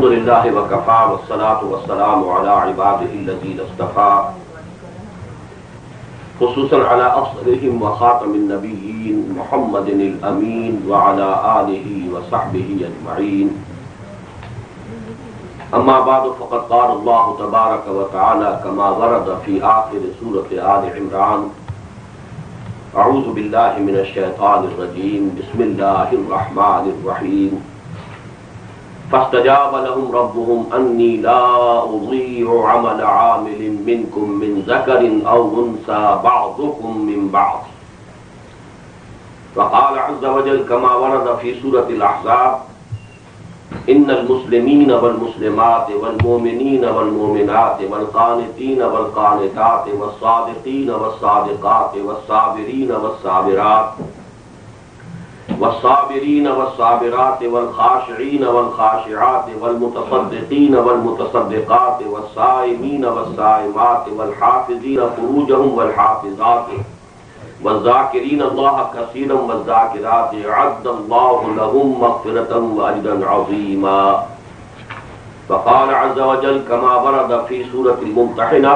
الحمد لله وكفى والصلاة والسلام على عباده الذين اصطفى خصوصا على أفضلهم وخاتم النبيين محمد الأمين وعلى آله وصحبه أجمعين. أما بعد فقد قال الله تبارك وتعالى كما ورد في آخر سورة آل عمران: أعوذ بالله من الشيطان الرجيم بسم الله الرحمن الرحيم. فاستجاب لهم ربهم أني لا أضيع عمل عامل منكم من ذكر أو أنثى بعضكم من بعض. وقال عز وجل كما ورد في سورة الأحزاب: إن المسلمين والمسلمات والمؤمنين والمؤمنات والقانتين والقانتات والصادقين والصادقات والصابرين والصابرات والصابرين والصابرات والخاشعين والخاشعات والمتصدقين والمتصدقات والصائمين والصائمات والحافظين فروجهم والحافظات والذاكرين الله كثيرا والذاكرات أعد الله لهم مغفرة وأجرا عظيما. وقال عز وجل كما ورد في سورة الممتحنة: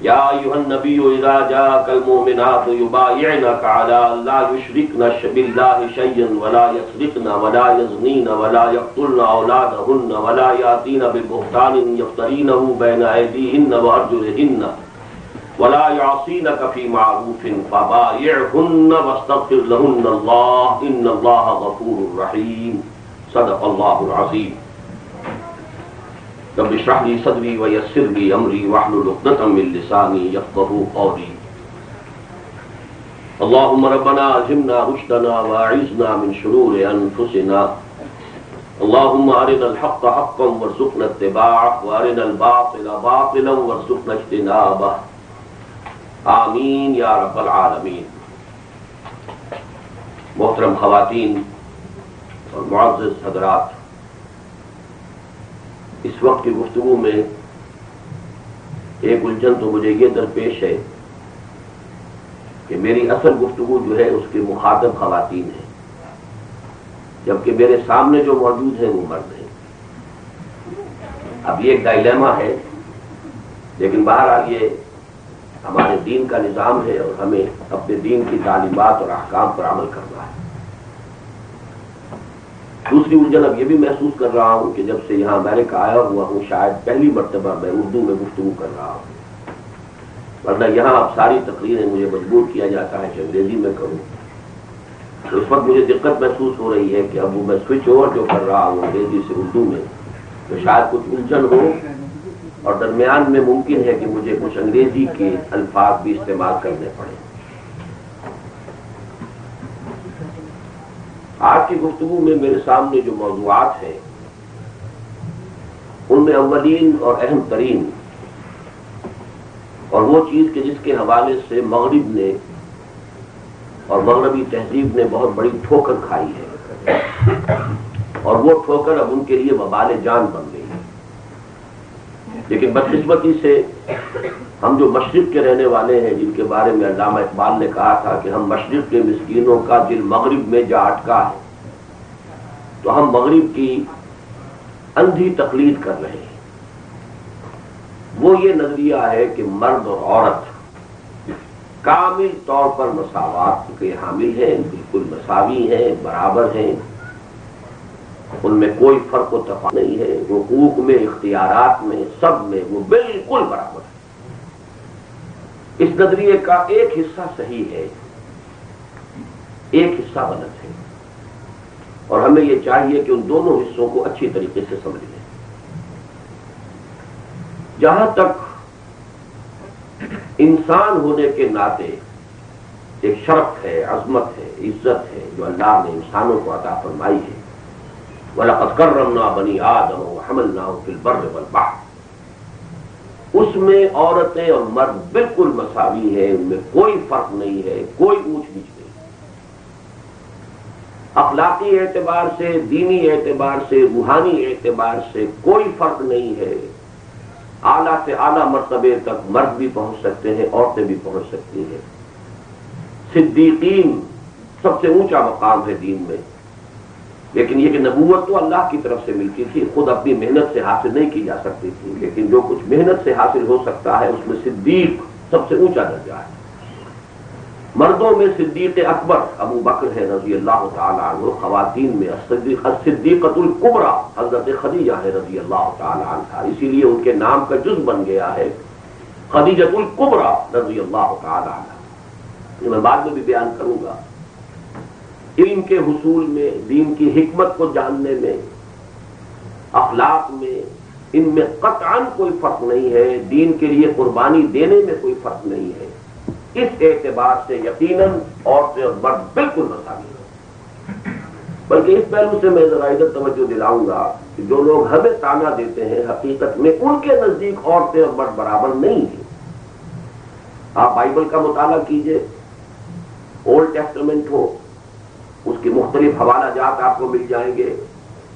يا أيها النبي إذا جاءك المؤمنات يبايعنك على أن لا يشركن بالله شيئا ولا يسرقن ولا يزنين ولا يقتلن أولادهن ولا يأتين ببهتان يفترينه بين أيديهن وأرجلهن ولا يعصينك في معروف فبايعهن واستغفر لهن الله إن الله غفور رحيم. صدق الله العظيم. رب اشرح لي صدري ويسر لي امري واحلل عقدة من لساني يفقهوا قولي. اللهم ربنا الهمنا رشدنا واعذنا من شرور انفسنا. اللهم ارنا الحق حقا وارزقنا اتباعه وارنا الباطل باطلا وارزقنا اجتنابه. آمین یا رب العالمین. محترم خواتین اور معزز حضرات، اس وقت کی گفتگو میں ایک الجھن تو مجھے یہ درپیش ہے کہ میری اصل گفتگو جو ہے اس کے مخاطب خواتین ہیں، جبکہ میرے سامنے جو موجود ہیں وہ مرد ہیں. اب یہ ایک ڈائلیما ہے، لیکن بہرحال یہ ہمارے دین کا نظام ہے اور ہمیں اپنے دین کی تعلیمات اور احکام پر عمل کرنا ہے. دوسری الجھن اب یہ بھی محسوس کر رہا ہوں کہ جب سے یہاں امریکہ آیا ہوا ہوں شاید پہلی مرتبہ میں اردو میں گفتگو کر رہا ہوں، ورنہ یہاں اب ساری تقریریں مجھے مجبور کیا جاتا ہے کہ انگریزی میں کروں. تو اس وقت مجھے دقت محسوس ہو رہی ہے کہ اب وہ میں سوئچ اوور جو کر رہا ہوں انگریزی سے اردو میں تو شاید کچھ الجھن ہو، اور درمیان میں ممکن ہے کہ مجھے کچھ انگریزی کے الفاظ بھی استعمال کرنے پڑے. آج کی گفتگو میں میرے سامنے جو موضوعات ہیں ان میں اولین اور اہم ترین اور وہ چیز کہ جس کے حوالے سے مغرب نے اور مغربی تہذیب نے بہت بڑی ٹھوکر کھائی ہے، اور وہ ٹھوکر اب ان کے لیے وبال جان بن گئی ہے. لیکن بدقسمتی سے ہم جو مشرق کے رہنے والے ہیں، جن کے بارے میں علامہ اقبال نے کہا تھا کہ ہم مشرق کے مسکینوں کا دل مغرب میں جا اٹکا ہے، تو ہم مغرب کی اندھی تقلید کر رہے ہیں. وہ یہ نظریہ ہے کہ مرد اور عورت کامل طور پر مساوات کے حامل ہیں، بالکل مساوی ہیں، برابر ہیں، ان میں کوئی فرق و تفاوت نہیں ہے، حقوق میں، اختیارات میں، سب میں وہ بالکل برابر ہے. اس نظریے کا ایک حصہ صحیح ہے، ایک حصہ غلط ہے، اور ہمیں یہ چاہیے کہ ان دونوں حصوں کو اچھی طریقے سے سمجھ لیں. جہاں تک انسان ہونے کے ناطے ایک شرف ہے، عظمت ہے، عزت ہے جو اللہ نے انسانوں کو عطا فرمائی ہے، وَلَقَدْ كَرَّمْنَا بَنِي آدَمَ وَحَمَلْنَاهُمْ فِي الْبَرِّ وَالْبَحْرِ، اس میں عورتیں اور مرد بالکل مساوی ہیں، ان میں کوئی فرق نہیں ہے، کوئی اونچ نیچ نہیں. اخلاقی اعتبار سے، دینی اعتبار سے، روحانی اعتبار سے کوئی فرق نہیں ہے. اعلیٰ سے اعلیٰ مرتبے تک مرد بھی پہنچ سکتے ہیں، عورتیں بھی پہنچ سکتی ہیں. صدیقین سب سے اونچا مقام ہے دین میں، لیکن یہ کہ نبوت تو اللہ کی طرف سے ملتی تھی، خود اپنی محنت سے حاصل نہیں کی جا سکتی تھی، لیکن جو کچھ محنت سے حاصل ہو سکتا ہے اس میں صدیق سب سے اونچا درجہ ہے۔ مردوں میں صدیق اکبر ابو بکر ہے رضی اللہ تعالی عنہ، خواتین میں الصدیقۃ الکبریٰ حضرت خدیجہ ہے رضی اللہ تعالی عنہا، اسی لیے ان کے نام کا جز بن گیا ہے خدیجۃ الکبریٰ رضی اللہ تعالی عنہا۔ یہ میں بعد میں بھی بیان کروں گا۔ علم کے حصول میں، دین کی حکمت کو جاننے میں، اخلاق میں، ان میں قطعاً کوئی فرق نہیں ہے، دین کے لیے قربانی دینے میں کوئی فرق نہیں ہے۔ اس اعتبار سے یقیناً عورتیں اور مرد بالکل مساوی ہیں۔ بلکہ اس پہلو سے میں ذرا ادھر توجہ دلاؤں گا کہ جو لوگ ہمیں تانا دیتے ہیں حقیقت میں ان کے نزدیک عورتیں اور مرد برابر نہیں ہیں۔ آپ بائبل کا مطالعہ کیجئے، اولڈ ٹیسٹمنٹ ہو، اس کی مختلف حوالہ جات آپ کو مل جائیں گے۔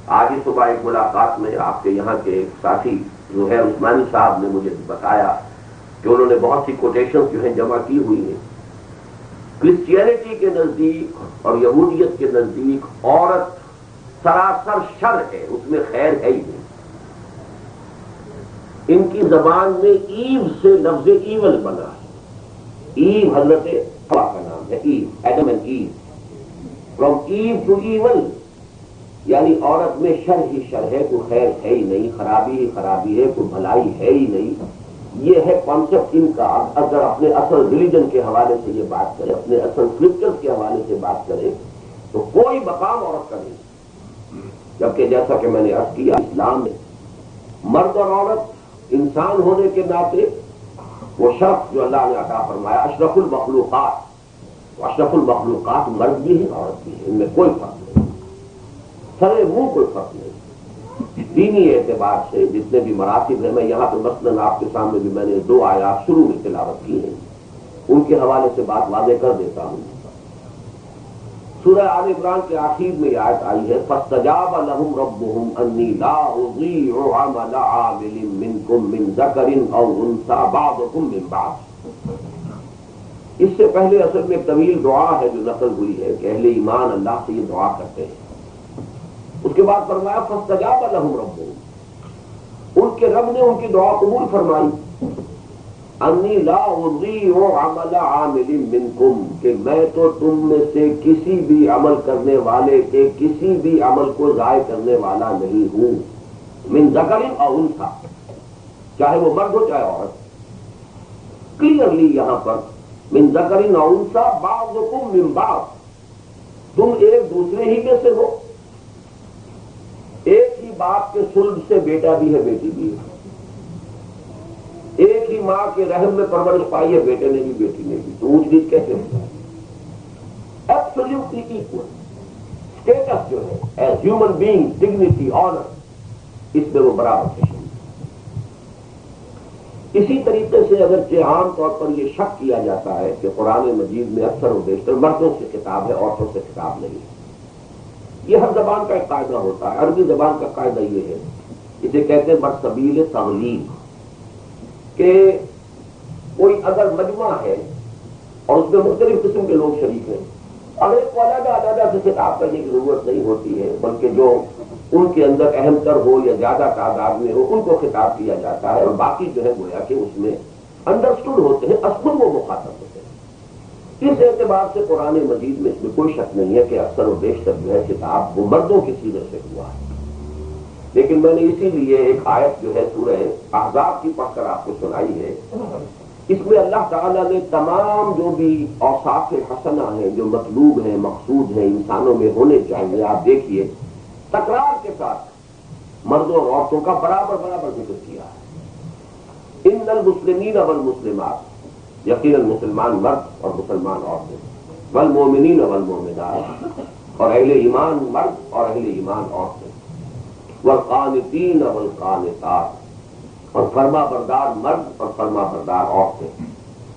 آج ہی صبح ایک ملاقات میں آپ کے یہاں کے ایک ساتھی زہیر عثمانی صاحب نے مجھے بتایا کہ انہوں نے بہت سی کوٹیشنز جو ہیں جمع کی ہوئی ہیں۔ کرسچینٹی کے نزدیک اور یہودیت کے نزدیک عورت سراسر شر ہے، اس میں خیر ہے ہی نہیں۔ ان کی زبان میں ایو سے لفظ ایول بنا ہے۔ ایو حضرت حوا کا نام ہے، ایو، ایڈم اینڈ ایو، فرام ایو ٹو ایول، یعنی عورت میں شر ہی شر ہے، کوئی خیر ہے ہی نہیں، خرابی ہی خرابی ہے، کوئی بھلائی ہے ہی نہیں۔ یہ ہے کانسیپٹ ان کا۔ اگر اپنے اصل ریلیجن کے حوالے سے یہ بات کرے، اپنے اصل اسکرپچرز کے حوالے سے بات کرے تو کوئی مقام عورت کا نہیں۔ جبکہ جیسا کہ میں نے عرض کیا، اسلام میں مرد اور عورت انسان ہونے کے ناطے وہ شرف جو اللہ نے عطا فرمایا، اشرف المخلوقات، اشرف المخلوقات مرد بھی ہیں عورت بھی ہیں، ان میں کوئی فرق نہیں، سرے منہ کوئی فرق نہیں۔ دینی اعتبار سے جتنے بھی مراتب ہیں، میں یہاں پہ مثلاً آپ کے سامنے بھی میں نے 2 آیات شروع میں تلاوت کی ہیں، ان کے حوالے سے بات واضح کر دیتا ہوں۔ سورہ آل عمران کے آخر میں یہ آیت آئی ہے، فَاسْتَجَابَ لَهُمْ رَبُّهُمْ أَنِّي لَا أُضِيعُ عَمَلَ عَامِلٍ مِّنكُم مِّن ذَكَرٍ أَوْ أُنثَىٰ بَعْضُكُم مِّن بَعْضٍ۔ اس سے پہلے اصل میں ایک طویل دعا ہے جو نقل ہوئی ہے کہ اہل ایمان اللہ سے یہ دعا کرتے ہیں۔ اس کے بعد فرمایا فَاسْتَجَابَ لَهُمْ رَبُّهُمْ، ان کے رب نے ان کی دعا قبول فرمائی۔ انی لا اضیع عمل عامل منکم، کہ میں تو تم میں سے کسی بھی عمل کرنے والے کے کسی بھی عمل کو ضائع کرنے والا نہیں ہوں۔ من ذکر او انثیٰ، چاہے وہ مرد ہو چاہے عورت۔ کلیئرلی یہاں پر من ذکر او انثیٰ بعضکم من بعض، تم ایک دوسرے ہی میں سے ہو، ایک ہی باپ کے صلب سے بیٹا بھی ہے بیٹی بھی ہے، ایک ہی ماں کے رحم میں پرورش پائی ہے بیٹے نے بھی بیٹی نے بھی، تو اونچ نیچ کیسے ہوتا ہے؟ ایبسولوٹلی ایکول اسٹیٹس جو ہے as human being, dignity, honour, اس میں وہ برابر ہے۔ اسی طریقے سے اگرچہ عام طور پر یہ شک کیا جاتا ہے کہ قرآن مجید میں اکثر و بیشتر مردوں سے خطاب ہے، عورتوں سے خطاب نہیں ہے، یہ ہر زبان کا ایک قاعدہ ہوتا ہے۔ عربی زبان کا قاعدہ یہ ہے، اسے کہتے ہیں برسبیل تغلیب، کہ کوئی اگر مجمع ہے اور اس میں مختلف قسم کے لوگ شریک ہیں، اور ایک کو علیحدہ سے خطاب کرنے کی ضرورت نہیں ہوتی ہے، بلکہ جو ان کے اندر اہم تر ہو یا زیادہ تعداد میں ہو ان کو خطاب کیا جاتا ہے، اور باقی جو ہے گویا کہ اس میں انڈرسٹوڈ ہوتے ہیں، اصلاً وہ مخاطب ہوتے ہیں۔ اس اعتبار سے قرآن مجید میں اس میں کوئی شک نہیں ہے کہ اکثر و بیشتر جو ہے خطاب وہ مردوں کی سیرت سے ہوا ہے۔ لیکن میں نے اسی لیے ایک آیت جو ہے سورہ احزاب کی پڑھ کر آپ کو سنائی ہے، اس میں اللہ تعالیٰ نے تمام جو بھی اوصاف حسنہ ہیں، جو مطلوب ہیں، مقصود ہیں، انسانوں میں ہونے چاہیے، آپ دیکھیے تکرار کے ساتھ مردوں اور عورتوں کا برابر برابر ذکر کیا ہے۔ ان المسلمین والمسلمات، یقیناً مسلمان مرد اور مسلمان عورتیں، والمومنین والمومنات، اور اہل ایمان مرد اور اہل ایمان عورتیں، والقانتین والقانتات، اور فرما بردار مرد اور فرما بردار عورتیں،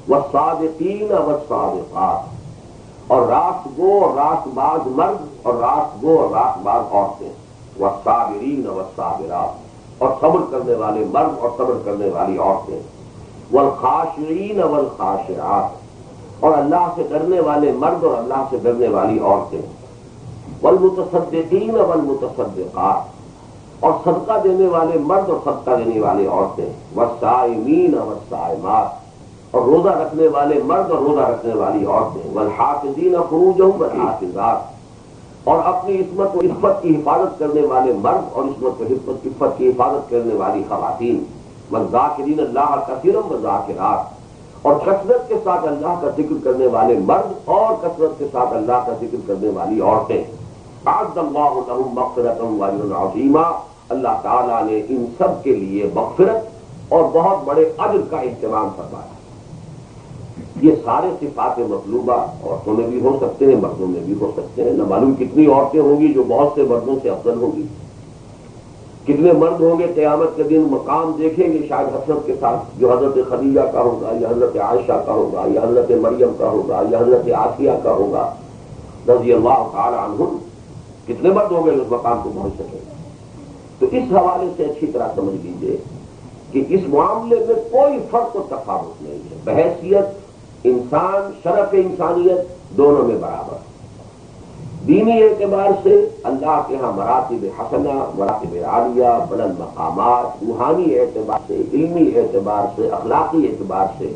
والصادقین والصادقات، اور راست گو اور راست باز مرد اور راست گو اور راست باز عورتیں، والصابرین والصابرات، اور صبر کرنے والے مرد اور صبر کرنے والی عورتیں، والخاشعین والخاشعات، اور اللہ سے ڈرنے والے مرد اور اللہ سے ڈرنے والی عورتیں، والمتصدقین والمتصدقات، اور صدقہ دینے والے مرد اور صدقہ دینے والی عورتیں، والصائمین والصائمات، اور روزہ رکھنے والے مرد اور روزہ رکھنے والی عورتیں، والحافظین فروجہم والحافظات، اور اپنی عصمت و عفت کی حفاظت کرنے والے مرد اور عصمت و عفت کی حفاظت کرنے والی خواتین، والذاکرین اللہ کثیرا والذاکرات، اور کثرت کے ساتھ اللہ کا ذکر کرنے والے مرد اور کثرت کے ساتھ اللہ کا ذکر کرنے والی عورتیں، اعد اللہ لہم مغفرۃ واجرا عظیما، اللہ تعالیٰ نے ان سب کے لیے مغفرت اور بہت بڑے اجر کا اہتمام فرمایا۔ یہ سارے صفات مطلوبہ عورتوں میں بھی ہو سکتے ہیں، مردوں میں بھی ہو سکتے ہیں۔ نہ معلوم کتنی عورتیں ہوں گی جو بہت سے مردوں سے افضل ہوں گی، کتنے مرد ہوں گے قیامت کے دن مقام دیکھیں گے شاید حسرت کے ساتھ، جو حضرت خدیجہ کا ہوگا یا حضرت عائشہ کا ہوگا یا حضرت مریم کا ہوگا یا حضرت آسیہ کا ہوگا رضی اللہ تعالی عنہم، کتنے مرد ہوں گے اس مقام کو پہنچ سکیں۔ تو اس حوالے سے اچھی طرح سمجھ لیجئے کہ اس معاملے میں کوئی فرق و تفاوت نہیں ہے، بحیثیت انسان، شرف انسانیت دونوں میں برابر۔ دینی اعتبار سے اللہ کے ہاں مراتب حسنہ، مراتب عالیہ، بلند مقامات، روحانی اعتبار سے، علمی اعتبار سے، اخلاقی اعتبار سے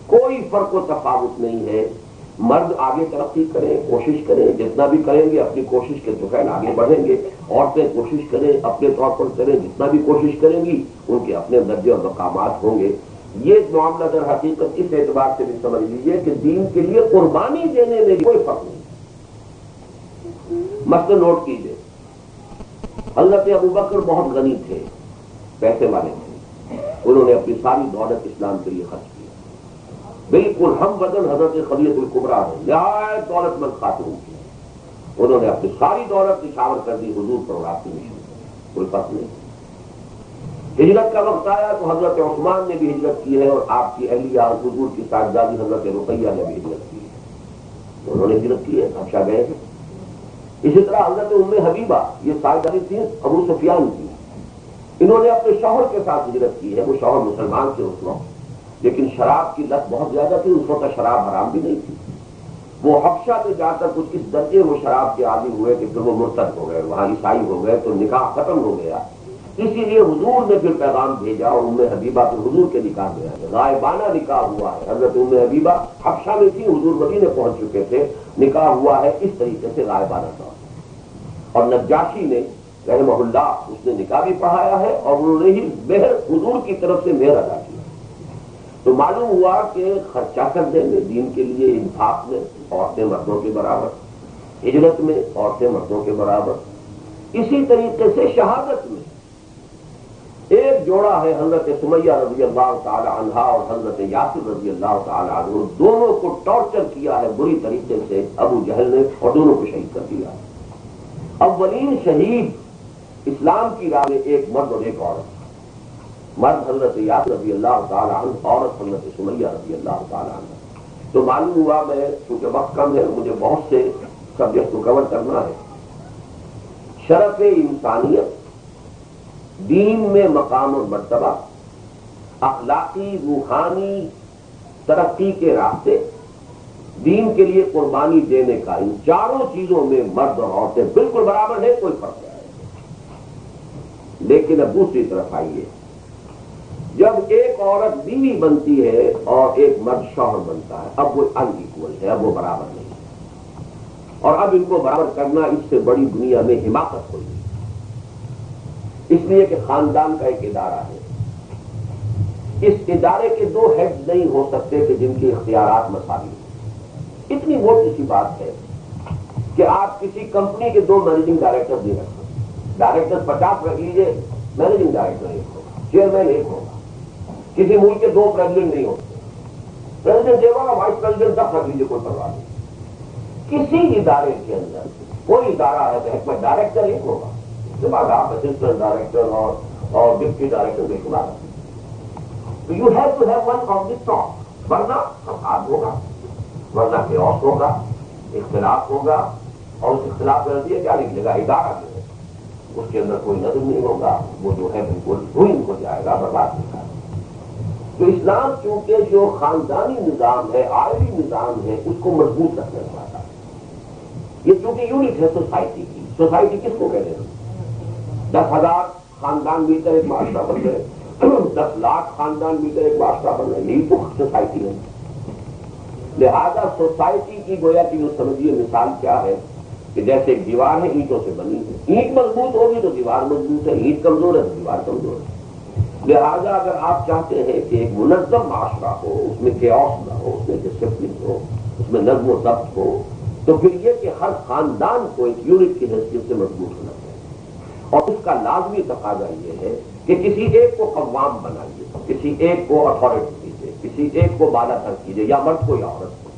کوئی فرق و تفاوت نہیں ہے۔ مرد آگے ترقی کریں، کوشش کریں، جتنا بھی کریں گے اپنی کوشش کے توفیل آگے بڑھیں گے، عورتیں کوشش کریں، اپنے طور پر کریں، جتنا بھی کوشش کریں گی ان کے اپنے درجے اور مقامات ہوں گے۔ یہ معاملہ در حقیقت اس اعتبار سے بھی سمجھ لیجیے کہ دین کے لیے قربانی دینے میں کوئی فرق نہیں۔ مثلا نوٹ کیجیے، حضرت ابوبکر بہت غنی تھے، پیسے والے تھے، انہوں نے اپنی ساری دولت اسلام کے لیے خرچ کی، بالکل ہم وزن حضرت خدیجہ الکبریٰ ہے، نہایت دولت مند خاتون کی، انہوں نے اپنی ساری دولت نشاور کر دی حضور پر اور آپ کی مشن، کوئی فرق نہیں۔ ہجرت کا وقت آیا تو حضرت عثمان نے بھی ہجرت کی ہے، اور آپ کی اہلیہ حضور کی صاحبزادی حضرت رقیہ نے بھی ہجرت کی ہے، انہوں نے ہجرت کی ہے، حبشہ گئے ہیں۔ اسی طرح حضرت ام حبیبہ، یہ صاحبزادی تھی ابو سفیان کی، انہوں نے اپنے شوہر کے ساتھ ہجرت کی ہے، وہ شوہر مسلمان تھے اس وقت، لیکن شراب کی لت بہت زیادہ تھی، اس وقت شراب حرام بھی نہیں تھی، وہ حبشہ میں جا کر کچھ اس درجے وہ شراب کے عادی ہوئے کہ پھر وہ مرتد ہو گئے، وہاں عیسائی ہو گئے، تو نکاح ختم ہو گیا۔ اسی لیے حضور نے پھر پیغام بھیجا اور ام حبیبہ پھر حضور کے نکاح میں آئے، غائبانہ نکاح ہوا ہے۔ حضرت ام حبیبہ حبشہ میں تھی، حضور مدینے پہنچ چکے تھے، نکاح ہوا ہے اس طریقے سے غائبانہ طور پر، اور نجاشی نے رحمہ اللہ اس نے نکاح بھی پڑھایا ہے اور انہوں نے ہی مہر حضور کی طرف سے مہر ادا کیا۔ تو معلوم ہوا کہ خرچہ کرنے میں، دین کے لیے انفاق میں عورتیں مردوں کے برابر، ہجرت میں عورتیں مردوں کے برابر۔ اسی طریقے سے شہادت میں ایک جوڑا ہے حضرت سمیہ رضی اللہ تعالی عنہا اور حضرت یاسر رضی اللہ تعالی عنہ، دونوں کو ٹارچر کیا ہے بری طریقے سے ابو جہل نے، اور دونوں کو شہید کر دیا۔ اولین شہید اسلام کی راہ میں ایک مرد اور ایک عورت، مرد حضرت یاسر رضی اللہ تعالی عنہ، عورت حضرت سمیہ رضی اللہ تعالی عنہ۔ تو معلوم ہوا، میں چونکہ وقت کم ہے مجھے بہت سے سبجیکٹ کو کور کرنا ہے، شرف انسانیت، دین میں مقام اور مرتبہ، اخلاقی روحانی ترقی کے راستے، دین کے لیے قربانی دینے کا، ان چاروں چیزوں میں مرد اور عورتیں بالکل برابر ہیں، کوئی فرق نہیں۔ لیکن اب دوسری طرف آئیے، جب ایک عورت بیوی بنتی ہے اور ایک مرد شوہر بنتا ہے، اب وہ ان ایکول ہے، اب وہ برابر نہیں ہے، اور اب ان کو برابر کرنا اس سے بڑی دنیا میں حماقت کوئی نہیں، اس لیے کہ خاندان کا ایک ادارہ ہے، اس ادارے کے دو ہیڈ نہیں ہو سکتے کہ جن کے اختیارات مساوی ہوں۔ اتنی موٹی سی بات ہے کہ آپ کسی کمپنی کے دو مینیجنگ ڈائریکٹر نہیں رکھ سکتے، ڈائریکٹر 50 رکھ لیجیے، مینیجنگ ڈائریکٹر ایک ہوگا، چیئرمین ایک ہوگا۔ کسی ملک کے دو پریزیڈنٹ نہیں ہوتے، پریزیڈنٹ ایک ہوگا، وائس پریزیڈنٹ 10 رکھ لیجیے، کوئی پرواہ نہیں۔ کسی ادارے کے اندر کوئی ادارہ ہے تو حکمت ڈائریکٹر ایک ہوگا، اس کے بعد آپ اسسٹنٹ ڈائریکٹر اور ڈپٹی ڈائریکٹر کے خلاف، تو you have to have one of the top, ورنہ فساد ہوگا، ورنہ کیوس ہوگا، اختلاف ہوگا، اور اس اختلاف کا نتیجہ کیا نکلے گا؟ ادارہ جو ہے اس کے اندر کوئی نظم نہیں ہوگا، وہ جو ہے بالکل روئن ہو جائے گا، برباد ہو جائے گا۔ تو اسلام چونکہ جو خاندانی نظام ہے، عائلی نظام ہے، اس کو مضبوط رکھنا چاہتا ہے، یہ چونکہ یونٹ ہے سوسائٹی کی. سوسائٹی کس کو کہتے ہیں؟ 10,000 خاندان مل کر ایک معاشرہ بن گئے, 10 لاکھ خاندان مل کر ایک معاشرہ بن گئے, یہی تو سوسائٹی ہے. لہذا سوسائٹی کی گویا کہ یہ سمجھیے مثال کیا ہے کہ جیسے ایک دیوار ہے اینٹوں سے بنی ہے, اینٹ مضبوط ہوگی تو دیوار مضبوط ہے, اینٹ کمزور ہے تو دیوار کمزور ہے. لہذا اگر آپ چاہتے ہیں کہ ایک منظم معاشرہ ہو, اس میں کیوس نہ ہو, اس میں ڈسپلن ہو, اس میں نظم و ضبط ہو, تو پھر یہ کہ ہر خاندان کو ایک یونٹ کی حیثیت سے مضبوط ہونا چاہیے. اور اس کا لازمی تقاضا یہ ہے کہ کسی ایک کو قوام بنائیے, کسی ایک کو اتھارٹی دیجیے, کسی ایک کو بالا تر کیجیے, یا مرد کو یا عورت کو,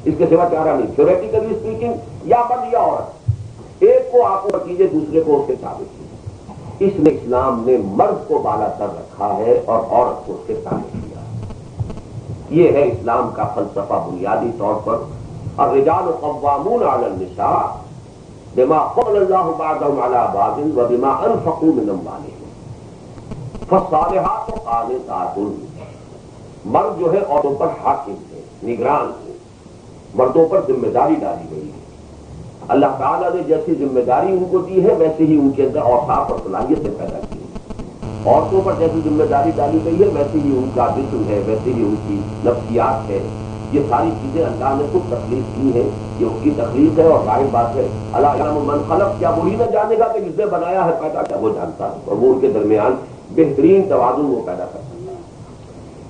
اس کے سوا چارہ نہیں. تھیوریٹیکلی اسپیکنگ یا مرد یا عورت, ایک کو آپ اوپر کیجیے, دوسرے کو اس کے تابع کیجیے. اس میں اسلام نے مرد کو بالا تر رکھا ہے اور عورت کو اس کے تابع کیا ہے. یہ ہے اسلام کا فلسفہ بنیادی طور پر. الرجال قوامون علی النساء بما فضل اللہ بعضهم علی بعض وبما انفقوا من اموالهم فالصالحات قانتات. مرد جو ہے عورتوں پر حاکم ہے, نگران ہے, مردوں پر ذمہ داری ڈالی گئی ہے. اللہ تعالیٰ نے جیسی ذمہ داری ان کو دی ہے ویسے ہی ان کے اندر اوصاف اور صلاحیتیں پیدا کی ہیں. عورتوں پر جیسی ذمہ داری ڈالی گئی ہے ویسے ہی ان کا جسم ہے, ویسے ہی ان کی نفسیات ہے. یہ ساری چیزیں اللہ نے خود تخلیق کی ہیں, یہ اس کی تخلیق ہے. اور ظاہر بات ہے اللہ یعلم من خلق, کیا وہی نہ جانے گا کہ جس نے بنایا ہے پیدا کیا, وہ جانتا ہے, اور وہ ان کے درمیان بہترین توازن وہ پیدا کرتا ہے.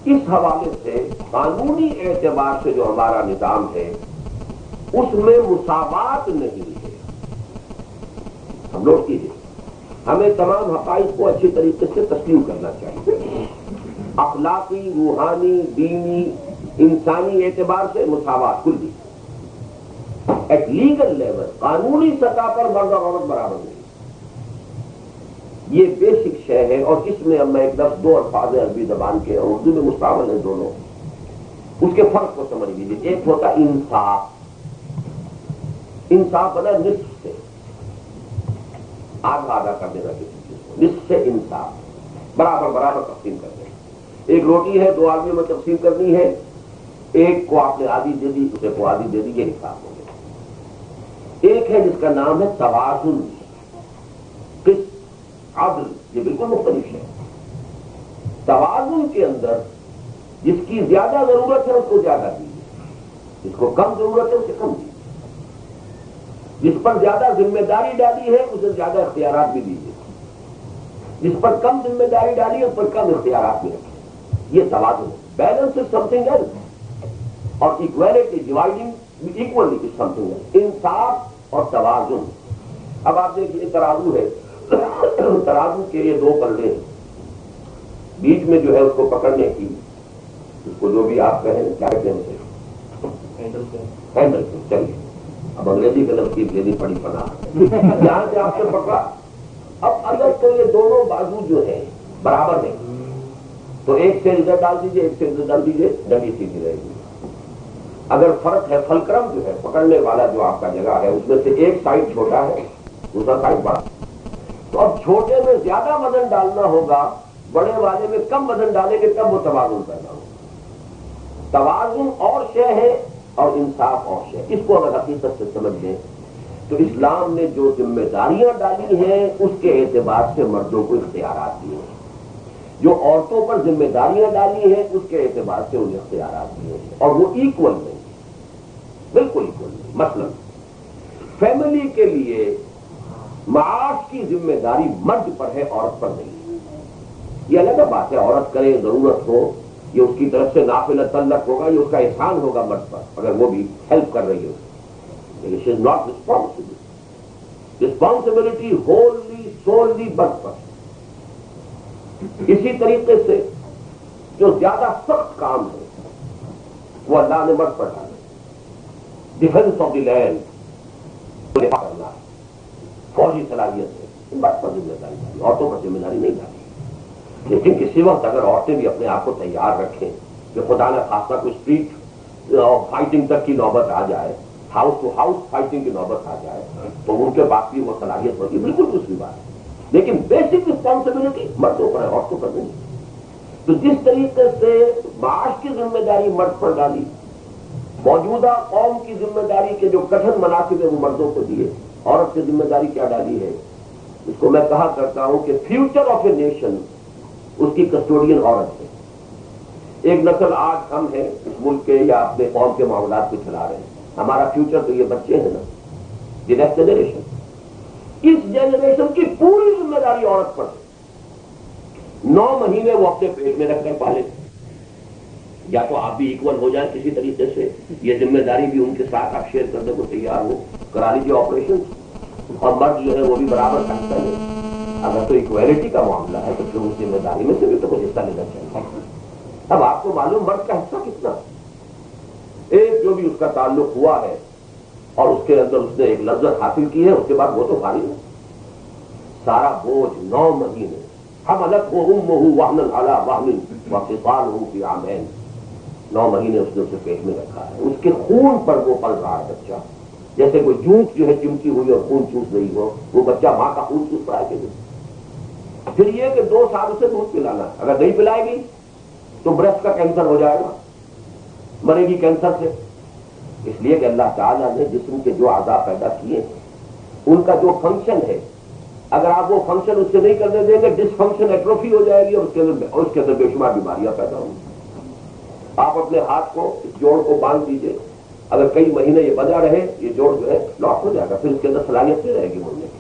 اس حوالے سے قانونی اعتبار سے جو ہمارا نظام ہے اس میں مساوات نہیں ہے. ہم لوگ کیجیے, ہمیں تمام حقائق کو اچھی طریقے سے تسلیم کرنا چاہیے. اخلاقی, روحانی, دینی, انسانی اعتبار سے مساوات کلی. ایٹ لیگل لیول, قانونی سطح پر مرد اور عورت برابر نہیں. یہ بیسک شے ہے. اور اس میں اب میں ایک لفظ, 2 الفاظ عربی زبان کے اور اردو میں مستعمل ہیں دونوں, اس کے فرق کو سمجھ لیجیے. ایک ہوتا انصاف. انصاف بنا نصف سے, آدھا آدھا کر دینا کسی چیز کو, نصف سے انصاف, برابر برابر تقسیم کر دینا. ایک روٹی ہے, 2 آدمیوں میں تقسیم کرنی ہے, ایک کو آپ نے آدھی دے دی, دوسرے کو آدھی دے دی, یہ انصاف ہو گیا. ایک ہے جس کا نام ہے توازن, قسط, عدل. یہ بالکل مختلف ہے. توازن کے اندر جس کی زیادہ ضرورت ہے اس کو زیادہ دیجیے, جس کو کم ضرورت ہے اسے کم دیجیے, جس پر زیادہ ذمہ داری ڈالی ہے اسے زیادہ اختیارات بھی دیجیے, جس پر کم ذمہ داری ڈالی ہے اس پر کم اختیارات بھی رکھیں. یہ توازن ہے. Balance is something else, اور equality, dividing equally is something else. انصاف اور توازن. اب آپ دیکھیے ترازو ہے, ترازو کے یہ 2 پلڑے ہیں, بیچ میں جو ہے اس کو پکڑنے کی, اس کو جو بھی آپ کہیں کیا کہتے ہیں, ہینڈل سے. چلیے, اب انگریزی کا لفظ لینی پڑی پڑا, جہاں سے آپ نے پکڑا. اب اگر تو یہ دونوں بازو جو ہے برابر ہیں تو ایک سے ادھر ڈال دیجیے, ایک سے ادھر ڈال دیجیے, ڈنڈی سیدھی رہے گی. اگر فرق ہے, فلکرم جو ہے پکڑنے والا جو آپ کا جگہ ہے اس میں سے ایک سائڈ چھوٹا ہے, دوسرا سائڈ بڑا, تو اب چھوٹے میں زیادہ وزن ڈالنا ہوگا, بڑے والے میں کم وزن ڈالیں گے, تب وہ توازن پیدا ہوگا. توازن اور شے ہے اور انصاف اور شے. اس کو اگر حقیقت سے سمجھ لیں تو اسلام نے جو ذمہ داریاں ڈالی ہیں اس کے اعتبار سے مردوں کو اختیارات دیے ہیں, جو عورتوں پر ذمہ داریاں ڈالی ہیں اس کے اعتبار سے انہیں اختیارات دیے ہیں, اور وہ ایکول نہیں, بالکل ایکول نہیں. مثلا فیملی کے لیے معاش کی ذمہ داری مرد پر ہے, عورت پر نہیں. یہ الگ بات ہے, عورت کرے, ضرورت ہو, یہ اس کی طرف سے نافل تعلق ہوگا, یہ اس کا احسان ہوگا مرد پر اگر وہ بھی ہیلپ کر رہی ہے. She is not responsible. Responsibility wholly, solely مرد پر. اسی طریقے سے جو زیادہ سخت کام ہے وہ اللہ نے مرد پر ڈالے. ڈیفینس آف دی لینڈ کرنا, فوجی صلاحیت ہے, مرد پر ذمہ داری ڈالی, عورتوں پر ذمہ داری نہیں ڈالی. لیکن کسی وقت اگر عورتیں بھی اپنے آپ کو تیار رکھیں کہ خدا نہ خاصہ کوئی اسٹریٹ فائٹنگ تک کی نوبت آ جائے, ہاؤس ٹو ہاؤس فائٹنگ کی نوبت آ جائے, تو ان کے پاس بھی وہ صلاحیت ہوگی, بالکل دوسری بات ہے. لیکن بیسک رسپانسبلٹی مردوں پر ہے, عورتوں پر نہیں. تو جس طریقے سے معاش کی ذمہ داری مرد پر ڈالی, موجودہ قوم کی ذمہ داری کے جو کٹھن مناسب ہے وہ مردوں کو دیے، عورت کی ذمہ داری کیا ڈالی ہے؟ اس کو میں کہا کرتا ہوں کہ فیوچر آف اے نیشن اس کی کسٹوڈین عورت ہے۔ ایک نسل آج ہم ہیں اس ملک کے یا اپنے قوم کے معاملات کو چلا رہے ہیں، ہمارا فیوچر تو یہ بچے ہیں نا، یہ نیکسٹ جنریشن۔ اس جنریشن کی پوری ذمہ داری عورت پر ہے۔ 9 مہینے وہ اپنے پیٹ میں رکھ کر پالے، یا تو آپ بھی ایکول ہو جائیں کسی طریقے سے، یہ ذمہ داری بھی ان کے ساتھ آپ شیئر کرنے کو تیار ہو، کرا لیجیے آپریشن، اور مرد جو ہے وہ بھی برابر کرتا ہے۔ اگر تو ایکویلٹی کا معاملہ ہے تو پھر اس ذمہ داری میں سے بھی تو کوئی حصہ لینا چاہیے۔ اب آپ کو معلوم مرد کا حصہ کتنا، ایک جو بھی اس کا تعلق ہوا ہے اور اس کے اندر اس نے ایک لذت حاصل کی ہے، اس کے بعد وہ تو فارغ ہے۔ سارا بوجھ 9 مہینے حملت ہو امہ وہنا علی وہن وفصالہ فی عامین، 9 مہینے اس نے اسے پیٹ میں رکھا ہے، اس کے خون پر وہ پل رہا ہے بچہ، جیسے کوئی جونٹ جو ہے چمکی ہوئی اور خون چوس رہی ہو، وہ بچہ ماں کا خون چوس رہا ہے کہ پھر یہ کہ 2 سال اسے دودھ پلانا، اگر نہیں پلائے گی تو بریسٹ کا کینسر ہو جائے گا، مرے گی کینسر سے۔ اس لیے کہ اللہ تعالیٰ نے جسم کے جو اعضاء پیدا کیے ان کا جو فنکشن ہے، اگر آپ وہ فنکشن اس سے نہیں کرنے دیں گے، ڈس فنکشن ایٹروفی ہو جائے گی اور اس کے اندر بے شمار بیماریاں پیدا ہوں گی۔ آپ اپنے ہاتھ کو اس جوڑ کو باندھ دیجئے، اگر کئی مہینے یہ بجا رہے یہ جوڑ جو ہے لاک ہو جائے گا، پھر اس کے اندر صلاحیت نہیں رہے گی مڑنے کی۔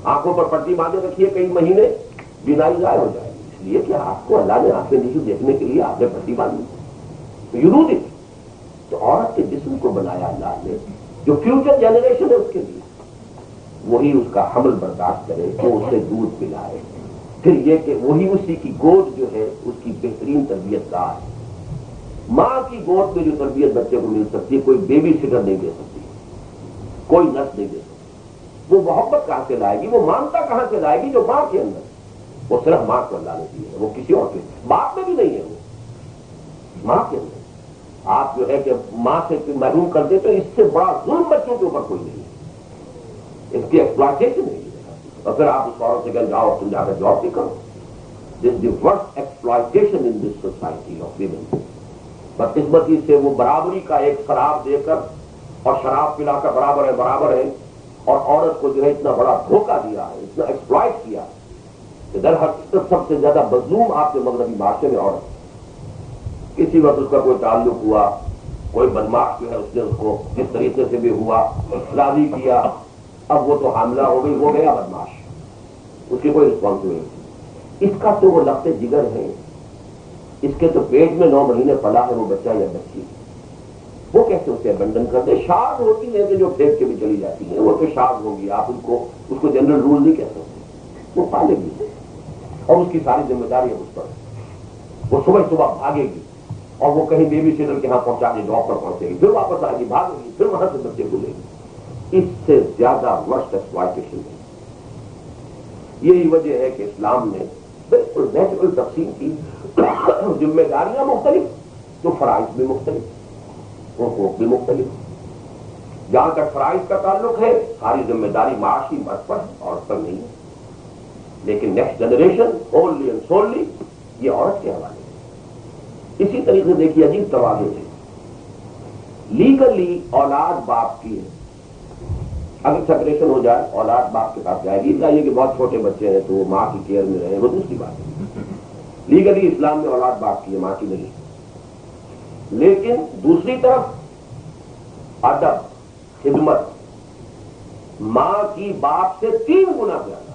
آنکھوں پر پٹی باندھے رکھیے کئی مہینے، بینائی ضائع ہو جائے گی، اس لیے کہ آپ کو اللہ نے آنکھیں دی دیکھنے کے لیے آپ نے پٹی باندھی، یو تھی۔ تو عورت کے جسم کو بنایا اللہ نے، جو فیوچر جنریشن ہے اس کے لیے، وہی اس کا حمل برداشت کرے، وہ اسے دودھ پلائے، پھر یہ کہ وہی اسی کی گود جو ہے اس کی بہترین تربیت گاہ ہے۔ ماں کی گود میں جو تربیت بچے کو مل سکتی ہے کوئی بیبی سٹر نہیں دے سکتی، کوئی نرس نہیں دے سکتی۔ وہ محبت کہاں سے لائے گی، وہ مانتا کہاں سے لائے گی جو ماں کے اندر، وہ صرف ماں کو اللہ نے دی ہے، وہ کسی اور کے باپ میں بھی نہیں ہے، وہ ماں کے اندر۔ آپ جو ہے کہ ماں سے محروم کر دے تو اس سے بڑا ظلم بچوں کے اوپر کوئی نہیں ہے، اس کی ایکسپلائٹیشن نہیں ہے، اور پھر آپ اس عورت سے کہیں جاؤ تم جا کر جاب بھی کرو۔ This the worst exploitation in this society of women. بدقسمتی سے وہ برابری کا ایک شراب دے کر اور شراب پلا کر برابر ہے، اور عورت کو جو ہے اتنا بڑا دھوکہ دیا ہے، اتنا ایکسپلائٹ کیا کہ در حقیقت سب سے زیادہ مظلوم آپ کے مغربی معاشرے میں عورت۔ کسی وقت اس کا کوئی تعلق ہوا، کوئی بدماش جو ہے اس نے اس کو جس طریقے سے بھی ہوا راضی کیا، اب وہ تو حاملہ ہو گئی، وہ گیا بدماش، اس کی کوئی رسپانسبلٹی۔ اس کا تو وہ لخت جگر ہے، اس کے تو پیٹ میں 9 مہینے پلا ہے وہ بچہ یا بچی، وہ کیسے اسے ابنڈن کر دے؟ شاد ہوتی ہیں کہ جو پھینک کے بھی چلی جاتی ہیں، وہ تو شاد ہوگی، آپ اس کو جنرل رول نہیں کہہ سکتے، وہ پالے گی اور اس کی ساری ذمہ داری ہے اس پر۔ وہ صبح بھاگے گی اور وہ کہیں بیبی سیٹر کے ہاں پہنچا کے جاب پر پہنچے گی، پھر واپس آئے گی، بھاگے گی، پھر وہاں سے بچے کو لے گی۔ اس سے زیادہ ورسٹ ایکسپلائٹیشن ہے۔ یہی وجہ ہے کہ اسلام نے بالکل نیچرل تقسیم کی، ذمہ داریاں مختلف تو فرائض بھی مختلف، حقوق بھی مختلف۔ جہاں تک فرائض کا تعلق ہے ساری ذمہ داری معاشی مرد پر عورت پر نہیں ہے، لیکن نیکسٹ جنریشن ہوللی اینڈ سوللی یہ عورت کے حوالے ہے۔ اسی طریقے سے دیکھیے عجیب توازن ہے، لیگلی اولاد باپ کی ہے، اگر سپریشن ہو جائے اولاد باپ کے پاس جائے گی، چاہیے کہ بہت چھوٹے بچے ہیں تو وہ ماں کی کیئر میں رہے، وہ دوسری بات ہے۔ لیگلی اسلام میں اولاد باپ کی ہے، ماں کی نہیں۔ لیکن دوسری طرف ادب، خدمت ماں کی باپ سے 3 گنا زیادہ۔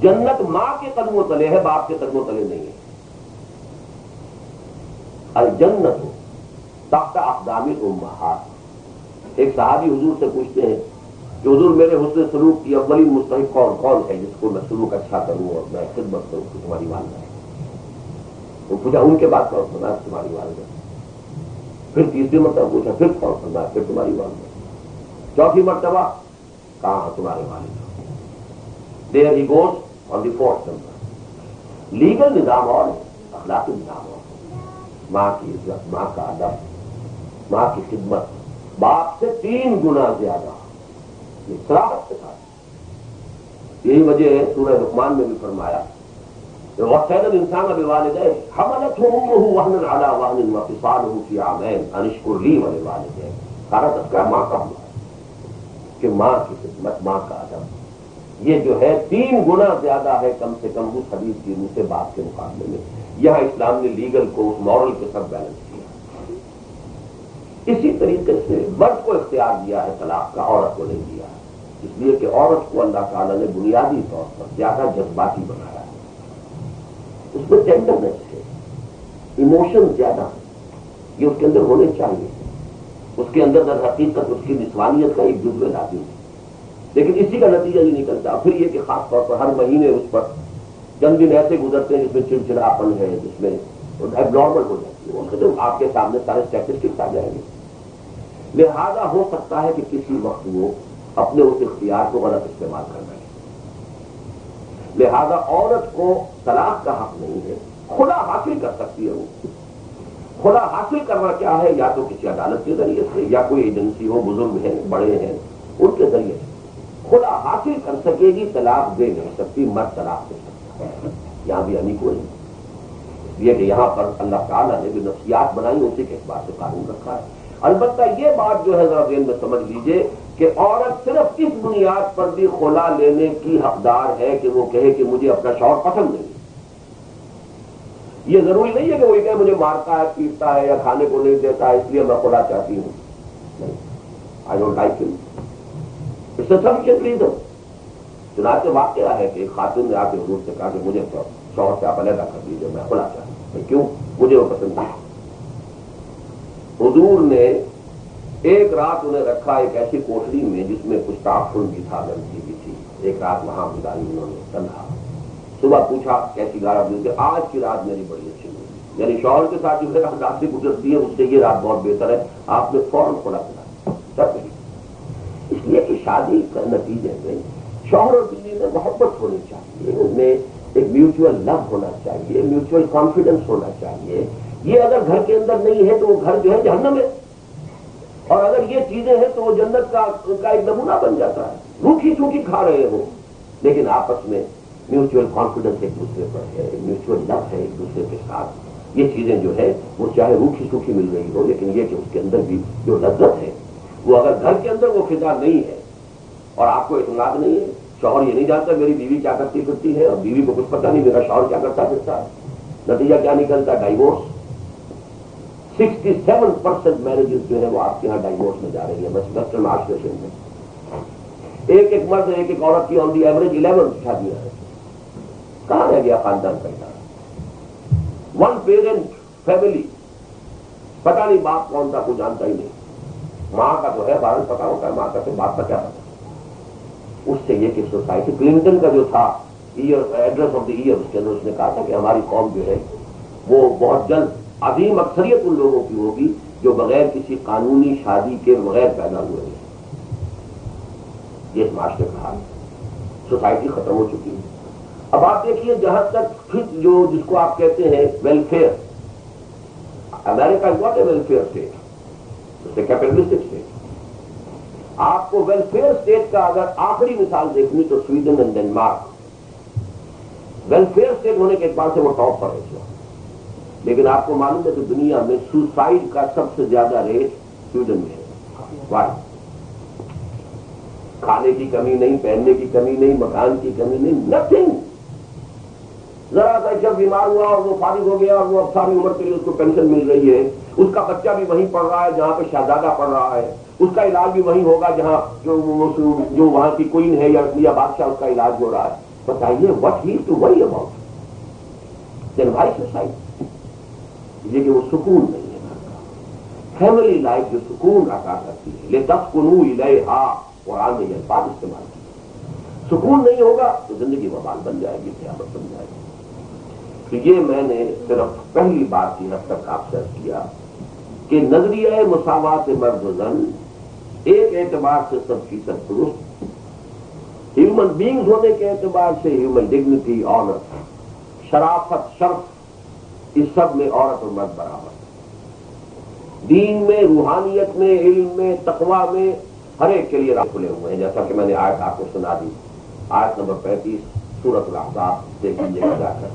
جنت ماں کے قدموں تلے ہے، باپ کے قدموں تلے نہیں ہے۔ الجنت تحت اقدام الامہات۔ ایک صحابی حضور سے پوچھتے ہیں کہ حضور میرے حسن سلوک کی اولین مستحق کون ہے جس کو میں سلوک اچھا کروں اور میں خدمت کروں؟ کہ تمہاری والدہ ہے۔ وہ پوچھا ان کے بعد کون فرمایا؟ تمہاری والدہ۔ پھر تیسری مرتبہ پوچھا، پھر کون فرمایا؟ پھر تمہاری والدہ۔ چوتھی مرتبہ کہاں تمہارے والد؟ There he goes on the 4th number. Legal نظام اور اخلاقی نظام اور، ماں کی عزت، ماں کا ادب، ماں کی خدمت باپ سے 3 گنا زیادہ، یہ صراحت کے ساتھ۔ یہی وجہ ہے سورہ لقمان میں بھی فرمایا وَوَصَّيْنَا الْإِنسَانَ بِوَالِدَيْهِ حَمَلَتْهُ أُمُّهُ وَهْنًا عَلَىٰ وَهْنٍ وَفِصَالُهُ فِي عَامَيْنِ أَنِ اشْكُرْ لِي وَلِوَالِدَيْكَ. سارا تذکرہ ماں کا ہوا کہ ماں کی خدمت، ماں کا ادب یہ جو ہے 3 گنا زیادہ ہے کم سے کم اس حدیث کی روح سے باپ کے مقابلے میں. یہاں اسلام نے لیگل کو اس مورل کے ساتھ بیلنس کیا. اسی طریقے سے مرد کو اختیار دیا ہے طلاق کا، عورت کو نہیں دیا ہے، اس لیے کہ عورت کو اللہ تعالیٰ نے بنیادی طور پر زیادہ جذباتی بنایا ہے. اس میں ٹینڈرنیس ہے، ایموشن زیادہ ہے، یہ اس کے اندر ہونے چاہیے. اس کے اندر در حقیقت اس کی نسوانیت کا ایک جزو لازم ہے. لیکن اسی کا نتیجہ یہ نکلتا پھر یہ کہ خاص طور پر ہر مہینے اس پر چند دن ایسے گزرتے ہیں جس میں چڑچڑاپن ہے، جس میں ایب نارمل ہو جاتی ہے، تو آپ کے سامنے سارے اسٹیٹسٹکس آ جائیں گے. لہذا ہو سکتا ہے کہ کسی وقت وہ اپنے اس اختیار کو غلط استعمال کر رہے ہیں. لہذا عورت کو طلاق کا حق نہیں ہے، خلا حاصل کر سکتی ہے. وہ خلا حاصل کرنا کیا ہے؟ یا تو کسی عدالت کے ذریعے سے، یا کوئی ایجنسی ہو، بزرگ ہیں، بڑے ہیں، ان کے ذریعے سے خلا حاصل کر سکے گی. طلاق دے نہیں سکتی، مرد طلاق دے سکتا ہے. یہاں بھی ہمیں کوئی نہیں، اس لیے کہ یہاں پر اللہ تعالیٰ نے جو نفسیات بنائی اسی کے اعتبار سے قانون رکھا ہے. البتہ یہ بات جو ہے ذرا ذہن میں سمجھ لیجئے کہ عورت صرف اس بنیاد پر بھی خلا لینے کی حقدار ہے کہ وہ کہے کہ مجھے اپنا شوہر پسند نہیں. یہ ضروری نہیں ہے کہ وہ یہ کہے مجھے مارتا ہے، پیٹتا ہے، یا کھانے کو نہیں دیتا ہے اس لیے میں خلا چاہتی ہوں. نہیں، آئی ڈونٹ لائک ہم. اس سے سفیشینٹ ریزن. چنانچہ واقعہ ہے کہ ایک خاتون نے آ کے حضور سے کہا کہ مجھے شوہر سے آپ علیحدہ کر دیجیے، میں خلا چاہتی ہوں. کیوں؟ مجھے وہ پسند نہیں. حضور نے ایک رات انہیں رکھا ایک ایسی کوٹری میں جس میں کچھ تعفن بھی تھا، گندگی بھی تھی. ایک رات وہاں گزاری انہوں نے تنہا. صبح پوچھا کیسی گارا کہ آج کی رات میری بڑی اچھی ہوئی، یعنی شوہر کے ساتھ جو ہے رات سے گزرتی ہے اس سے یہ رات بہت بہتر ہے، آپ نے فوراً کھلا پڑا. اس لیے کہ شادی کے نتیجے میں شوہر اور بیوی میں محبت ہونی چاہیے، ان میں ایک میوچل لو ہونا چاہیے، میوچل کانفیڈنس ہونا چاہیے. یہ اگر گھر کے اندر نہیں ہے تو وہ گھر جو ہے جہنم ہے، اور اگر یہ چیزیں ہیں تو وہ جنت کا ایک نمونہ بن جاتا ہے. روکھی سوکھی کھا رہے ہو لیکن آپس میں میوچل کانفیڈنس ایک دوسرے پر ہے، میوچل لو ہے ایک دوسرے کے ساتھ. یہ چیزیں جو ہے وہ چاہے روکھی سوکھی مل رہی ہو لیکن یہ کہ اس کے اندر بھی جو لذت ہے وہ اگر گھر کے اندر وہ فضا نہیں ہے اور آپ کو اعتماد نہیں ہے، شوہر یہ نہیں جانتا میری بیوی کیا کرتی پھرتی ہے اور بیوی کو کچھ پتہ نہیں میرا شوہر کیا کرتا پھرتا ہے، نتیجہ کیا نکلتا ہے؟ ڈائیورس. 67% میرجز جو ہے وہ آپ کے یہاں ڈائیورس میں جا رہی ہے. بس ویسٹرن معاشرے میں ایک مرد ایک عورت کی آن دی ایوریج 11 شادیاں ہیں. کہاں رہ گیا خاندان کا ادارہ؟ 1 پیرنٹ فیملی. پتہ نہیں باپ کون تھا، کوئی جانتا ہی نہیں. ماں کا تو ہے بارن پتا ہوتا ہے، ماں کا تو باپ کا کیا پتا. اس سے یہ کہ سوسائٹی کلنٹن کا جو تھا ایڈریس آف دی ایئر اس کے اندر اس نے کہا تھا کہ ہماری قوم جو ہے وہ بہت جلد عظیم اکثریت ان لوگوں کی ہوگی جو بغیر کسی قانونی شادی کے بغیر پیدا ہوئے ہیں. یہ اس معاشرے کا حال ہے. سوسائٹی ختم ہو چکی ہے. اب آپ دیکھیے جہاں تک پھر جو جس کو آپ کہتے ہیں welfare, America is not a welfare state, it's a capitalistic state. آپ کو ویلفیئر اسٹیٹ کا اگر آخری مثال دیکھنی تو Sweden and Denmark. Welfare state ہونے کے اعتبار سے وہ ٹاپ پر ہے اس وقت. لیکن آپ کو معلوم ہے کہ دنیا میں سوسائڈ کا سب سے زیادہ ریٹ سویڈن میں ہے. وائی؟ کھانے کی کمی نہیں، پہننے کی کمی نہیں، مکان کی کمی نہیں، نتھنگ. ذرا سا جب بیمار ہوا اور وہ فارغ ہو گیا اور وہ اب ساری عمر کے لیے اس کو پینشن مل رہی ہے. اس کا بچہ بھی وہیں پڑھ رہا ہے جہاں پہ شہزادہ پڑھ رہا ہے. اس کا علاج بھی وہیں ہوگا جہاں جو وہاں کی کوئین ہے یا بادشاہ اس کا علاج ہو رہا ہے. بتائیے what he to worry about then why society. یہ کہ وہ سکون نہیں ہے گھر کا. فیملی لائف جو سکون عطا کرتی ہے، لِتَسْكُنُوا إِلَيْهَا قرآن نے یہ الفاظ استعمال کیا. سکون نہیں ہوگا تو زندگی وبال بن جائے گی، قیامت بن جائے گی. تو یہ میں نے صرف پہلی بات کی حد تک آپ سے عرض کیا کہ نظریہ مساوات مرد و زن ایک اعتبار سے 100% درست. ہیومن بینگز ہونے کے اعتبار سے ہیومن ڈگنیٹی، آنر، شرافت، شرف، اس سب میں عورت اور مرد برابر. دین میں، روحانیت میں، علم میں، تقوی میں ہر ایک کے لیے راہ کھلے ہوئے ہیں. جیسا کہ میں نے آیت آپ کو سنا دی، آیت نمبر 35 سورۃ الاحزاب دیکھ لیجیے جا کر.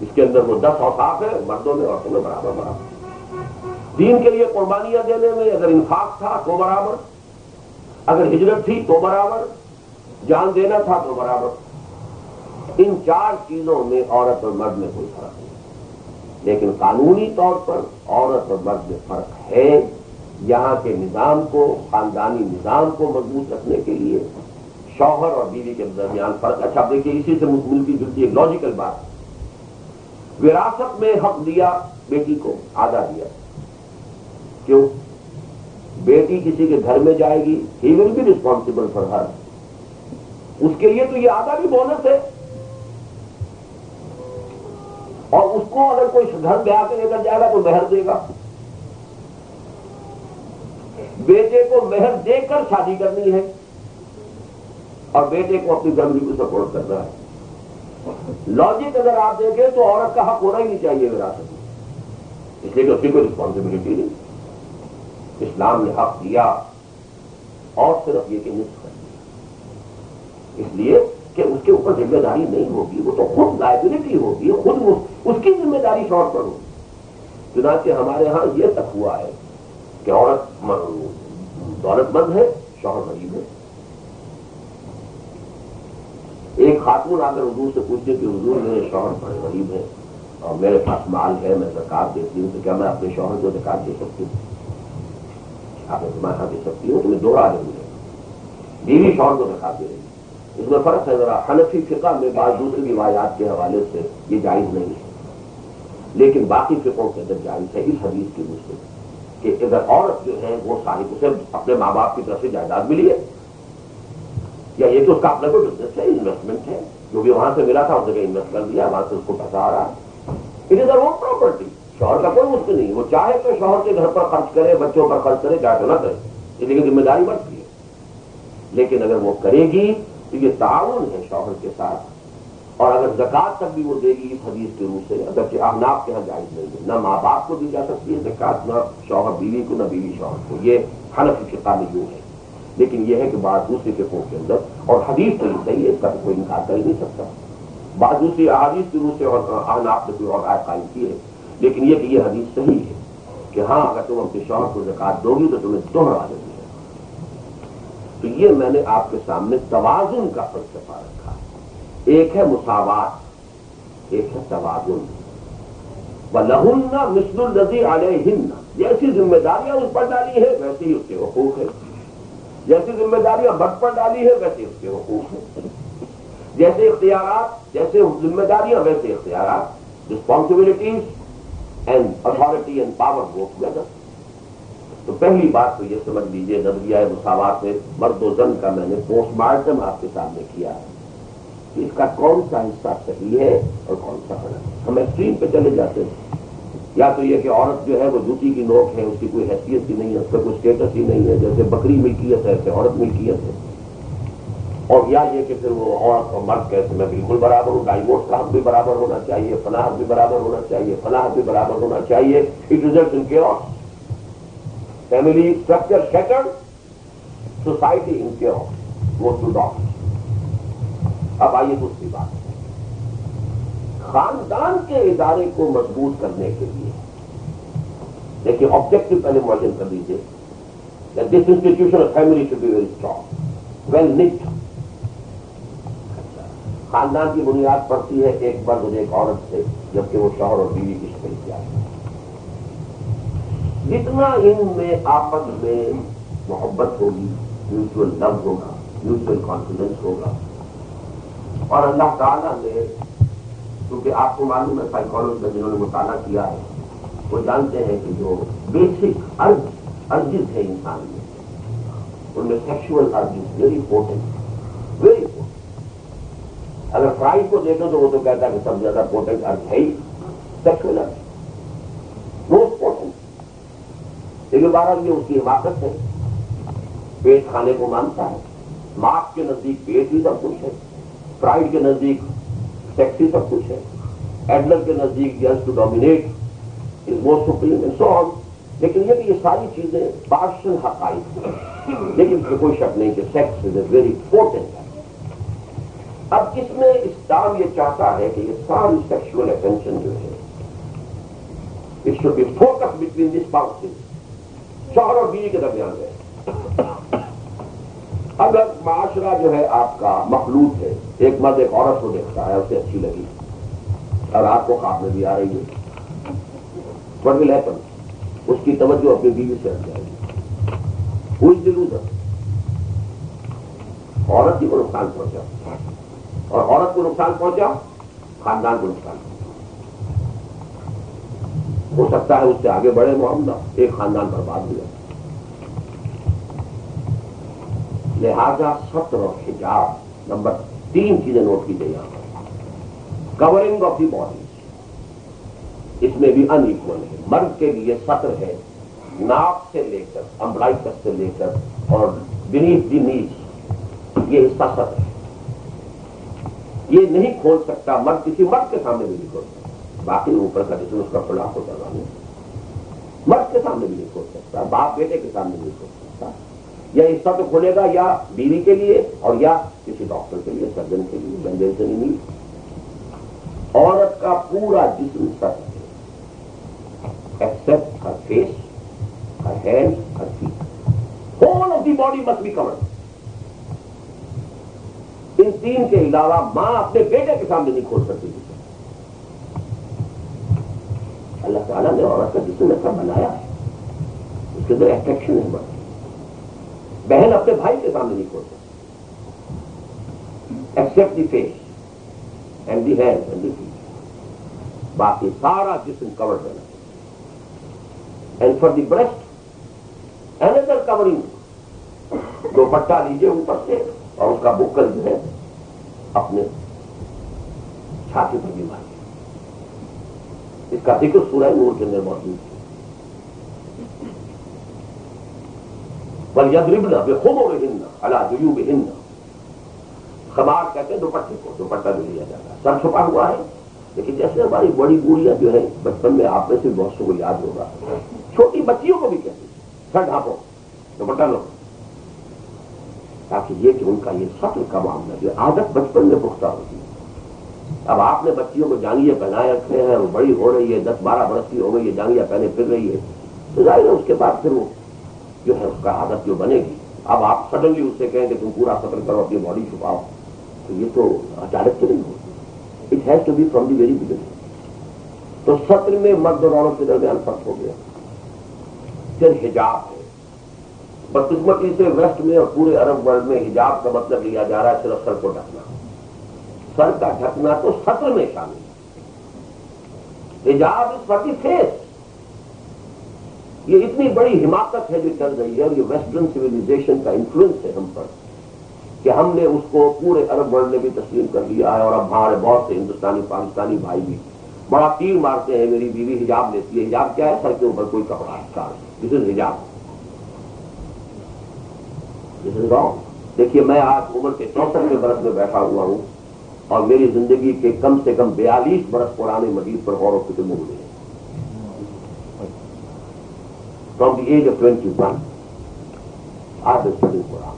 اس کے اندر وہ 10 اوصاف ہے، مردوں میں عورتوں میں برابر برابر. دین کے لیے قربانیاں دینے میں اگر انفاق تھا تو برابر، اگر ہجرت تھی تو برابر، جان دینا تھا تو برابر. ان 4 چیزوں میں عورت اور مرد میں کوئی فرق نہیں، لیکن قانونی طور پر عورت اور مرد میں فرق ہے. یہاں کے نظام کو، خاندانی نظام کو مضبوط رکھنے کے لیے شوہر اور بیوی کے درمیان فرق. اچھا دیکھیے، اسی سے ملتی جلتی ایک لاجیکل بات، وراثت میں حق دیا بیٹی کو، آدھا دیا. کیوں؟ بیٹی کسی کے گھر میں جائے گی، he will be responsible for her. اس کے لیے تو یہ آدھا بھی بونس ہے. اور اس کو اگر کوئی گھر میں آ کے لے کر جائے گا تو مہر دے گا. بیٹے کو مہر دے کر شادی کرنی ہے اور بیٹے کو اپنی فیملی کو سپورٹ کرنا ہے. لاجک اگر آپ دیکھیں تو عورت کا حق ہونا ہی نہیں چاہیے وراثت میں، اس لیے کہ اس کی کوئی رسپانسبلٹی نہیں. اسلام نے حق دیا اور صرف یہ کہ نصف کر دیا، اس لیے کہ اس کے اوپر ذمہ داری نہیں ہوگی، وہ تو خود لائبلٹی ہوگی، خود اس کی ذمہ داری شوہر پر ہوگی. چنانچہ ہمارے ہاں یہ تک ہوا ہے کہ عورت دولت مند ہے، شوہر غریب ہے. ایک خاتون آ کر حضور سے پوچھتے کہ حضور میرے شوہر بڑے غریب ہیں اور میرے پاس مال ہے، میں زکات دیتی ہوں، تو کیا میں اپنے شوہر کو زکات دے سکتی ہوں؟ آپ نے دے سکتی ہوں، تمہیں 2 رائے ملے. بیوی شوہر کو زکات دے رہی ہے. اس میں فرق ہے ذرا. حنفی فقہ میں بعض دوسری روایات کے حوالے سے یہ جائز نہیں ہے، لیکن باقی فقہوں کے اندر جائز ہے اس حدیث کی وجہ سے کہ اگر عورت جو ہے وہ صاحب، اسے اپنے ماں باپ کی طرف سے جائیداد ملی ہے، یا یہ تو اس کا اپنا کوئی بزنس ہے، انویسٹمنٹ ہے، جو بھی وہاں سے ملا تھا اس جگہ انویسٹ کر دیا، وہاں سے اس کو پیسہ آ رہا ہے. It is oven property. شوہر کا کوئی مشکل نہیں، وہ چاہے تو شوہر کے گھر پر خرچ کرے، بچوں پر خرچ کرے، چاہے تو نہ کرے، اس لیے ذمہ داری بڑھتی ہے. لیکن اگر وہ کرے گی تو یہ تعاون ہے شوہر کے ساتھ. اور اگر زکات تک بھی وہ دے گی اس حدیث کے روح سے، اگرچہ احناف کے یہاں جائز نہیں ہے، نہ ماں باپ کو دی جا سکتی ہے زکات، نہ شوہر بیوی کو، نہ بیوی شوہر کو. یہ حنفی فقہ میں یوں ہے. لیکن یہ ہے کہ بعض دوسری فقہوں کے اندر، اور حدیث تو صحیح ہے، اس کا تو کوئی انکار کر ہی نہیں سکتا، بعض دوسری احادیث کی روح سے اور احناف نے کوئی اور آیت قائم کی ہے. لیکن یہ کہ یہ حدیث صحیح ہے کہ ہاں اگر تم اپنے شوہر کو زکات دو گی تو تمہیں 2 رائے ملے. تو یہ میں نے آپ کے سامنے توازن کا فلسفہ رکھا. ایک ہے مساوات، ایک ہے توازن. وَلَهُنَّ مِثْلُ الَّذِي عَلَيْهِنَّ، جیسی ذمہ داریاں اس پر ڈالی ہے ویسے ہی اس کے حقوق ہے. جیسی ذمہ داریاں مرد پر ڈالی ہے ویسے اس کے حقوق ہیں. جیسے اختیارات، جیسے ذمہ داریاں ویسے اختیارات. Responsibilities and authority and power go together. تو پہلی بات تو یہ سمجھ لیجیے، نظریہ مساوات میں مرد و زن کا میں نے پوسٹ مارٹم آپ کے سامنے کیا ہے کہ اس کا کون سا حصہ صحیح ہے اور کون سا غلط ہے. ہم ایکسٹریم پہ چلے جاتے ہیں. یا تو یہ کہ عورت جو ہے وہ جوتی کی نوک ہے، اس کی کوئی حیثیت ہی نہیں ہے، اس کا کوئی اسٹیٹس ہی نہیں ہے، جیسے بکری ملکیت ہے ایسے عورت ملکیت ہے. اور یا یہ کہ پھر وہ عورت اور مرد کیسے میں بالکل برابر ہوں، ڈائیورس کا حق بھی برابر ہونا چاہیے، فلاح بھی برابر ہونا چاہیے، فلاح بھی برابر ہونا چاہیے. It results in chaos. Family structure shattered, society in chaos, goes to dog. اب آئیے دوسری بات، خاندان کے ادارے کو مضبوط کرنے کے لیے دیکھیے آبجیکٹو پہلے معین کر لیجیے. This institution of family should be very strong, well knit. خاندان کی بنیاد پڑتی ہے ایک مرد اور ایک عورت سے، جبکہ وہ شوہر اور بیوی کی شکل کیا ہے. جتنا ان میں آپس میں محبت ہوگی، میوچل لو ہوگا، میوچل کانفیڈنس ہوگا. اور اللہ تعالیٰ نے، کیونکہ آپ کو معلوم ہے سائیکالوجی میں جنہوں نے مطالعہ کیا ہے وہ جانتے ہیں کہ جو بیسک ارجز ہے انسان میں، ان میں sexual urges very important, very important. اگر فرائڈ کو دیکھو تو وہ تو کہتا ہے کہ سب سے زیادہ امپورٹنٹ ارج ہے ہی سیکشول ارج، موسٹ امپورٹنٹ. لیکن بہرحال یہ اس کی حماقت ہے. پیٹ کھانے کو مانتا ہے. مارکس کے نزدیک پیٹ ہی سب کچھ ہے، فرائڈ کے نزدیک سیکس ہی سب کچھ ہے، ایڈلر کے نزدیک just to dominate is most supreme and so on. لیکن یہ کہ یہ ساری چیزیں پارشل حقائق ہیں، لیکن اس میں کوئی شک نہیں کہ sex is a very important ہے. اب اس میں اسلام یہ چاہتا ہے کہ یہ ساری سیکشل اٹینشن جو ہے it should be focus between this spouses, شوہر اور بیوی کے درمیان ہے۔ اگر معاشرہ جو ہے آپ کا مخلوط ہے، ایک مرد ایک عورت کو دیکھتا ہے، اسے اچھی لگی اور آپ کو خواب میں بھی آ رہی ہے، what will happen؟ اس کی توجہ اپنی بیوی سے ہٹ جائے گی۔ who is the loser؟ عورت ہی کو نقصان پہنچا، اور عورت کو نقصان پہنچا خاندان کو نقصان پہنچا۔ ہو سکتا ہے اس سے آگے بڑھے معاملہ، ایک خاندان برباد ہو جائے۔ لہذا ستر اور حجاب نمبر 3 چیزیں نوٹ کیجیے یہاں پر۔ کورنگ آف دی باڈی، اس میں بھی ان ایکول ہے۔ مرد کے لیے ستر ہے ناک سے لے کر امبلائکس سے لے کر اور بینیتھ دی نیز، یہ حصہ ستر ہے، یہ نہیں کھول سکتا مرد، کسی مرد کے سامنے بھی نہیں کھول سکتا۔ باقی اوپر کا جسم اس کا کھلا ہوتا ہے، مرد کے سامنے بھی نہیں کھول سکتا، باپ بیٹے کے سامنے بھی نہیں کھول سکتا۔ یا حصہ تو کھولے گا یا بیوی کے لیے اور یا کسی ڈاکٹر کے لیے، سرجن کے لیے، بندے سے نہیں۔ عورت کا پورا جسم ستر ہے except her face, her hands, her feet. Whole of the body must be covered. ان 3 کے علاوہ ماں اپنے بیٹے کے سامنے نہیں کھول سکتی۔ اللہ تعالیٰ نے عورت کا جسم ایسا بنایا ہے، اس کے اندر اٹریکشن ہے بڑی۔ بہن اپنے بھائی کے سامنے نہیں کھول سکتی except the face and the hand and the feet, باقی سارا جسم کور کرنا۔ And for the breast another covering، dupatta لیجیے اوپر سے اور اس کا بکل جو ہے اپنے چھاتی پر بھی ماریے۔ اس کا ذکر سورہ نور کے اندر موجود ہے۔ وَلْيَضْرِبْنَ بِخُمُرِهِنَّ عَلَىٰ جُيُوبِهِنَّ، خمار کہتے ہیں دوپٹے کو، دوپٹہ جو لیا جاتا ہے، سر چھپا ہوا ہے۔ لیکن جیسے ہماری بڑی بوڑھیاں جو ہے بچپن میں، آپ میں سے بہت سے کو یاد ہوگا، چھوٹی بچیوں کو بھی کہتے ہیں سر ڈھانپو، دوپٹہ لو، تاکہ یہ کہ ان کا یہ سطر کا معاملہ جو عادت بچپن میں پختہ ہوتی ہے۔ اب آپ نے بچیوں کو جانگیاں پہنائے رکھے ہیں، وہ بڑی ہو رہی ہے، 10-12 برس کی ہو گئی ہے، جانگیاں پہنے پھر رہی ہے، تو ظاہر ہے اس کے بعد پھر وہ جو ہے اس کا عادت جو بنے گی۔ اب آپ سڈنلی اس سے کہیں کہ تم پورا سطر کرو، اپنی باڈی چھپاؤ، تو یہ تو اچانک سے نہیں ہوگی، it has to be from the very beginning. تو سطر میں مرد اور عورت کے درمیان فرق ہو گیا۔ پھر حجاب ہے، بدقسمتی سے ویسٹ میں اور پورے عرب ورلڈ میں حجاب کا مطلب لیا جا رہا ہے صرف سر کو ڈھکنا۔ سر کا ڈھکنا تو سطر میں شامل ہے۔ حجاب از فار دی فیس۔ یہ اتنی بڑی حماقت ہے جو چل رہی ہے، اور یہ ویسٹرن سویلائزیشن کا انفلوئنس ہے ہم پر، کہ ہم نے اس کو پورے عرب ورلڈ میں بھی تسلیم کر لیا ہے۔ اور اب ہمارے بہت سے ہندوستانی پاکستانی بھائی بھی بڑا تیر مارتے ہیں، میری بیوی حجاب لیتی ہے۔ حجاب کیا ہے؟ سر کے اوپر کوئی کپڑا ہے، دس از حجاب، دس از رانگ۔ دیکھیے میں آج عمر کے 64 برس میں بیٹھا ہوا ہوں، اور میری زندگی کے کم سے کم 42 برس قرآن مجید پر غور و فکر میں ہوئے ہیں۔ فرام دی ایج آف 21 آج اسٹڈی قرآن۔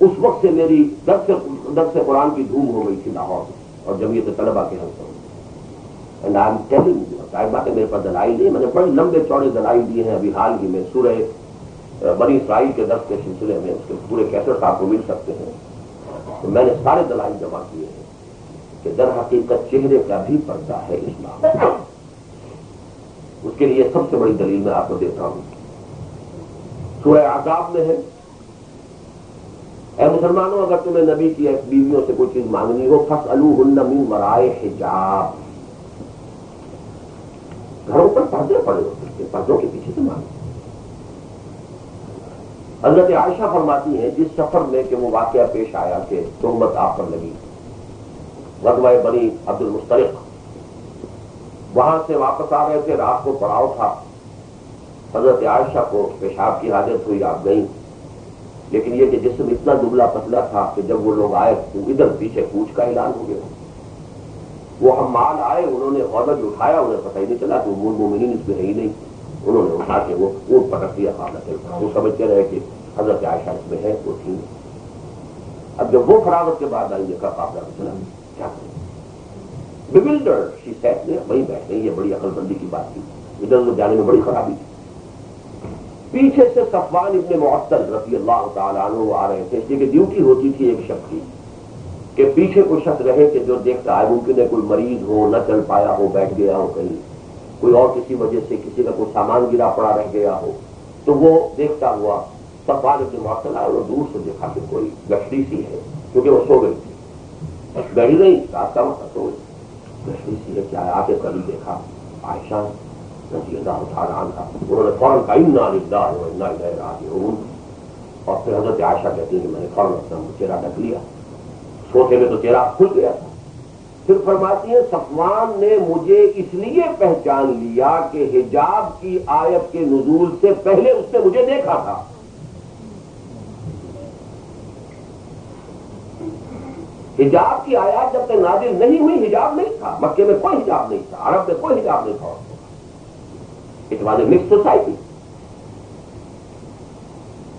اس وقت سے میری درس قرآن کی دھوم ہو گئی تھی لاہور میں اور جمعیت طلبہ کے حلقوں میں۔ And I am telling you, ظاہر بات ہے میرے پاس دلائل نہیں، میں نے بڑے لمبے چوڑے دلائل دیے ہیں۔ ابھی حال ہی میں سورہ بنی اسرائیل کے درس کے سلسلے میں، اس کے پورے کیسٹ آپ کو مل سکتے ہیں، تو میں نے سارے دلائل جمع کیے ہیں کہ در حقیقت چہرے کا بھی پردہ ہے اسلام۔ اس کے لیے سب سے بڑی دلیل میں آپ کو دیتا ہوں، سورہ احزاب میں ہے، اے مسلمانوں اگر تمہیں نبی کی بیویوں سے کوئی چیز مانگنی ہو فاسألوہن من وراء حجاب، گھروں پر پردے پڑے ہوتے ہیں، پردوں کے پیچھے سے مانگو۔ حضرت عائشہ فرماتی ہیں جس سفر میں کہ وہ واقعہ پیش آیا کہ تہمت آپ پر لگی، غزوہ بنی عبد المستلق، وہاں سے واپس آ رہے تھے، رات کو پڑاؤ تھا، حضرت عائشہ کو پیشاب کی حاجت ہوئی، آپ گئیں، لیکن یہ کہ جسم اتنا دبلا پتلا تھا کہ جب وہ لوگ آئے تو ادھر پیچھے کوچ کا اعلان ہو گیا۔ وہ حمال آئے، انہوں نے غوضہ اٹھایا، انہیں پتہ ہی نہیں چلا کہ وہ مومنین اس میں ہے ہی نہیں، انہوں نے اٹھا کے وہ اونٹ پٹک دیا، وہ سمجھتے رہے کہ حضرت عائشہ اس میں ہے، وہ تھی۔ اب جب وہ فراغت کے بعد آئیں گے کا قافلہ چلا کیا کریں؟ bewildered she sat there, وہیں بیٹھ گئی. یہ بڑی عقل بندی کی بات تھی. ادھر ادھر جانے میں بڑی خرابی تھی. پیچھے سے صفوان ابن معطل رضی اللہ تعالیٰ عنہ آ رہے تھے. اس لیے کہ ڈیوٹی ہوتی تھی ایک شخص کی کہ پیچھے کوئی شخص رہے کہ جو دیکھتا ہے. ممکن ہے کوئی مریض ہو, نہ چل پایا ہو, بیٹھ گیا ہو کہیں, کوئی اور کسی وجہ سے کسی کا کوئی سامان گرا پڑا رہ گیا ہو, تو وہ دیکھتا ہوا صفوان ابن معطل آئے اور دور سے دیکھا کہ کوئی گشتی سی ہے, کیونکہ وہ سو گئی تھی. گڑی نہیں, رات کا وقت سو گئی. گشتی سی ہے کیا ہے, آ کے کبھی دیکھا عائشہ رضی اللہ تعالیٰ عنہا. انہوں نے فوراً کہا انا للہ و انا الیہ راجعون. اور پھر حضرت عائشہ کہتی ہے کہ میں نے فوراً اپنا چہرہ ڈھک لیا. سوتے میں تو چہرہ کھل گیا تھا. پھر فرماتی ہیں صفوان نے مجھے اس لیے پہچان لیا کہ حجاب کی آیت کے نزول سے پہلے اس نے مجھے دیکھا تھا. حجاب کی آیات جب تک نازل نہیں ہوئی حجاب نہیں تھا. مکے میں کوئی حجاب نہیں تھا, عرب میں کوئی حجاب نہیں تھا. It was a mix society.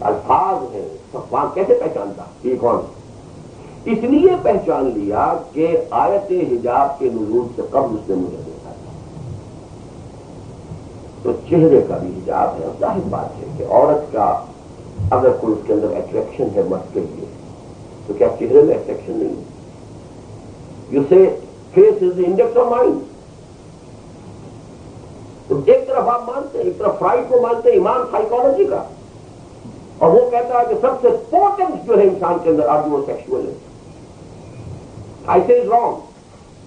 الفاظ ہیں, صفوان کیسے پہچانتا یہ کون؟ اس لیے پہچان لیا کہ آیت حجاب کے نزول سے قبل اس نے مجھے دیکھا تھا. تو چہرے کا بھی حجاب ہے. ظاہر بات ہے کہ عورت کا اگر کوئی اس کے اندر اٹریکشن ہے مرد کے لیے تو کیا چہرے میں اٹریکشن نہیں ہے؟ You say face is the index of mind. تو ایک طرف آپ مانتے ہیں, ایک طرف فرائڈ کو مانتے ہیں, ایمان سائیکالوجی کا, اور وہ کہتا ہے کہ سب سے پوٹنٹ جو ہے انسان کے اندر آج وہ سیکشول ہے. I say is wrong,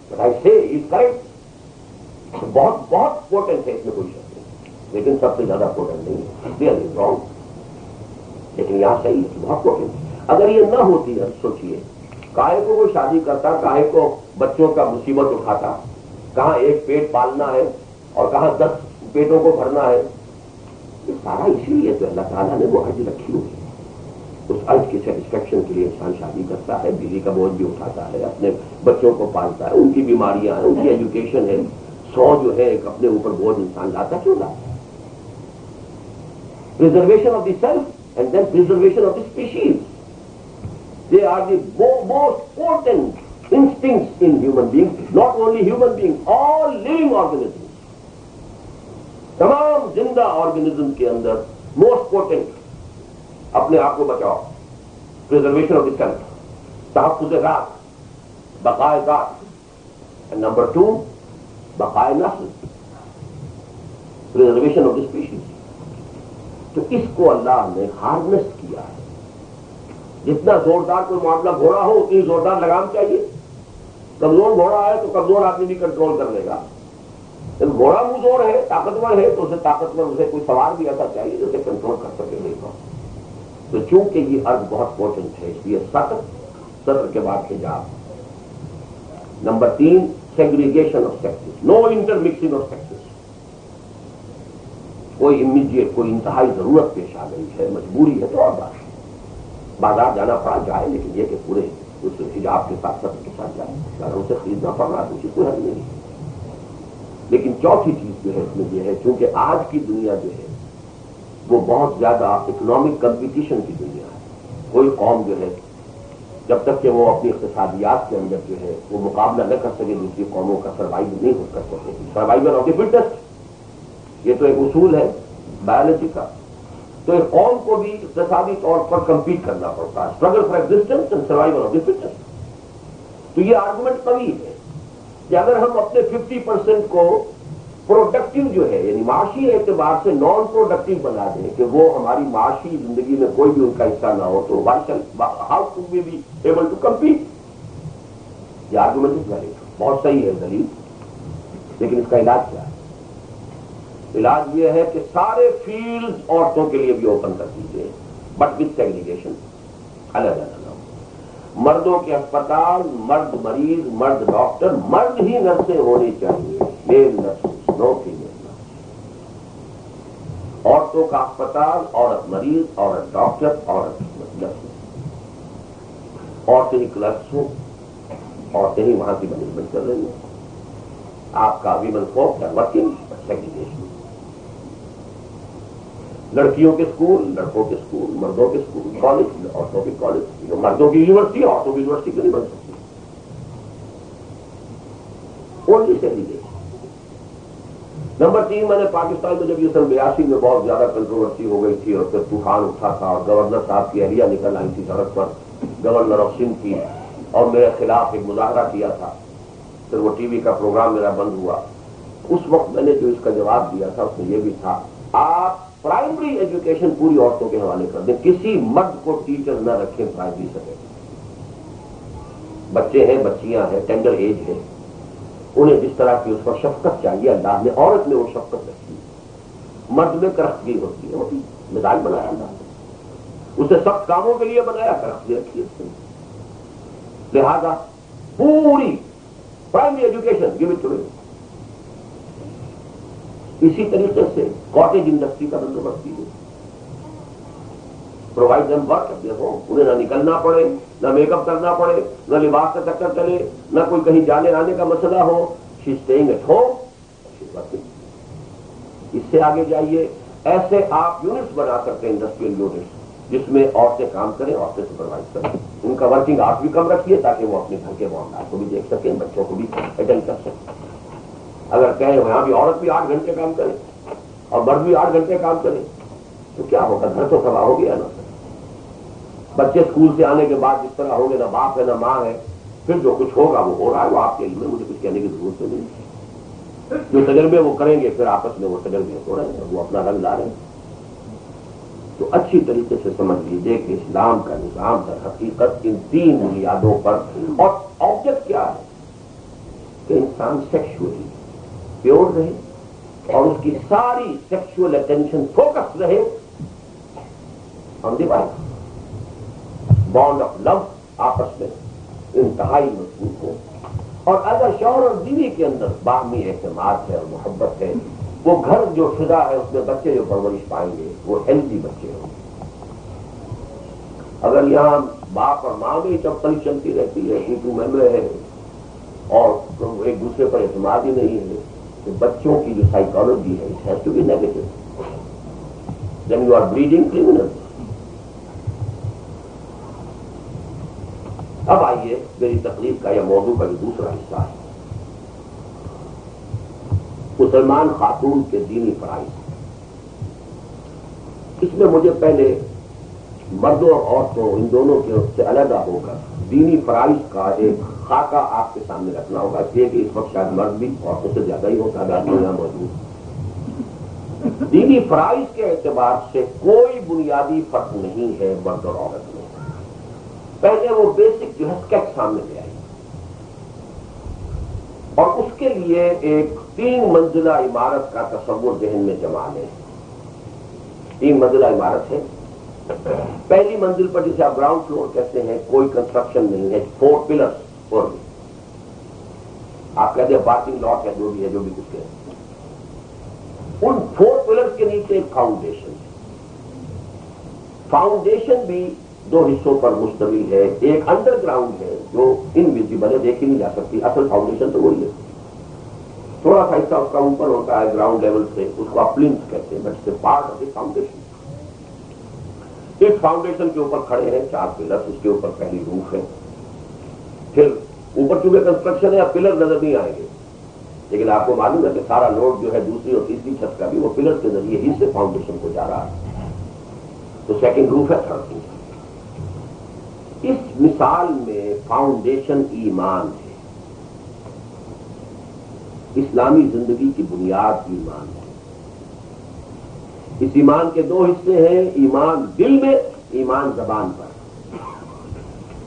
but I say is correct. بہت بہت پوٹنٹ ہے, اس میں کوئی شک نہیں, لیکن سب سے زیادہ پوٹنٹ نہیں ہے. Really is wrong. لیکن یہاں صحیح ہے, بہت پوٹنٹ ہے. اگر یہ نہ ہوتی ہے, سوچئے کاہے کو وہ شادی کرتا, کاہے کو بچوں کا مصیبت اٹھاتا, کہاں ایک پیٹ پالنا ہے اور کہاں 10 پیٹوں کو بھرنا ہے. یہ سارا اسی لیے تو اللہ تعالیٰ نے وہ حج رکھی ہوئی ہے. اس حج کی سیٹسفیکشن کے لیے انسان شادی کرتا ہے, بیوی کا بوجھ بھی اٹھاتا ہے, اپنے بچوں کو پالتا ہے, ان کی بیماریاں ہیں, ان کی ایجوکیشن ہے. 100 جو ہے ایک اپنے اوپر بوجھ انسان لاتا کیوں لاتا ہے؟ Preservation of the self and then preservation of the species. They are the most potent instincts in human beings, not only human beings, all living organisms. تمام زندہ آرگنزم کے اندر موسٹ پوٹنٹ اپنے آپ کو بچاؤ, پریزرویشن آف دی سیلف, تحفظ ذات, بقائے ذات, اینڈ نمبر 2 بقائے نسل, پریزرویشن آف دی اسپیشیز. تو اس کو اللہ نے ہارنس کیا ہے. جتنا زوردار کوئی معاملہ گھوڑا ہو اتنی زوردار لگام چاہیے. کمزور گھوڑا ہے تو کمزور آدمی بھی کنٹرول کر لے گا. جب گھوڑا مزور ہے, طاقتور ہے, تو اسے طاقتور, اسے کوئی سوار بھی ایسا چاہیے جو اسے کنٹرول کر سکے. نہیں کو تو چونکہ یہ ارض بہت پوٹنٹ ہے, اس لیے سطر کے بعد حجاب. Number 3 segregation of sexes, no intermixing of sexes. کوئی امیڈیٹ, کوئی انتہائی ضرورت پیش آ گئی ہے, مجبوری ہے, تو اور بات ہے, بازار جانا پڑا جائے, لیکن یہ کہ پورے اس حجاب کے ساتھ سطر کے ساتھ جائے, اگر اسے خریدنا پڑ رہا ہے تو اسے کوئی حل نہیں. لیکن چوتھی چیز جو ہے اس میں یہ ہے, چونکہ آج کی دنیا جو ہے وہ بہت زیادہ اکنامک کمپٹیشن کی دنیا ہے. کوئی قوم جو ہے جب تک کہ وہ اپنی اقتصادیات کے اندر جو ہے وہ مقابلہ نہ کر سکے دوسری قوموں کا, سروائیو نہیں کر سکے. سروائیول آف دی فٹسٹ, یہ تو ایک اصول ہے بایولوجی کا. تو ایک قوم کو بھی اقتصادی طور پر کمپیٹ کرنا پڑتا ہے, struggle for existence and survival of the fittest. تو یہ آرگومنٹ قوی ہے کہ اگر ہم اپنے 50% کو پروڈکٹیو جو ہے, یعنی معاشی اعتبار سے نان پروڈکٹیو بنا دیں, کہ وہ ہماری معاشی زندگی میں کوئی بھی ان کا حصہ نہ ہو, تو how could we be able to compete. یہ آرگومنٹ از ویلڈ, بہت صحیح ہے دلیل, لیکن اس کا علاج کیا ہے؟ علاج یہ ہے کہ سارے فیلڈز عورتوں کے لیے بھی اوپن کر دیجیے, بٹ وتھ سیگریگیشن, الگ الگ. مردوں کے اسپتال, مرد مریض, مرد ڈاکٹر, مرد ہی نرسیں ہونی چاہیے, میل نرسز, نو فیمیل نرس. عورتوں کا اسپتال, عورت مریض, عورت ڈاکٹر, عورت نرس. عورتیں ہی کلرکس ہوں, عورتیں ہی وہاں کی مینجمنٹ کر رہی ہیں. آپ کا ویمن فوک ہے ورکنگ, سیگریگیشن. لڑکیوں کے اسکول، لڑکوں کے اسکول، مردوں کے اسکول، کالج، عورتوں کے کالج، مردوں کی یونیورسٹی عورتوں کی یونیورسٹی کیوں نہیں بن سکتی؟ Only segregation. نمبر 3، میں نے پاکستان میں جب یہ سن 82 میں بہت زیادہ کنٹروورسی ہو گئی تھی اور پھر طوفان اٹھا تھا اور گورنر صاحب کی اہلیہ نکل آئی تھی سڑک پر، گورنر آف سندھ کی، اور میرے خلاف ایک مظاہرہ کیا تھا، پھر وہ ٹی وی کا پروگرام میرا بند ہوا۔ اس وقت میں نے جو اس کا جواب دیا تھا اس میں یہ بھی تھا، آپ پرائمری ایجوکیشن پوری عورتوں کے حوالے کر دیں، کسی مرد کو ٹیچر نہ رکھیں پرائمری سطح۔ بچے ہیں، بچیاں ہیں، ٹینڈر ایج ہے، انہیں جس طرح کی اس پر شفقت چاہیے اللہ نے عورت میں وہ شفقت رکھی ہے، مرد میں کرختگی ہوتی ہے، مثال بنایا اللہ نے، اسے سخت کاموں کے لیے بنایا، کرختگی رکھی ہے، لہذا پوری primary education give it to ہم۔ اسی طریقے سے کاٹیج انڈسٹری کا بندوبست کیجیے، provide them work at their home, انہیں نہ نکلنا پڑے، نہ میک اپ کرنا پڑے، نہ لباس کا چکر چلے، نہ کوئی کہیں جانے آنے کا مسئلہ ہو، she staying at home, she is working. اس سے آگے جائیے، ایسے آپ یونٹس بنا سکتے ہیں، انڈسٹریل یونٹس، جس میں عورتیں کام کریں، عورتیں سپروائز کریں، ان کا ورکنگ آورس بھی کم رکھیے تاکہ وہ اپنے گھر کے معاملات کو بھی دیکھ سکیں، بچوں کو بھی اٹینڈ کر سکیں۔ اگر کہیں وہاں بھی عورت بھی 8 گھنٹے کام کرے اور مرد بھی 8 گھنٹے کام کرے تو کیا ہوگا؟ گھر تو تباہ ہو گیا نا۔ بچے اسکول سے آنے کے بعد جس طرح ہوں گے، نہ باپ ہے نہ ماں ہے، پھر جو کچھ ہوگا وہ ہو رہا ہے، وہ آپ کے علم میں، مجھے کچھ کہنے کی ضرورت نہیں ہے۔ جو تجربے وہ کریں گے پھر آپس میں وہ تجربے ہو رہے ہیں، وہ اپنا رنگ لا رہے ہیں۔ تو اچھی طریقے سے سمجھ لیجیے کہ اسلام کا نظام در حقیقت ان 3 بنیادوں پر، اور آبجیکٹ کیا ہے کہ انسان سیکشولی پیور رہے اور اس کی ساری سیکشول اٹینشن فوکس رہے on the wife, bond of love آپس میں انتہائی مضبوط ہو، اور اگر شوہر اور بیوی کے اندر باہمی اعتماد ہے اور محبت ہے، وہ گھر جو فضا ہے اس میں بچے جو پرورش پائیں گے وہ ہیلدی بچے ہوں گے۔ اگر یہاں باپ اور ماں بھی چپل چلتی رہتی ہے، میں ہے، اور ایک دوسرے پر اعتماد ہی نہیں ہے، تو بچوں کی جو سائیکالوجی ہے it has to be negative, then you are breeding criminal. اب آئیے میری تقریر کا یا موضوع کا جو دوسرا حصہ ہے، مسلمان خاتون کے دینی فرائض۔ اس میں مجھے پہلے مردوں اور عورتوں ان دونوں کے سے علیحدہ ہو کر دینی فرائض کا ایک خاکہ آپ کے سامنے رکھنا ہوگا، اس لیے کہ اس وقت شاید مرد بھی عورتوں سے زیادہ ہی ہوتا ہے یہاں موجود۔ دینی فرائض کے اعتبار سے کوئی بنیادی فرق نہیں ہے مرد اور عورت میں۔ پہلے وہ بیسک جو ہے اسکیچ سامنے لے آئی، اور اس کے لیے ایک 3 منزلہ عمارت کا تصور ذہن میں جما لیں۔ 3 منزلہ عمارت ہے، پہلی منزل پر جسے آپ گراؤنڈ فلور کہتے ہیں کوئی کنسٹرکشن نہیں ہے، 4 پلرس اور بھی آپ کہتے ہیں پارکنگ لاٹ ہے، جو بھی کچھ کہتے ہیں، ان 4 پلرس کے نیچے ایک فاؤنڈیشن ہے۔ فاؤنڈیشن بھی 2 حصوں پر مشتمل ہے، ایک انڈر گراؤنڈ ہے جو انویزیبل ہے، دیکھی نہیں جا سکتی، اصل فاؤنڈیشن تو وہی ہے، تھوڑا سا حصہ اس کا اوپر ہوتا ہے گراؤنڈ لیول سے، اس کو آپ پلنتھ کہتے ہیں، but it's part of the foundation. اس فاؤنڈیشن کے اوپر کھڑے ہیں 4 پلرس، اس کے اوپر پہلی روف ہے، پھر اوپر چونکہ کنسٹرکشن ہے، پلر نظر نہیں آئیں گے، لیکن آپ کو معلوم ہے کہ سارا لوڈ جو ہے دوسری اور تیسری چھت کا بھی وہ پلر کے ذریعے ہی سے فاؤنڈیشن کو جا رہا ہے، تو سیکنڈ روف ہے، تھرڈ روف ہے۔ اس مثال میں فاؤنڈیشن ایمان ہے، اسلامی زندگی کی بنیاد ایمان ہے۔ اس ایمان کے 2 حصے ہیں، ایمان دل میں، ایمان زبان پر۔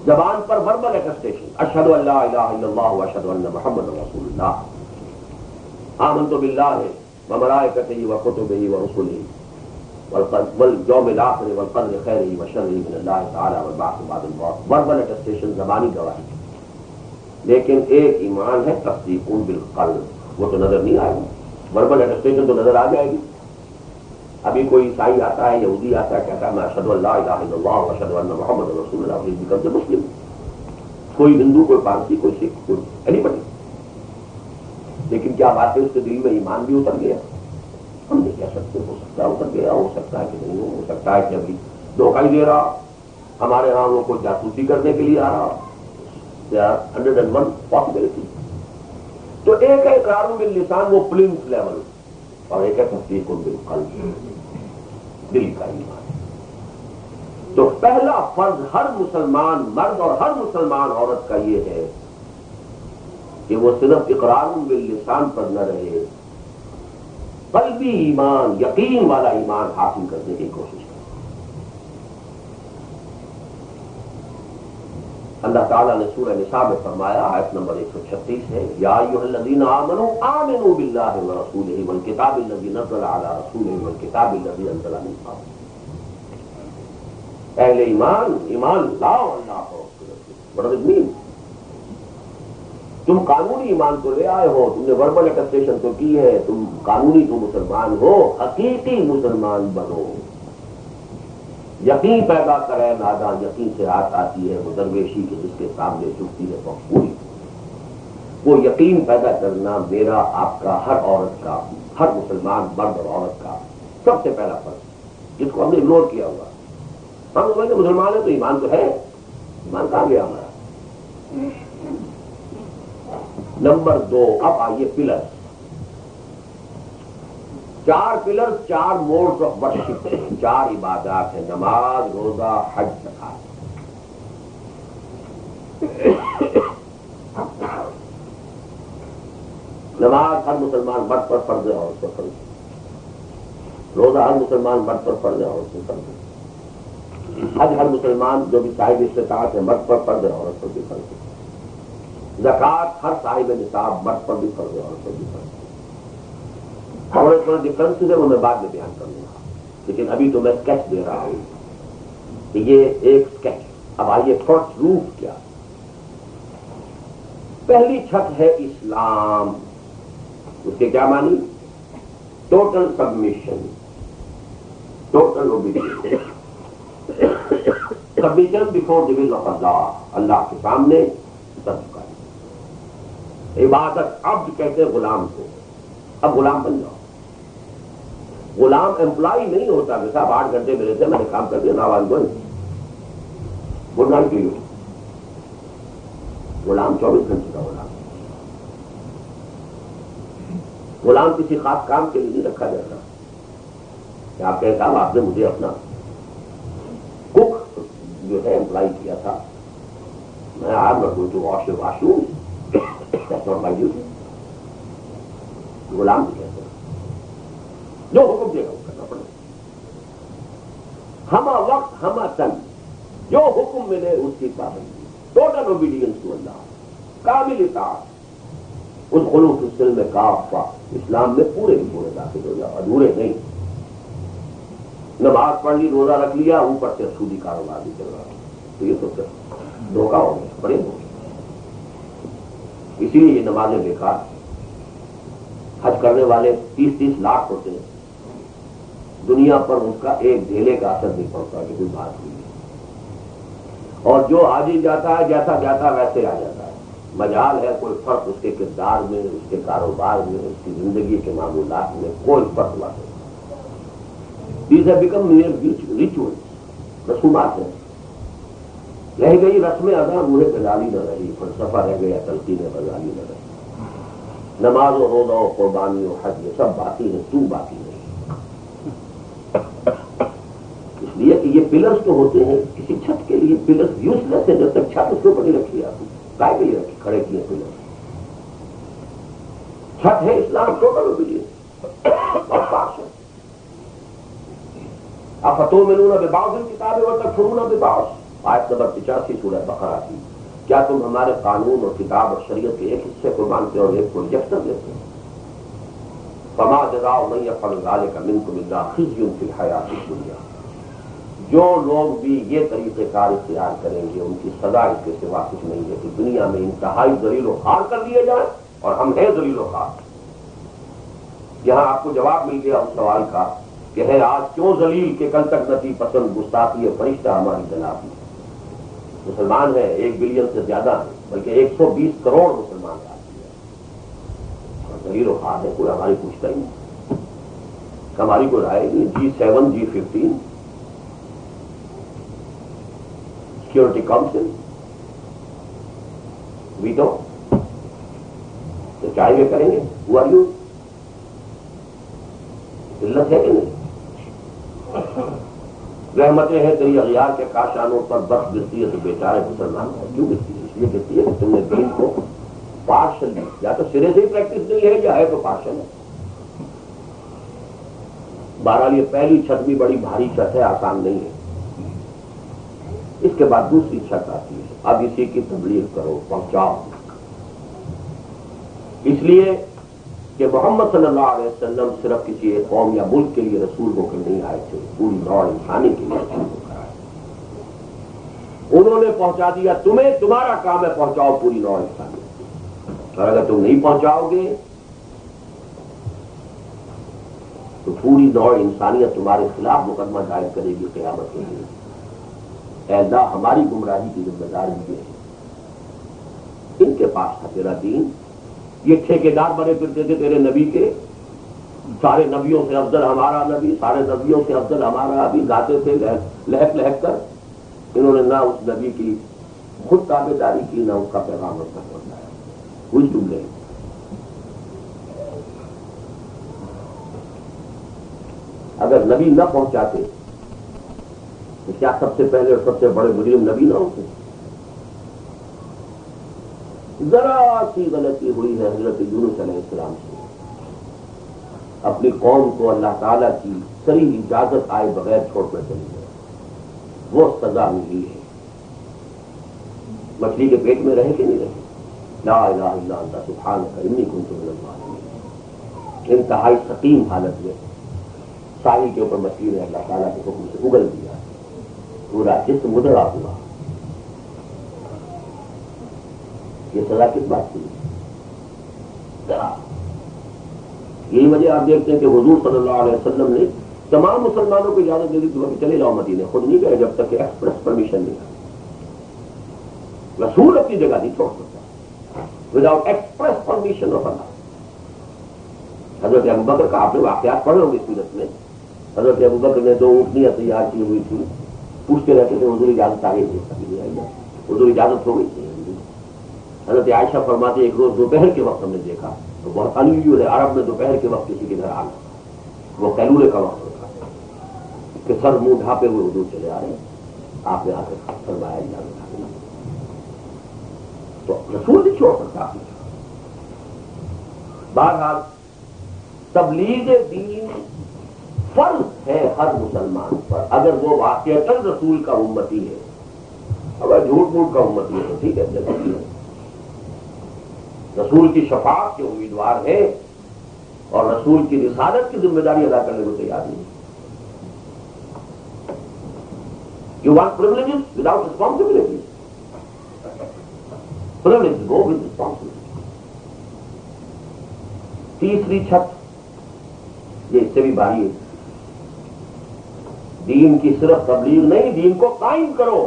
زبان پر وربل اٹیسٹیشن، اشہد ان لا الہ الا اللہ واشہد ان محمد رسول اللہ، آمنت باللہ وملائکتہ وکتبہ ورسلہ والیوم الآخر والقدر خیرہ وشرہ من اللہ تعالی والبعث بعد الموت، وربل اٹیسٹیشن، زبانی گواہی۔ لیکن ایک ایمان ہے تصدیق بالقلب، وہ تو نظر نہیں آئے گی، وربل اٹیسٹیشن تو نظر آ جائے گی۔ ابھی کوئی عیسائی آتا ہے، یہودی آتا ہے، کہتا ہے میں اشہد ان لا الہ الا اللہ واشہد ان محمد رسول اللہ، پلیز بیکم اے مسلم۔ کوئی ہندو، کوئی پارسی، کوئی سکھ، کوئی اینی بڈی، لیکن کیا بات ہے اس کے دل میں ایمان بھی اتر گیا؟ ہم نہیں کہہ سکتے، ہو سکتا ہے اتر گیا، ہو سکتا ہے کہ نہیں، ہو سکتا ہے کہ ابھی دھوکہ ہی دے رہا، ہمارے ہاں وہ کوئی جاسوسی کرنے کے لیے آ رہا. 101 پاسبلٹی. تو ایک ہے اقرار باللسان، وہ پلنس لیول، اور ایک ہے تصدیق بالقلب، دل کا ایمان. تو پہلا فرض ہر مسلمان مرد اور ہر مسلمان عورت کا یہ ہے کہ وہ صرف اقرار باللسان پر نہ رہے، قلبی ایمان، یقین والا ایمان حاصل کرنے کی کوشش کرے. اللہ تعالیٰ نے سورہ نساء میں فرمایا، آیت نمبر 136 ہے، یا ایھا الذین آمنوا آمنوا باللہ ورسولہ والکتاب الذی نزل علی رسولہ والکتاب الذی انزل من قبل. اہل ایمان، ایمان لاؤ اللہ کو. What does it mean؟ تم قانونی ایمان تو لے آئے ہو، تم نے وربل اٹسٹیشن تو کی ہے، تم قانونی تو مسلمان ہو، حقیقی مسلمان بنو. یقین پیدا کرے نادان، یقین سے رات آتی ہے وہ درویشی کے جس کے سامنے جھکتی ہے پوری. وہ یقین پیدا کرنا میرا، آپ کا، ہر عورت کا، ہر مسلمان مرد اور عورت کا سب سے پہلا فرض، جس کو ہم نے اگنور کیا ہوا. ہم سمجھتے مسلمان ہیں تو ایمان تو ہے، ایمان کہاں گیا ہمارا. نمبر 2، اب آئیے pillars. 4 pillars, 4 modes of worship ہیں، 4 عبادات ہیں: نماز، روزہ، حج، زکات. نماز ہر مسلمان مرد پر فرض ہے، عورت پر فرض ہے. روزہ ہر مسلمان مرد پر فرض ہے، عورت پر فرض ہے. حج ہر مسلمان جو بھی صاحب استطاعت ہے مرد پر فرض ہے، عورت پر بھی فرض ہے. زکات ہر صاحب نصاب مرد پر بھی فرض ہے، عورت پر بھی فرض ہے. اور تھوڑا ڈفرنس ہے وہ میں بعد میں بیان کر دوں گا، لیکن ابھی تو میں اسکیچ دے رہا ہوں کہ یہ ایک اسکیچ. اب آئیے فرسٹ روف کیا. پہلی چھت ہے اسلام. اس کے کیا معنی؟ Total submission, total obedience. Submission before the will of Allah, Allah کے سامنے سب جھکائی. عبادت، عبد کہتے ہیں غلام کو. اب غلام بن جاؤ. غلام امپلائی نہیں ہوتا کہ صاحب 8 گھنٹے میرے سے میں نے کام کر دیا، now I going. Good night to you. غلام 24 گھنٹے کا غلام. غلام کسی خاص کام کے لیے نہیں رکھا جاتا کہ آپ کہیں صاحب آپ نے مجھے اپنا کک جو ہے امپلائی کیا تھا، میں آج not going to wash your washroom, that's not my duty. غلام بھی کہتے ہیں جو حکم دے گا وہ کرنا پڑے. ہما وقت ہما تن، جو حکم ملے اس کی پابندی. ٹوٹل اوبیڈینس ٹو اللہ، کامل اطاعت. اس خلوق السلم میں کافہ، اسلام میں پورے بھی پورے داخل ہو جاؤ، ادھورے نہیں. نماز پڑھ لی، روزہ رکھ لیا، اوپر سے سودی کاروبار بھی چل رہا ہے، تو یہ تو دھوکہ ہو گیا، بڑے ہو گئے. اسی لیے یہ نمازیں بیکار. حج کرنے والے 30-30 لاکھ ہوتے ہیں، دنیا پر اس کا ایک ڈھیلے کا اثر نہیں پڑتا کہ کوئی بات نہیں ہے. اور جو حاجی جاتا ہے جیسا جاتا ویسے آ جاتا ہے. مجال ہے کوئی فرق اس کے کردار میں، اس کے کاروبار میں، اس کی زندگی کے معمولات میں کوئی فرق ہوا نہیں. These have become mere rituals، رسومات ہیں. رہ گئی رسم ادا، روح غزالی نہ رہی، فلسفہ رہ گیا، تلقین غزالی نہ رہی. نماز و روزہ و قربانی و حج یہ سب باقی ہیں، تو باقی نہیں. اس لیے کہ یہ پلرز تو ہوتے ہیں کسی چھت کے لیے. پلرز یوز لیس ہے جب تک چھت اس کے اوپر نہیں رکھی آپ کائے کے لیے رکھی کھڑے کیے پلرز. چھت ہے اسلام، ٹوٹل اوبیڈینس اور پاس ہے. افتؤمنون ببعض الکتاب وتکفرون ببعض، آیت نمبر 85 سورہ بقرہ کی. کیا تم ہمارے قانون اور کتاب اور شریعت کے ایک حصے کو مانتے اور ایک کو ریجیکٹ کر دیتے ہیں؟ فما جزاء من یفعل ذلک منکم الا خزی فی الحیاۃ الدنیا. جو لوگ بھی یہ طریقہ کار اختیار کریں گے ان کی سزا اس کے سوا کچھ نہیں ہے کہ دنیا میں انتہائی ذلیل و خوار کر دیے جائیں، اور ہم ہیں ذلیل و خوار. یہاں آپ کو جواب مل گیا اس سوال کا کہ ہے آج کیوں ذلیل کہ کل تک نتی پسند گستاخی فرشتہ ہماری جناب میں. مسلمان ہیں 1 بلین سے زیادہ ہیں، بلکہ 120 کروڑ مسلمان آتی ہے، اور ذلیل و خوار ہے، کوئی ہماری پوچھتا ہی نہیں. ہماری کوئی رائے نہیں. G7 G15 security council veto تو چاہے گے کریں گے. ہوا یوں علت ہے کہ نہیں؟ رحمتیں ہیں تیری اغیار کے کاشانوں پر برف گرتی ہے تو بیچارے مسلمان کیوں گرتی ہے؟ اس لیے گرتی ہے کہ تم نے دین کو پارشل یا تو سرے سے ہی پریکٹس نہیں ہے یا ہے تو پارشل ہے. بہرحال یہ پہلی چھت بھی بڑی بھاری چھت ہے, آسان نہیں ہے. اس کے بعد دوسری چھت آتی ہے, اب اسی کی تبلیغ کرو, پہنچاؤ. اس لیے کہ محمد صلی اللہ علیہ وسلم صرف کسی ایک قوم یا ملک کے لیے رسول ہو کر نہیں آئے تھے, پوری نوع انسانی کے لیے رسول ہو کر آئے. انہوں نے پہنچا دیا, تمہیں تمہارا کام ہے پہنچاؤ پوری نوع انسانی. اور اگر تم نہیں پہنچاؤ گے تو پوری نوع انسانیت تمہارے خلاف مقدمہ دائر کرے گی قیامت کے لیے. اے اللہ ہماری گمراہی کی ذمہ داری یہ ہے. ان کے پاس تھا تیرا دین, یہ ٹھیکیدار بنے پھرتے تھے تیرے نبی کے. سارے نبیوں سے افضل ہمارا نبی, سارے نبیوں سے افضل ہمارا نبی گاتے تھے لہک لہک کر. انہوں نے نہ اس نبی کی خود تابعداری کی, نہ اس کا پیغام تک پہنچایا. کچھ ڈوب گئے. اگر نبی نہ پہنچاتے تو کیا سب سے پہلے اور سب سے بڑے مجرم نبی نہ ہوتے؟ ذرا سی غلطی ہوئی ہے حضرت یونس علیہ السلام سے, اپنی قوم کو اللہ تعالیٰ کی صریح اجازت آئے بغیر چھوڑ کر چلی گئے. وہ سزا ملی ہے. مچھلی کے پیٹ میں رہے کہ نہیں رہے؟ لا الہ الا انت سبحانک انی کنت من الظالمین. انتہائی سقیم حالت میں ساحل کے اوپر مچھلی نے اللہ تعالیٰ کے حکم سے اگل دیا, پورا جسم مدڑا ہوا. یہ سزا کس بات کی؟ یہی وجہ آپ دیکھتے ہیں کہ حضور صلی اللہ علیہ وسلم نے تمام مسلمانوں کو اجازت دے دی کہ چلے جاؤ مدینے, خود نہیں گئے جب تک کہ ایکسپریس پرمیشن نہیں آئی. رسول اپنی جگہ نہیں چھوڑ سکتا وداؤٹ ایکسپریس پرمیشن آف اللہ. حضرت ابوبکر کا آپ نے واقعات پڑھے ہوں گے سیرت میں. حضرت ابوبکر نے 2 اونٹنیاں تیار کی ہوئی تھی, پوچھتے رہتے تھے حضور اجازت آ گئی تھی, کبھی نہیں آئی. حضور اجازت ہو گئی تھی. حضرت عائشہ فرماتے ایک روز دوپہر کے وقت ہم نے دیکھا تو بہت انیوژل ہے عرب میں دوپہر کے وقت کسی کے گھر آنا, وہ قیلولے کا وقت ہوتا کہ سر منہ ڈھانپے ہوئے حضور چلے آ رہے ہیں. آپ نے آ کر فرمایا اجازت آ گئی. تو رسول نہیں چھوڑ سکتا. بہرحال تبلیغ دین فرض ہے ہر مسلمان پر, اگر وہ واقعتاً رسول کا امتی ہے. اگر جھوٹ موٹ کا امتی ہے تو ٹھیک ہے, رسول کی شفاعت کے امیدوار ہیں اور رسول کی رسالت کی ذمہ داری ادا کرنے کو تیار نہیں. You want privileges without responsibilities. Privileges go with responsibility. تیسری چھت یہ اس سے بھی بھاری ہے. دین کی صرف تبلیغ نہیں, دین کو قائم کرو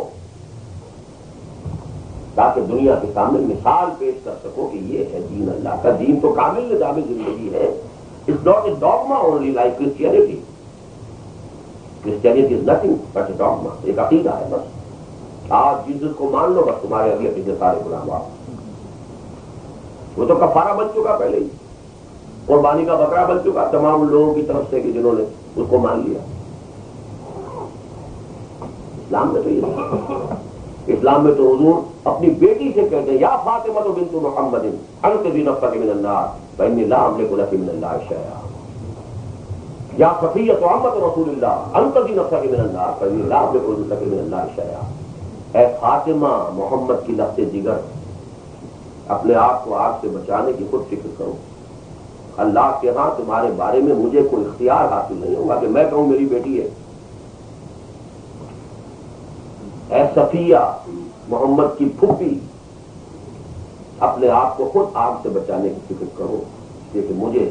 تاکہ دنیا کے سامنے مثال پیش کر سکو کہ یہ ہے دین اللہ کا. دین تو کامل نظام زندگی ہے. It's not a dogma only like Christianity. Christianity is nothing but a dogma. ایک عقیدہ ہے بس. آج جیسس کو مان لو بس تمہارے اگلے پیچھے سارے گناہ معاف. وہ تو کفارہ بن چکا پہلے ہی, قربانی کا بکرا بن چکا تمام لوگوں کی طرف سے کہ جنہوں نے اس کو مان لیا. اسلام میں تو یہ, اسلام میں تو حضور اپنی بیٹی سے کہتے ہیں یا فاطمہ بنت محمد انقذی نفسک من النار فانی لا املک لک من اللہ شیئا, یا صفیہ عمۃ رسول اللہ انقذی نفسک من النار فانی لا املک لک من اللہ شیئا. اے فاطمہ محمد کی لفظ جگر, اپنے آپ کو آگ سے بچانے کی خود فکر کرو. اللہ کے ہاں تمہارے بارے میں مجھے کوئی اختیار حاصل نہیں ہوگا کہ میں کہوں میری بیٹی ہے. اے صفیہ محمد کی پھوپھی, اپنے آپ کو خود آگ سے بچانے کی فکر کرو کہ مجھے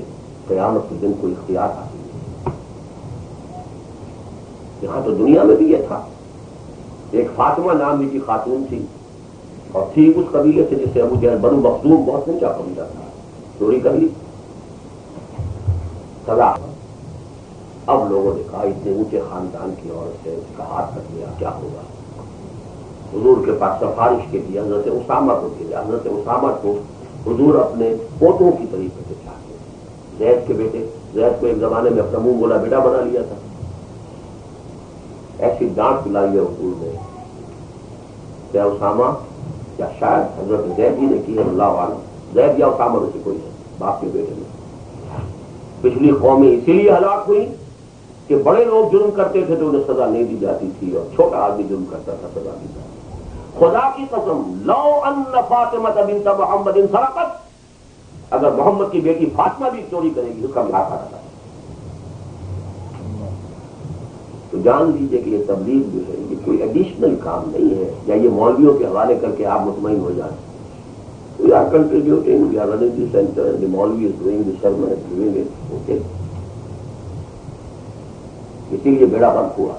قیامت کے دن کوئی اختیار حاصل نہیں. یہاں تو دنیا میں بھی یہ تھا. ایک فاطمہ نام کی خاتون تھی اور تھی اس قبیلے سے جسے ابو جہل بنو مخزوم بہت اونچا قبیلہ تھا, چوری کر لی, سزا. اب لوگوں نے کہا اتنے اونچے خاندان کی عورت ہے، اس کا ہاتھ کٹ گیا، کیا ہوگا؟ حضور کے پاس سفارش کے لیے حضرت اسامہ کو بھیجا۔ حضرت اسامہ کو حضور اپنے پوتوں کی طریقے سے چاہتے ہیں، زید کے بیٹے، زید کو ایک زمانے میں اپنا منہ بولا بیٹا بنا لیا تھا، ایسی ڈانٹ پلائی ہے حضور نے کہ اسامہ یا شاید حضرت زید ہی نے کی ہے، اللہ عالم، زید یا اسامہ میں سے کوئی ہے، باپ کے بیٹے میں۔ پچھلی قومیں اسی لیے ہلاک ہوئی کہ بڑے لوگ جرم کرتے تھے تو انہیں سزا نہیں دی جاتی تھی، اور چھوٹا آدمی جرم کرتا تھا سزا دی جاتی۔ خدا کی قسم، لو ان فاطمہ بنت محمد سرقت، اگر محمد کی بیٹی فاطمہ بھی چوری کرے گی اس کا بھی ہاتھ آتا ہے۔ تو جان لیجیے کہ یہ تبلیغ جو ہے یہ کوئی ایڈیشنل کام نہیں ہے، یا یہ مولویوں کے حوالے کر کے آپ مطمئن ہو جائیں۔ We are contributing, we are running the center, the Maulvi is doing the sermon, is doing it, okay. اسی لیے بیڑا غرق ہوا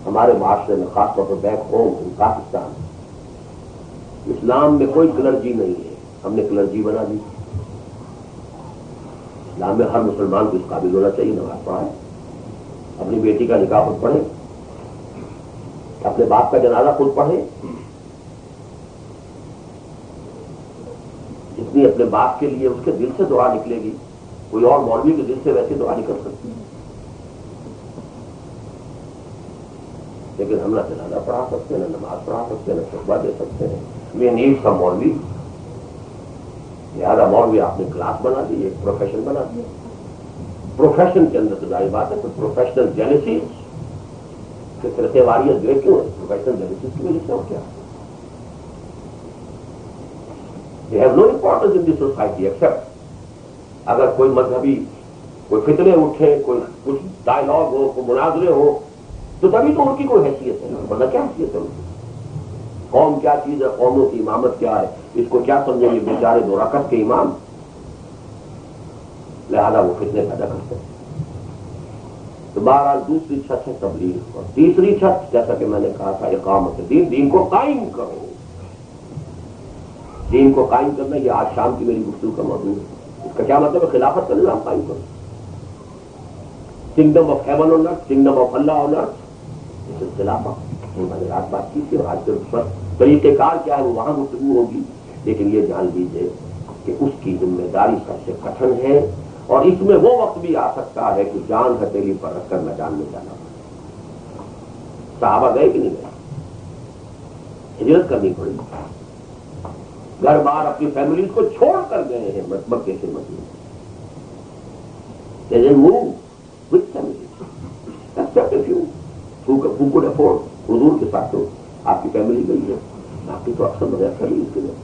ہمارے معاشرے میں، خاص طور پر بیک ہوم ان پاکستان۔ اسلام میں کوئی کلرجی نہیں ہے، ہم نے کلرجی بنا دی۔ اسلام میں ہر مسلمان کو اس قابل ہونا چاہیے، نماز پڑھائے، اپنی بیٹی کا نکاح خود پڑھے، اپنے باپ کا جنازہ خود پڑھے، جتنی اپنے باپ کے لیے اس کے دل سے دعا نکلے گی کوئی اور مولوی کے دل سے ویسی دعا نہیں کر سکتی۔ لیکن ہم نہ جنازہ پڑھا سکتے ہیں، نہ نماز پڑھا سکتے ہیں، نہ خطبہ دے سکتے ہیں۔ یہ نیڈ کا مولوی، لہٰذا مولوی آپ نے کلاس بنا دی، ایک پروفیشن بنا دیا۔ پروفیشن کے اندر تو ظاہر بات ہے، تو پروفیشنل جیلسیز کہ فرقے واریت جو ہے کیوں ہے؟ پروفیشنل جیلسیز کی وجہ سے، اور کیا؟ They have no importance in the society except اگر کوئی مذہبی کوئی فتنے اٹھے، کوئی کچھ ڈائلاگ ہو، کوئی مناظرے ہو، تو تبھی تو ان کی کوئی حیثیت ہے، ورنہ کیا حیثیت ہے ان کی؟ قوم کیا چیز ہے، قوموں کی امامت کیا ہے، اس کو کیا سمجھیں گے بیچارے دو رکعت کے امام؟ لہذا وہ فتنے پیدا کرتے ہیں۔ تو بہرحال دوسری چھت ہے تبلیغ، اور تیسری چھت جیسا کہ میں نے کہا تھا اقامت دین، دین کو قائم کرو۔ دین کو قائم کرنا یہ آج شام کی میری گفتگو کا موضوع ہے۔ اس کا کیا مطلب ہے؟ خلافت کا نظام قائم کرو، kingdom of heaven on earth, kingdom of Allah on earth, اس سے خلافت میں نے رات بات کی تھی، اور آج کے اس پر طریقہ کار کیا ہے وہ وہاں گفتگو ہوگی۔ لیکن یہ جان لیجیے کہ اس کی ذمہ داری سب سے کٹھن ہے، اور اس میں وہ وقت بھی آ سکتا ہے کہ جان ہتھیلی پر رکھ کر میدان میں جانا پڑے۔ صحابہ گئے کہ نہیں گئے؟ ہجرت کرنی پڑی، گھر بار اپنی فیملیز کو چھوڑ کر گئے ہیں مکے سے مدینے۔ They didn't move with families, except a few who could afford۔ حضور کے ساتھ تو آپ کی فیملی گئی ہے، باقی تو اکثر بغیر فیملیز کے گئے۔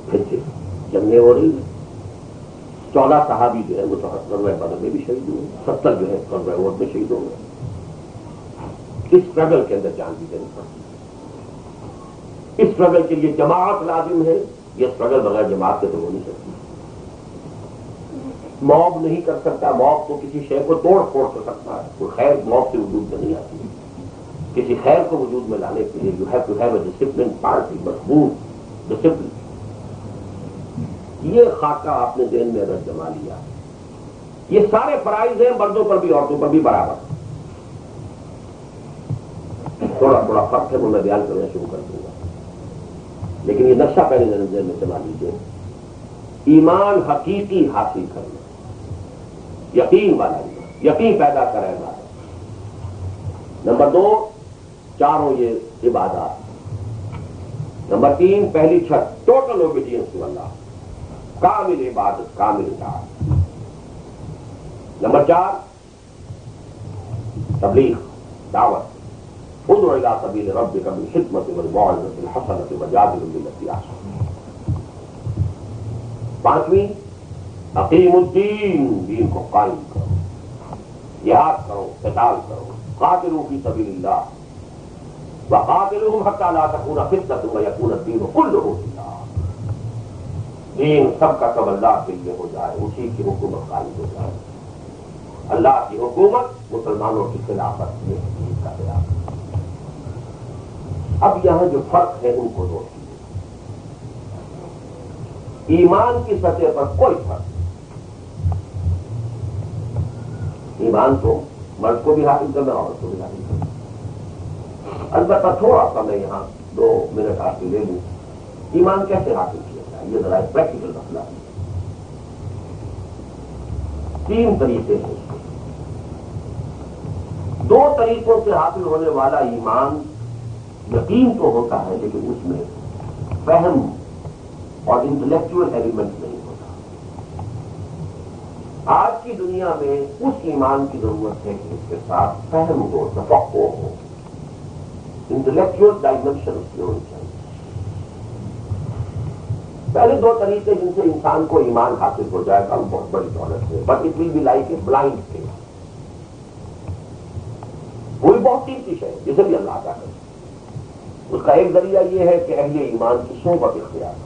پھر سے جنگیں ہو رہی ہیں، 14 صحابی جو ہے وہ تو غزوہ بدر میں بھی شہید ہوئے، 70 جو ہے غزوہ احد میں شہید ہو گئے۔ اس اسٹرگل کے اندر جان بھی دینی پڑتی ہے۔ اس اسٹرگل کے لیے جماعت لازم ہے، یہ اسٹرگل بغیر جماعت کے تو ہو نہیں سکتی۔ موب نہیں کر سکتا، موب تو کسی شے کو توڑ پھوڑ کر سکتا ہے، کوئی خیر موب سے وجود میں نہیں آتی۔ کسی خیر کو وجود میں لانے کے لیے you have to have a discipline party, مضبوط ڈسپلن۔ یہ خاکہ آپ نے ذہن میں اگر جما لیا، یہ سارے فرائض ہیں مردوں پر بھی عورتوں پر بھی برابر۔ تھوڑا تھوڑا فرق ہے وہ میں بیان کرنا شروع کر دوں گا، لیکن یہ نقشہ پہلے ذہن میں جما لیجیے۔ ایمان حقیقی حاصل کرنا، یقین والا ایمان، یقین پیدا کرے گا۔ نمبر 2 چاروں یہ عبادات۔ نمبر 3 پہلی چھت ٹوٹل اوبیڈینس ٹو اللہ، کامل عبادت، کامل اطاعت۔ نمبر 4 تبلیغ، دعوت، ادعو الی سبیل ربک بالحکمۃ والموعظۃ الحسنۃ وجادلھم باللتی احسن۔ 5ویں اقیم الدین، دین کو قائم کرو، جہاد کرو، قتال کرو، قاتلوا فی سبیل اللہ وقاتلوہم حتی لا تکون فتنۃ ویکون الدین کلہ للہ۔ دین سب کا سب اللہ کے لیے ہو جائے، اسی کی حکومت قائم ہو جائے۔ اللہ کی حکومت، مسلمانوں کی خلافت، یہ دین کا خلاف۔ اب یہاں جو فرق ہے ان کو نوٹ کیجیے۔ ایمان کی سطح پر کوئی فرق نہیں۔ ایمان تو مرد کو بھی حاصل کرنا عورت کو بھی حاصل کرنا۔ البتہ تھوڑا سا میں یہاں 2 منٹ آپ سے لے لوں، ایمان کیسے حاصل کیا جائے، یہ ذرا ایک پریکٹیکل مسئلہ ہے۔ 3 طریقے ہیں اس کے۔ 2 طریقوں سے حاصل ہونے والا ایمان یقین تو ہوتا ہے، لیکن اس میں فہم اور انٹلیکچوئل ایلیمنٹ نہیں ہوتا۔ آج کی دنیا میں اس ایمان کی ضرورت ہے کہ اس کے ساتھ فہم ہو، تفقع ہو، انٹلیکچوئل ڈائمینشن اس کی ہونی چاہیے۔ پہلے 2 طریقے جن سے انسان کو ایمان حاصل ہو جائے گا وہ بہت بڑی دولت ہے، but it will be like a blind thing. وہی بہت قیمتی ہے جسے بھی اللہ عطا کرے۔ اس کا ایک ذریعہ یہ ہے کہ اہل ایمان کی صحبت اختیار کرو۔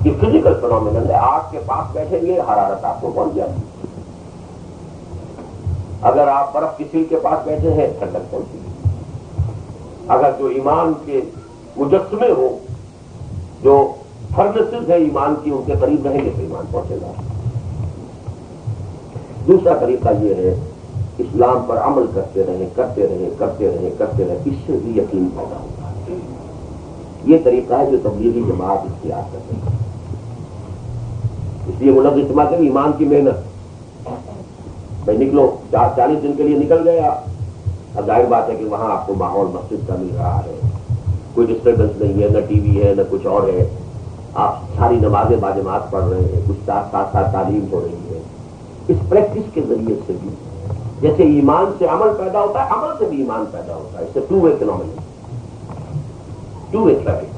یہ فزیکل فنومینل ہے، آگ کے پاس بیٹھیں گے حرارت آپ کو پہنچ جائے گی، اگر آپ برف کی سیل کے پاس بیٹھے ہیں ٹھنڈک پہنچے گی۔ اگر جو ایمان کے مجسمے ہو، جو فرنسز ہے ایمان کی، ان کے قریب رہیں گے تو ایمان پہنچے گا۔ دوسرا طریقہ یہ ہے اسلام پر عمل کرتے رہیں، کرتے رہیں، کرتے رہیں، کرتے رہیں، اس سے بھی یقین پیدا ہوتا ہے۔ یہ طریقہ ہے جو تبلیغی جماعت اختیار کرتے ہیں۔ اس لیے وہ لفظ استعمال کریں ایمان کی محنت۔ بھائی نکلو، 40 دن کے لیے نکل گیا، اب ظاہر بات ہے کہ وہاں آپ کو ماحول مسجد کا مل رہا ہے، کوئی ڈسٹربنس نہیں ہے، نہ ٹی وی ہے نہ کچھ اور ہے، آپ ساری نمازیں باجماعت پڑھ رہے ہیں، کچھ ساتھ تعلیم ہو رہی ہے۔ اس پریکٹس کے ذریعے سے بھی جیسے ایمان سے عمل پیدا ہوتا ہے، عمل سے بھی ایمان پیدا ہوتا ہے۔ اس سے 2 وے فنومینا، 2 وے ٹریفک۔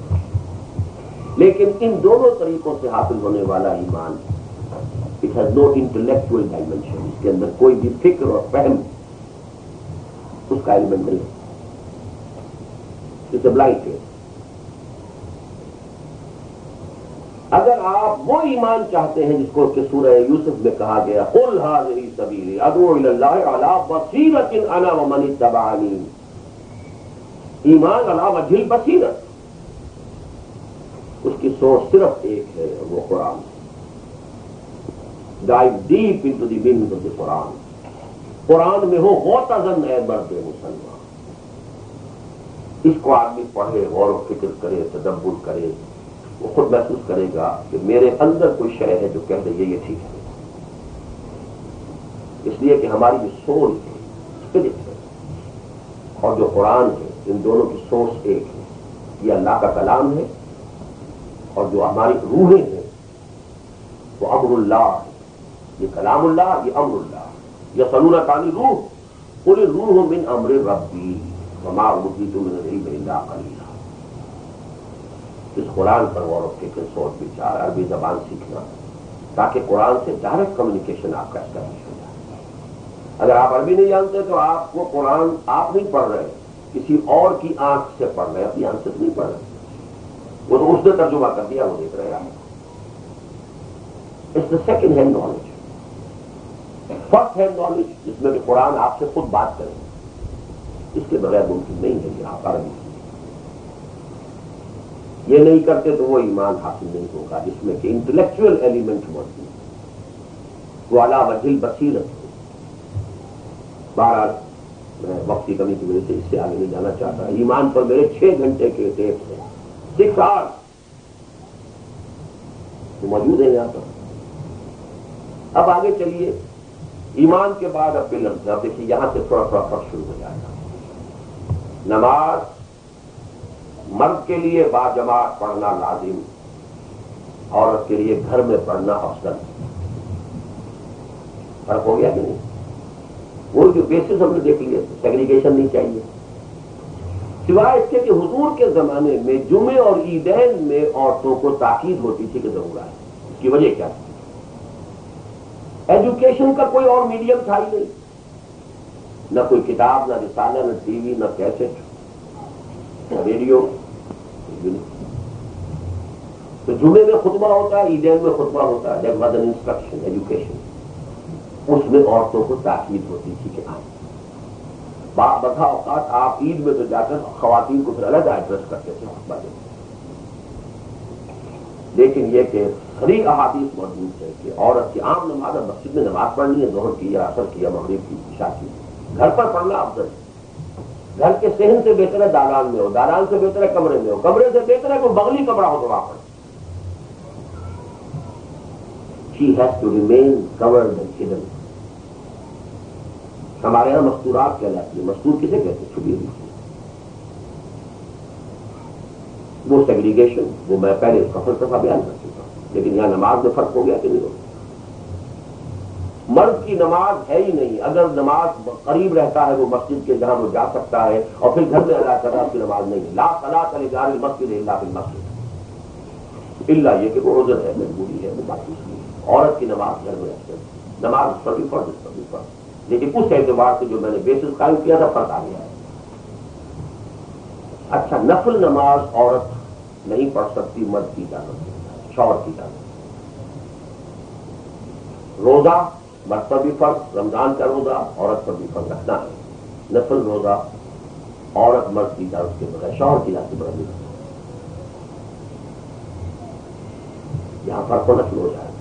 لیکن ان دونوں طریقوں سے حاصل ہونے والا ایمان it has no intellectual dimension, اس کے اندر کوئی بھی فکر اور فہم اس کا ایلیمنٹ نہیں ہے، اٹس اے بلائنڈ فیتھ۔ اگر آپ وہ ایمان چاہتے ہیں جس کو کہ سورہ یوسف میں کہا گیا قل ھذہ سبیلی ادعو الی اللہ علی بصیرۃ انا ومن اتبعنی، ایمان علی وجہ البصیرۃ، اس کی سورس صرف ایک ہے، وہ Quran. Dive deep into the meaning of the Quran, Quran میں ہو غوطہ زن اے مرد مسلمان۔ اس کو آدمی پڑھے، غور و فکر کرے، تدبر کرے، وہ خود محسوس کرے گا کہ میرے اندر کوئی شے ہے جو کہہ رہی ہے یہ ٹھیک ہے۔ اس لیے کہ ہماری جو سول ہے، اسپرٹ ہے، اور جو قرآن ہے، ان دونوں کی سورس ایک ہے۔ یہ اللہ کا کلام ہے، اور جو ہماری روحیں ہیں وہ امر اللہ ہے۔ یہ کلام اللہ، یہ امر اللہ۔ یسألونک عن الروح قل الروح من امر ربی وما اوتیتم من العلم الا قلیلا۔ اس قرآن پر غور و فکر، سوچ بچار، عربی زبان سیکھنا، تاکہ قرآن سے ڈائریکٹ کمیونیکیشن آپ کا اسٹیبلش ہو جائے۔ اگر آپ عربی نہیں جانتے تو آپ کو قرآن آپ نہیں پڑھ رہے، کسی اور کی آنکھ سے پڑھ رہے، اپنی آنکھ سے نہیں پڑھ رہے، وہ تو اس نے ترجمہ کر دیا، وہ دیکھ رہے ہیں۔ It's the second hand knowledge. First hand knowledge جس میں کہ قرآن آپ سے خود بات کرے، اس کے بغیر ممکن نہیں ہے کہ آپ عربی یہ نہیں کرتے تو وہ ایمان حاصل نہیں ہوگا جس میں کہ انٹلیکچوئل ایلیمنٹ موجود ہے، وہ علی وجہ البصیرت ہو۔ بہرحال میں وقت کی کمی کی وجہ سے اس سے آگے نہیں جانا چاہتا۔ ایمان پر میرے 6 گھنٹے کے ٹیپ ہیں، 6 آور تو موجود ہے یہاں پر۔ اب آگے چلیے، ایمان کے بعد اب پلرز، اب دیکھیے یہاں سے تھوڑا تھوڑا فرق شروع ہو جائے گا۔ نماز مرد کے لیے باجماعت پڑھنا لازم، عورت کے لیے گھر میں پڑھنا افضل۔ فرق ہو گیا کہ نہیں؟ وہ جو بیسس ہم نے دیکھ لیا، سیگریگیشن نہیں چاہیے، سوائے اس کے کہ حضور کے زمانے میں جمعے اور عیدین میں عورتوں کو تاکید ہوتی تھی کہ ضرور آئے۔ اس کی وجہ کیا تھی؟ ایجوکیشن کا کوئی اور میڈیم تھا ہی نہیں، نہ کوئی کتاب، نہ رسالہ، نہ ٹی وی، نہ کیسٹ، نہ ریڈیو۔ تو جمعے میں خطبہ ہوتا ہے، عیدین میں خطبہ ہوتا ہے، that was an instruction, education. اس میں عورتوں کو تاکید ہوتی تھی کہ آئیں۔ بڑا اوقات آپ عید میں تو جا کر خواتین کو پھر الگ ایڈریس کرتے تھے خطبہ دیتے، لیکن یہ کہ صحیح احادیث موجود ہے کہ عورت کی عام نماز مسجد میں نماز پڑھنی ہے، ظہر کی یا عصر کی یا مغرب کی، عشاء کی، گھر پر پڑھنا افضل ہے۔ گھر کے صحن سے بہتر ہے دالان میں ہو، دالان سے بہتر ہے کمرے میں ہو، کمرے سے بہتر ہے کوئی بغلی کمرہ ہو تو وہاں پڑھ۔ She has to remain covered and hidden۔ ہمارے یہاں مستورات کہلاتی ہے۔ مستور کسے کہتے ہیں؟ چھپی ہوئی۔ وہ سیگریگیشن وہ میں پہلے اس کا فلسفہ بیان کر چکا ہوں، لیکن یہاں نماز میں فرق ہو گیا کہ نہیں ہو؟ مرد کی نماز ہے ہی نہیں، اگر نماز قریب رہتا ہے وہ مسجد کے جہاں وہ جا سکتا ہے اور پھر گھر میں ادا کرنا، اس کی نماز نہیں ہے۔ لا صلاۃ لجار المسجد الا فی المسجد، الا یہ کہ وہ عذر ہے، مجبوری ہے، وہ بات اس لیے عورت کی نماز گھر میں رہتی، نماز اس پر بھی فرض، اس پر بھی فرض، لیکن اس اعتبار سے جو میں نے بیسس قائم کیا تھا فرق آ گیا ہے۔ اچھا، نفل نماز عورت نہیں پڑھ سکتی، مرد کی اجازت، شوہر کی اجازت۔ روزہ مرد پر بھی فرض، رمضان کا روزہ عورت پر بھی فرض رکھنا ہے۔ نفل روزہ عورت مرد کی اجازت کے بغیر، شوہر کی اجازت کے بغیر نہیں، یہاں فرق ہونا شروع ہو جائے گا۔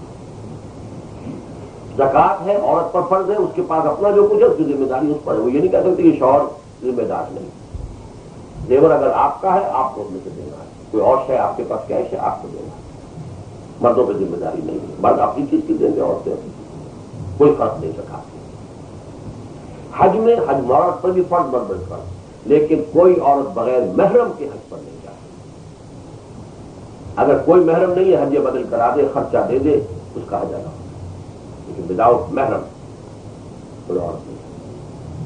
زکوٰۃ ہے عورت پر فرض ہے، اس کے پاس اپنا جو کچھ ہے اس کی ذمہ داری اس پر ہے، وہ یہ نہیں کہہ سکتے کہ شوہر ذمہ دار نہیں۔ زیور اگر آپ کا ہے آپ کو اس میں سے دینا ہے، کوئی اور شے آپ کے پاس کیش ہے آپ کو دینا ہے، مردوں پہ ذمہ داری نہیں ہے، مرد اپنی چیز کی دیں گے، عورتیں اپنی چیز، کوئی فرق نہیں سکھاتی۔ حج میں حج عورت پر بھی فرض، مرد پر فرض، لیکن کوئی عورت بغیر محرم کے حج پر نہیں جاتی۔ اگر کوئی محرم نہیں ہے حج بدل کرا دے، خرچہ دے دے، اس کا حج ادا، لیکن وداؤٹ محرم کوئی عورت نہیں۔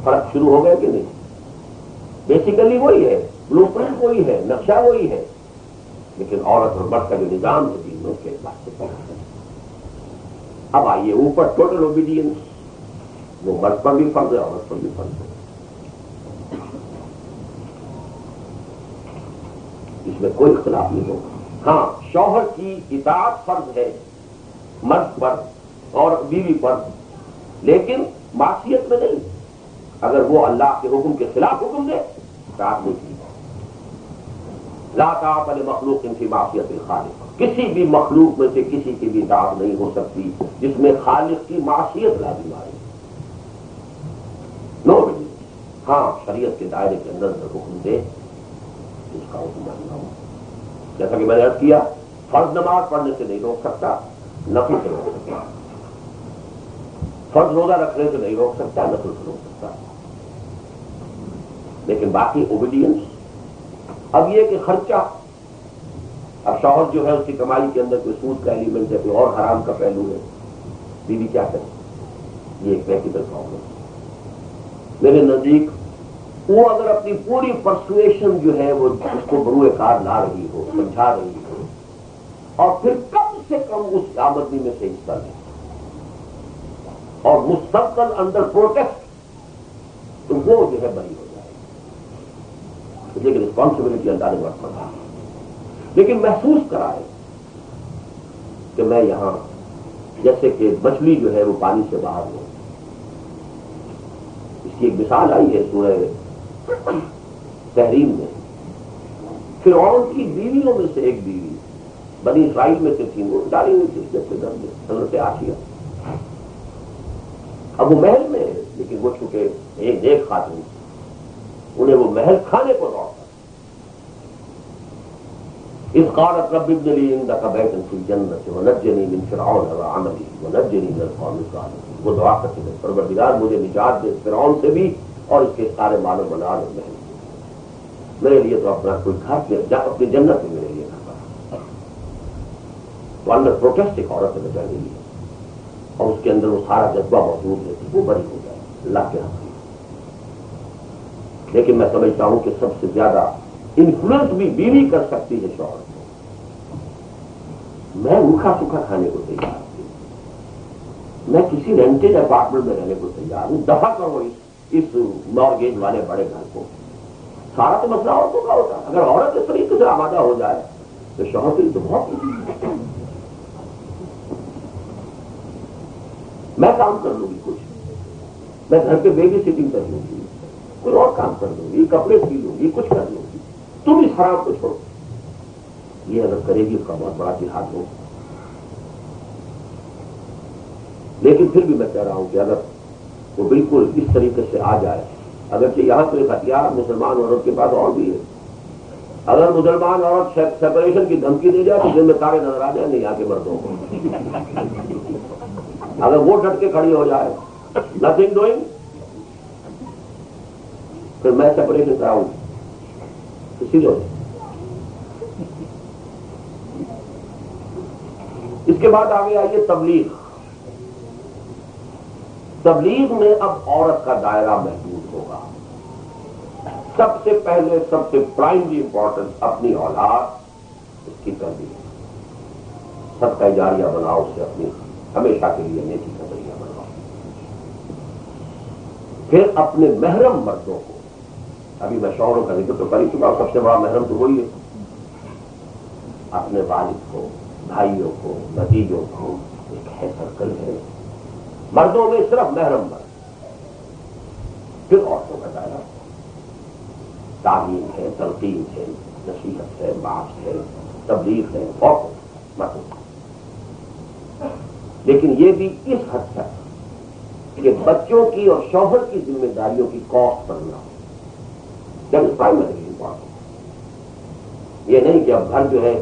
فرق شروع ہو گیا کہ نہیں؟ بیسیکلی وہی ہے، بلو پرنٹ وہی ہے، نقشہ وہی ہے، لیکن عورت اور مرد کا جو نظام ہے دین میں اس کے اعتبار سے فرق ہے۔ اب آئیے اوپر ٹوٹل اوبیڈینس، وہ مرد پر بھی فرض ہے، عورت پر بھی فرض ہے۔ اس میں کوئی اختلاف نہیں ہوگا۔ ہاں، شوہر کی اطاعت فرض ہے مرد پر اور بیوی پر، لیکن معصیت میں نہیں۔ اگر وہ اللہ کے حکم کے خلاف حکم دے اطاعت نہیں کی۔ لا طاعت لمخلوق فی معصیت الخالق، کسی بھی مخلوق میں سے کسی کی بھی اطاعت نہیں ہو سکتی جس میں خالق کی معصیت لازم آئے۔ نو بھی، ہاں شریعت کے دائرے کے اندر حکم دے اس کا حکم ماننا ہو۔ جیسا کہ میں نے عرض کیا، فرض نماز پڑھنے سے نہیں روک سکتا، نفل سے روک سکتا، فرض روزہ رکھنے سے نہیں روک سکتا، نفل سے روک سکتا، لیکن باقی اوبیڈینس۔ اب یہ کہ خرچہ، اب شوہر جو ہے اس کی کمائی کے اندر کوئی سود کا ایلیمنٹ ہے، کوئی اور حرام کا پہلو ہے، بیوی کیا کرے؟ یہ ایک پریکٹیکل پرابلم میرے نزدیک۔ وہ اگر اپنی پوری پرسویشن جو ہے وہ اس کو بروئے کار لا رہی ہو، سمجھا رہی ہو، اور پھر کم سے کم اس آمدنی میں سے حصہ لے اور مستقل اندر پروٹیکٹ، تو وہ جو ہے بری ہو جائے گی، لیکن رسپانسبلٹی اللہ نے وقت پڑا، لیکن محسوس کرائے کہ میں یہاں جیسے کہ مچھلی جو ہے وہ پانی سے باہر ہو۔ اس کی ایک مثال آئی ہے سورہ تحریم میں، فرعون کی بیویوں میں سے ایک بیوی بنی اسرائیل میں سے تھی، وہ ڈالی ہوئی تھی جب سے گھر میں حضرت آسیہ۔ اب وہ محل میں ہے، لیکن وہ چونکہ ایک نیک خاتون تھی، انہیں وہ محل کھانے کو دوڑتا۔ اذ قالت رب ابن لي عندك بيتا في الجنة ونجني من فرعون وعمله ونجني من القوم الظالمين۔ وہ دعا کرتے تھے، پروردگار مجھے نجات دے فرعون سے بھی اور اس کے سارے مال و منال اور محل، میرے لیے تو اپنا کوئی گھر، اپنی جنت میں میرے لیے گھر بنا۔ تو اندر پروٹیسٹ ایک عورت میں پہلے لیے، اور اس کے اندر وہ سارا جذبہ موجود ہے، وہ بری ہو جائے اللہ کے حق میں۔ لیکن میں سمجھتا ہوں کہ سب سے زیادہ انفلوئنس بھی بیوی کر سکتی ہے شوہر کو۔ میں روکھا سوکھا کھانے کو تیار ہوں، میں کسی رینٹڈ اپارٹمنٹ میں رہنے کو تیار ہوں، دفع کرو اس مارگیج والے بڑے گھر کو۔ سارا تو مسئلہ عورتوں کا ہوتا ہے۔ اگر عورت اس طریقے سے آمادہ ہو جائے تو شوہر کے لیے تو بہت، میں کام کر لوں گی کچھ، میں گھر پہ بیبی سٹنگ کر لوں گی، کوئی اور کام کر لوں گی، کپڑے سی لوں گی، کچھ کر لوں گی، تم اس حرام کو چھوڑو۔ یہ اگر کرے گی اس کا بہت بڑا جہاد ہو. لیکن پھر بھی میں کہہ رہا ہوں کہ اگر وہ بالکل اس طریقے سے آ جائے، اگرچہ یہاں تو ایک ہتھیار مسلمان عورت کے پاس اور بھی ہے، اگر مسلمان عورت سیپریشن کی دھمکی دے جائے تو دن میں تارے نظر آ جائیں گے یہاں کے مردوں کو. اگر وہ ڈٹ کے کھڑی ہو جائے نتھنگ ڈوئنگ، پھر میں سیپریشن کراؤں اسی لیے. اس کے بعد آگے آئیے تبلیغ. تبلیغ میں اب عورت کا دائرہ محدود ہوگا. سب سے پہلے سب سے پرائمری امپورٹنس اپنی اولاد، اس کی تربیت. صدقہ جاریہ بناؤ اسے، اپنی ہمیشہ کے لیے نیکی کا ذریعہ بناؤ. پھر اپنے محرم مردوں کو، ابھی میں شوہروں کا ذکر تو کر ہی چکا ہوں، سب سے بڑا محرم تو وہی ہے. اپنے والد کو، بھائیوں کو، بھتیجوں کو، ایک ہے سرکل ہے مردوں میں صرف محرم مرد. پھر عورتوں کا دائرہ تعلیم ہے، تلقین ہے، نصیحت ہے، بات ہے، تبلیغ ہے، عورتوں مردوں. لیکن یہ بھی اس حد تک کہ بچوں کی اور شوہر کی ذمہ داریوں کی کاسٹ کرنا ہو. جب پرائمری امپورٹنٹ یہ نہیں کہ اب گھر جو ہے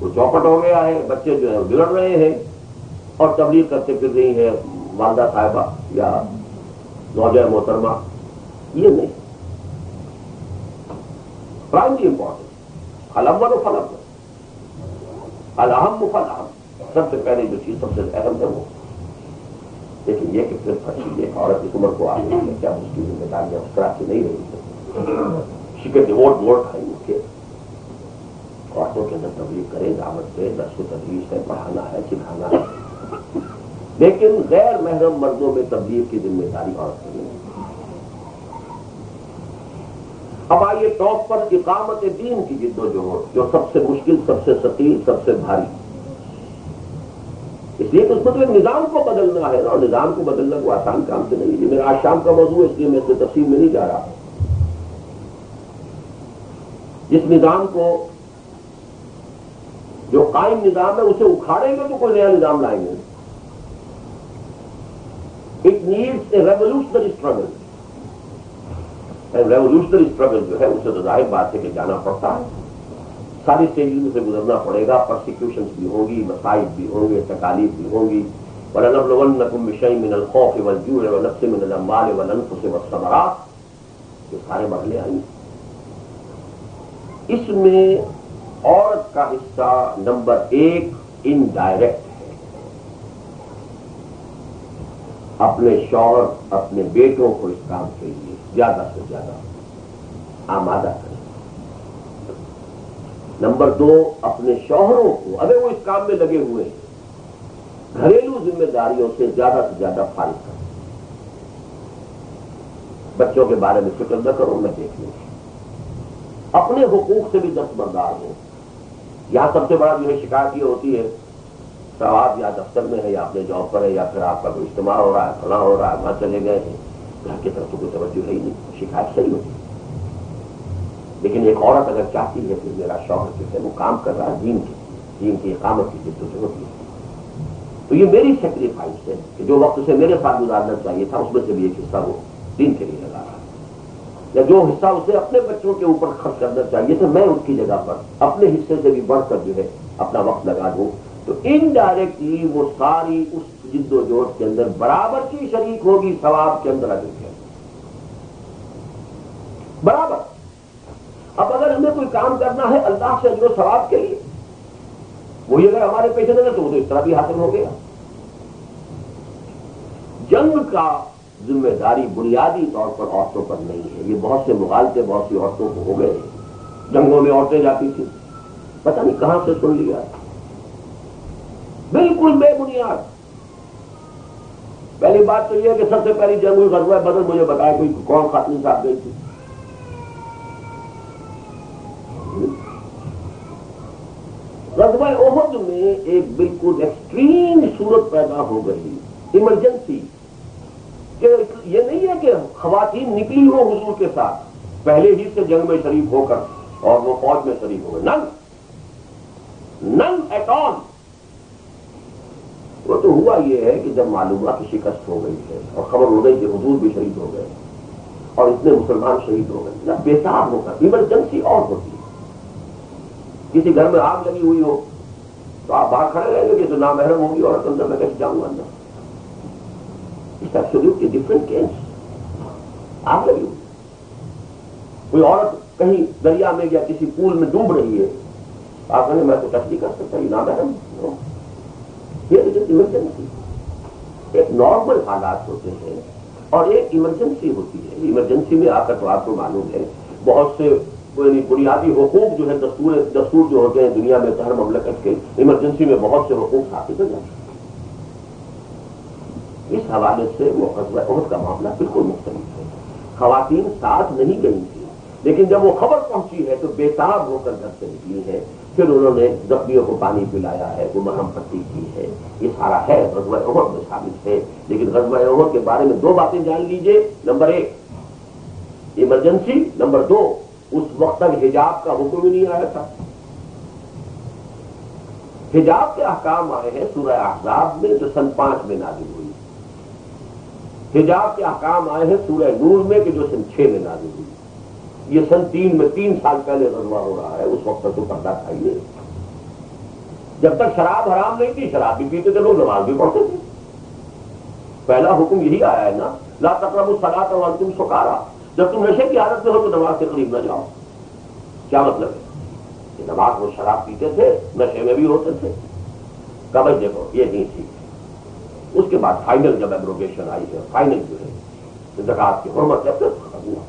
وہ چوپٹ ہو گیا ہے، بچے جو ہے بگڑ رہے ہیں اور تبلیغ کرتے پھر رہی ہے والدہ صاحبہ یا زوجہ محترمہ. یہ نہیں. پرائمری امپورٹنٹ الاول فالاول، الاہم فالاہم، سب سے پہلے جو چیز سب سے اہم ہے وہ. لیکن یہ کہ پھر پھنسی ایک عورت اس عمر کو آگے ہے، کیا اس کی ذمہ داریاں اس طرح سے نہیں رہی. شکر ڈیوٹ ووٹ کھائی اس کے عورتوں کے اندر تبلیغ کرے، دعوت دے، درس و تدریس ہے، پڑھانا ہے، سکھانا ہے. لیکن غیر محرم مردوں میں تبلیغ کی ذمہ داری عورت کی نہیں. اب آئیے ٹاپ پر اقامت دین کی جد و جہد، جو سب سے مشکل، سب سے ثقیل، سب سے بھاری. اس لیے کہ اس کو تو ایک نظام کو بدلنا ہے، اور نظام کو بدلنا کوئی آسان کام سے نہیں. یہ میرا آج شام کا موضوع ہے، اس لیے میں اس سے تفصیل میں نہیں جا رہا. جس نظام کو، جو قائم نظام ہے اسے اکھاڑیں گے تو کوئی نیا نظام لائیں گے. It needs a revolutionary struggle. Revolutionary struggle جو ہے اسے تو ظاہر بات ہے کہ جانا پڑتا ہے، ساری اسٹیجز سے گزرنا پڑے گا. پرسیکیوشنز بھی ہوں گی، مصائب بھی ہوں گے، تکالیف بھی ہوں گی. وَلَنَبْلُوَنَّكُم بِشَيْءٍ مِّنَ الْخَوْفِ وَالْجُوعِ وَنَقْصٍ مِّنَ الْأَمْوَالِ وَالْأَنفُسِ وَالثَّمَرَاتِ. یہ سارے مرحلے آئیں. اس میں عورت کا حصہ نمبر 1 انڈائریکٹ ہے. اپنے شوہر، اپنے بیٹوں کو اس کام کے لیے زیادہ سے زیادہ آمادہ کریں. نمبر 2 اپنے شوہروں کو، اگر وہ اس کام میں لگے ہوئے ہیں، گھریلو ذمہ داریوں سے زیادہ فارغ کریں. بچوں کے بارے میں فکر نہ کرو، میں دیکھ لوں. اپنے حقوق سے بھی دستبردار ہو. یہاں سب سے بڑا جو ہے شکایت یہ ہوتی ہے، آپ یا دفتر میں ہے یا اپنے جاب پر ہے یا پھر آپ کا کوئی اجتماع ہو رہا ہے، فلاں ہو رہا ہے، وہاں چلے گئے ہیں، گھر کی طرف تو کوئی توجہ ہے ہی نہیں. شکایت صحیح ہوتی ہے. لیکن ایک عورت اگر چاہتی ہے کہ میرا شوہر جو ہے وہ کام کر رہا ہے دین کی اقامت کی جد و جہد ہے، تو یہ میری سیکریفائس ہے کہ جو وقت اسے میرے ساتھ گزارنا چاہیے تھا اس میں سے بھی ایک حصہ وہ دین کے لیے لگا رہا ہے. یا جو حصہ اسے اپنے بچوں کے اوپر خرچ کرنا چاہیے تھا، میں اس کی جگہ پر اپنے حصے سے بھی بڑھ کر جو ہے اپنا وقت لگا دوں. تو انڈائریکٹلی وہ ساری اس جد و جہد کے اندر برابر کی شریک ہوگی، ثواب کے اندر اجر ہے برابر. اب اگر ہمیں کوئی کام کرنا ہے اللہ سے اجر و ثواب کے لیے، وہی اگر ہمارے پیچھے نہ تو وہ تو اس طرح بھی حاصل ہو گیا. جنگ کا ذمہ داری بنیادی طور پر عورتوں پر نہیں ہے. یہ بہت سے مغالطے بہت سی عورتوں کو ہو گئے. جنگوں میں عورتیں جاتی تھیں، پتہ نہیں کہاں سے سن لیا، بالکل بے بنیاد. پہلی بات تو یہ ہے کہ سب سے پہلی جنگ ہوئی غزوہ بدر. مجھے بتایا کوئی کون خاتون صاحب گئی تھی؟ غزوہ احد میں ایک بالکل ایکسٹریم صورت پیدا ہو گئی، ایمرجنسی. کہ یہ نہیں ہے کہ خواتین نکلی ہو حضور کے ساتھ پہلے ہی سے جنگ میں شریک ہو کر اور وہ فوج میں شریک ہو گئے. نہ، none at all. وہ تو ہوا یہ ہے کہ جب معلوم ہوا کہ شکست ہو گئی ہے اور خبر ہو گئی کہ حضور بھی شہید ہو گئے اور اتنے مسلمان شہید ہو گئے نہ بےتاب ہو کر ایمرجنسی اور ہوتی ہے. کسی گھر میں آگ لگی ہوئی ہو تو آپ باہر کھڑے رہیں گے کہ جو نامحرم ہوگی اور اندر میں کیسے جاؤں گا اندر. اس ایبسولوٹلی ڈفرنٹ کیس. آگ لگی ہوئی کوئی عورت کہیں دریا میں یا کسی پول میں ڈوب رہی ہے آپ کہیں میں تو ٹچ نہیں کر سکتا یہ نامحرم. یہ ایمرجنسی ایک نارمل حالات ہوتے ہیں اور ایک ایمرجنسی ہوتی ہے. ایمرجنسی میں آ کر تو آپ کو معلوم ہے بہت سے بنیادی حقوق جو ہے دستور جو ہوتے ہیں دنیا میں ہر مملکت کے ایمرجنسی میں بہت سے حقوق حاصل ہو جاتے ہیں. اس حوالے سے وہ غزوہ احد کا معاملہ بالکل مختلف ہے. خواتین ساتھ نہیں گئی تھی لیکن جب وہ خبر پہنچی ہے تو بےتاب ہو کر گھر سے نکلی ہے. پھر انہوں نے زخمیوں کو پانی پلایا ہے وہ مرہم پٹی کی ہے. یہ سارا ہے غزوہ احد میں ثابت ہے. لیکن غزوہ احد کے بارے میں دو باتیں جان لیجئے. Number 1 emergency. نمبر 2 اس وقت تک حجاب کا حکم ہی نہیں آیا تھا. حجاب کے احکام آئے ہیں سورہ احزاب میں جو سن 5 میں نازل ہوئی. حجاب کے احکام آئے ہیں سورہ نور میں کہ جو سن 6 میں نازل ہوئی. یہ سن 3 میں 3 سال پہلے غزوہ ہو رہا ہے. اس وقت تک تو پردہ تھا ہی نہیں. جب تک شراب حرام نہیں تھی شراب بھی پیتے تھے لوگ نماز بھی پڑھتے تھے. پہلا حکم یہی آیا ہے نا لا تقربوا الصلاۃ وانتم سکارى. جب تم نشے کی حالت میں ہو تو نماز کے قریب نہ جاؤ. کیا مطلب ہے کہ نماز وہ شراب پیتے تھے نشے میں بھی ہوتے تھے. کبھی دیکھو یہ نہیں تھی. اس کے بعد فائنل جب ایبروگیشن آئی ہے فائنل جو ہے زکات کی حرمت جب تک ختم ہوا.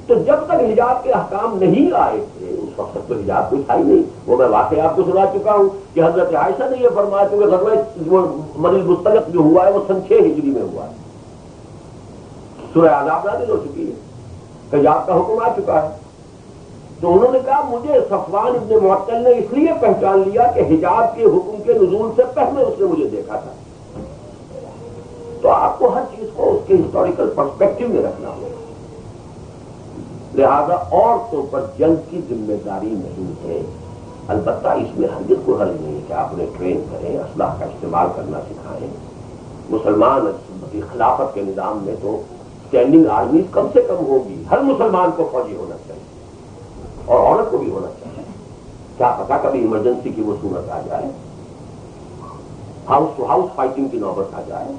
تو جب تک حجاب کے احکام نہیں آئے تھے اس وقت تک تو حجاب کوئی تھا ہی نہیں. وہ میں واقعی آپ کو سنا چکا ہوں کہ حضرت عائشہ نے یہ فرمایا کہ غزوہ مری المصطلق جو ہوا ہے وہ سن 6 ہجری میں ہوا ہے. سورہ احزاب نازل ہو چکی ہے. حجاب کا حکم آ چکا ہے. تو انہوں نے کہا مجھے صفوان ابن معطل نے اس لیے پہچان لیا کہ حجاب کے حکم کے نزول سے پہلے اس نے مجھے دیکھا تھا. تو آپ کو ہر چیز کو اس کے ہسٹوریکل پرسپیکٹو میں رکھنا ہوگا. لہذا عورتوں پر جنگ کی ذمہ داری نہیں ہے. البتہ اس میں ہرگز کوئی حرج نہیں ہے کہ آپ انہیں ٹرین کریں اسلحہ کا استعمال کرنا سکھائیں. مسلمان کی خلافت کے نظام میں تو اسٹینڈنگ آرمیز کم سے کم ہوگی. ہر مسلمان کو فوجی ہونا چاہیے اور عورت کو بھی ہونا چاہیے. کیا پتا کبھی ایمرجنسی کی وہ صورت آ جائے ہاؤس ٹو ہاؤس فائٹنگ کی نوبت آ جائے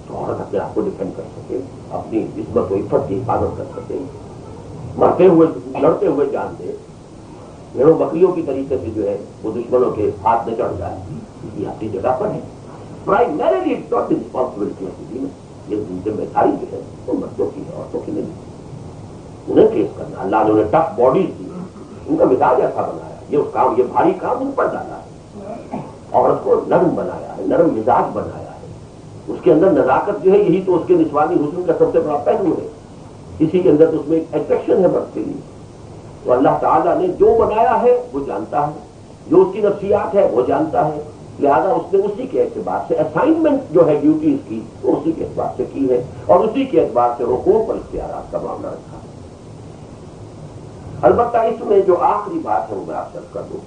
تو عورت اپنے آپ کو ڈیفینڈ کر سکے اپنی عصمت و عفت کی حفاظت کر سکے. مرتے ہوئے لڑتے ہوئے جان دے. بھیڑوں بکریوں کی طریقے سے جو ہے وہ دشمنوں کے ہاتھ میں چڑھ جائے. یہ اپنی جگہ پر ہے. Primarily it's not the responsibility of the women. یہ ذمہ داری جو ہے وہ مردوں کی ہے عورتوں کی نہیں. انہیں فیس کرنا. اللہ نے انہیں ٹف باڈیز دی. ان کا مزاج ایسا بنایا یہ بھاری کام ان پر ڈالا ہے. عورت کو نرم بنایا ہے نرم مزاج بنایا ہے. اس کے اندر نزاکت جو ہے یہی تو اس کے نسوانی حسن کا سب سے بڑا پہلو ہے. اسی کے اندر تو اس میں ایک اٹریکشن ہے مرد کے لیے. تو اللہ تعالیٰ نے جو بنایا ہے وہ جانتا ہے. جو اس کی نفسیات ہے وہ جانتا ہے. لہذا اس نے اسی کے اعتبار سے اسائنمنٹ جو ہے ڈیوٹیز کی وہ اسی کے اعتبار سے کی ہے اور اسی کے اعتبار سے حقوق اور اختیارات کا معاملہ رکھا ہے. البتہ اس میں جو آخری بات ہے وہ میں آپ سے کر دوں.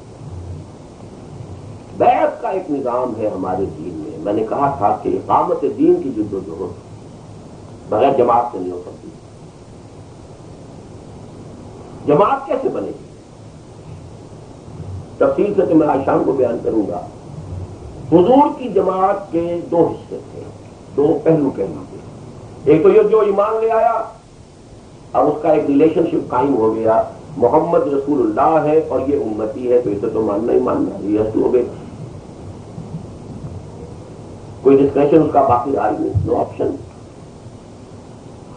بیعت کا ایک نظام ہے ہمارے دین میں. میں نے کہا تھا کہ اقامت دین کی جدوجہد بغیر جماعت سے نہیں ہو سکتی. جماعت کیسے بنے گی تفصیل سے تو میں آج شام کو بیان کروں گا. حضور کی جماعت کے 2 حصے تھے. 2 پہلو کہہ لیجیے. ایک تو یہ جو ایمان لے آیا اب اس کا ایک ریلیشن شپ قائم ہو گیا. محمد رسول اللہ ہے اور یہ امتی ہے تو اسے تو ماننا ہی ماننا ہے. یہ ہو گئے کوئی ڈسکشن اس کا باقی آئی نہیں. No option.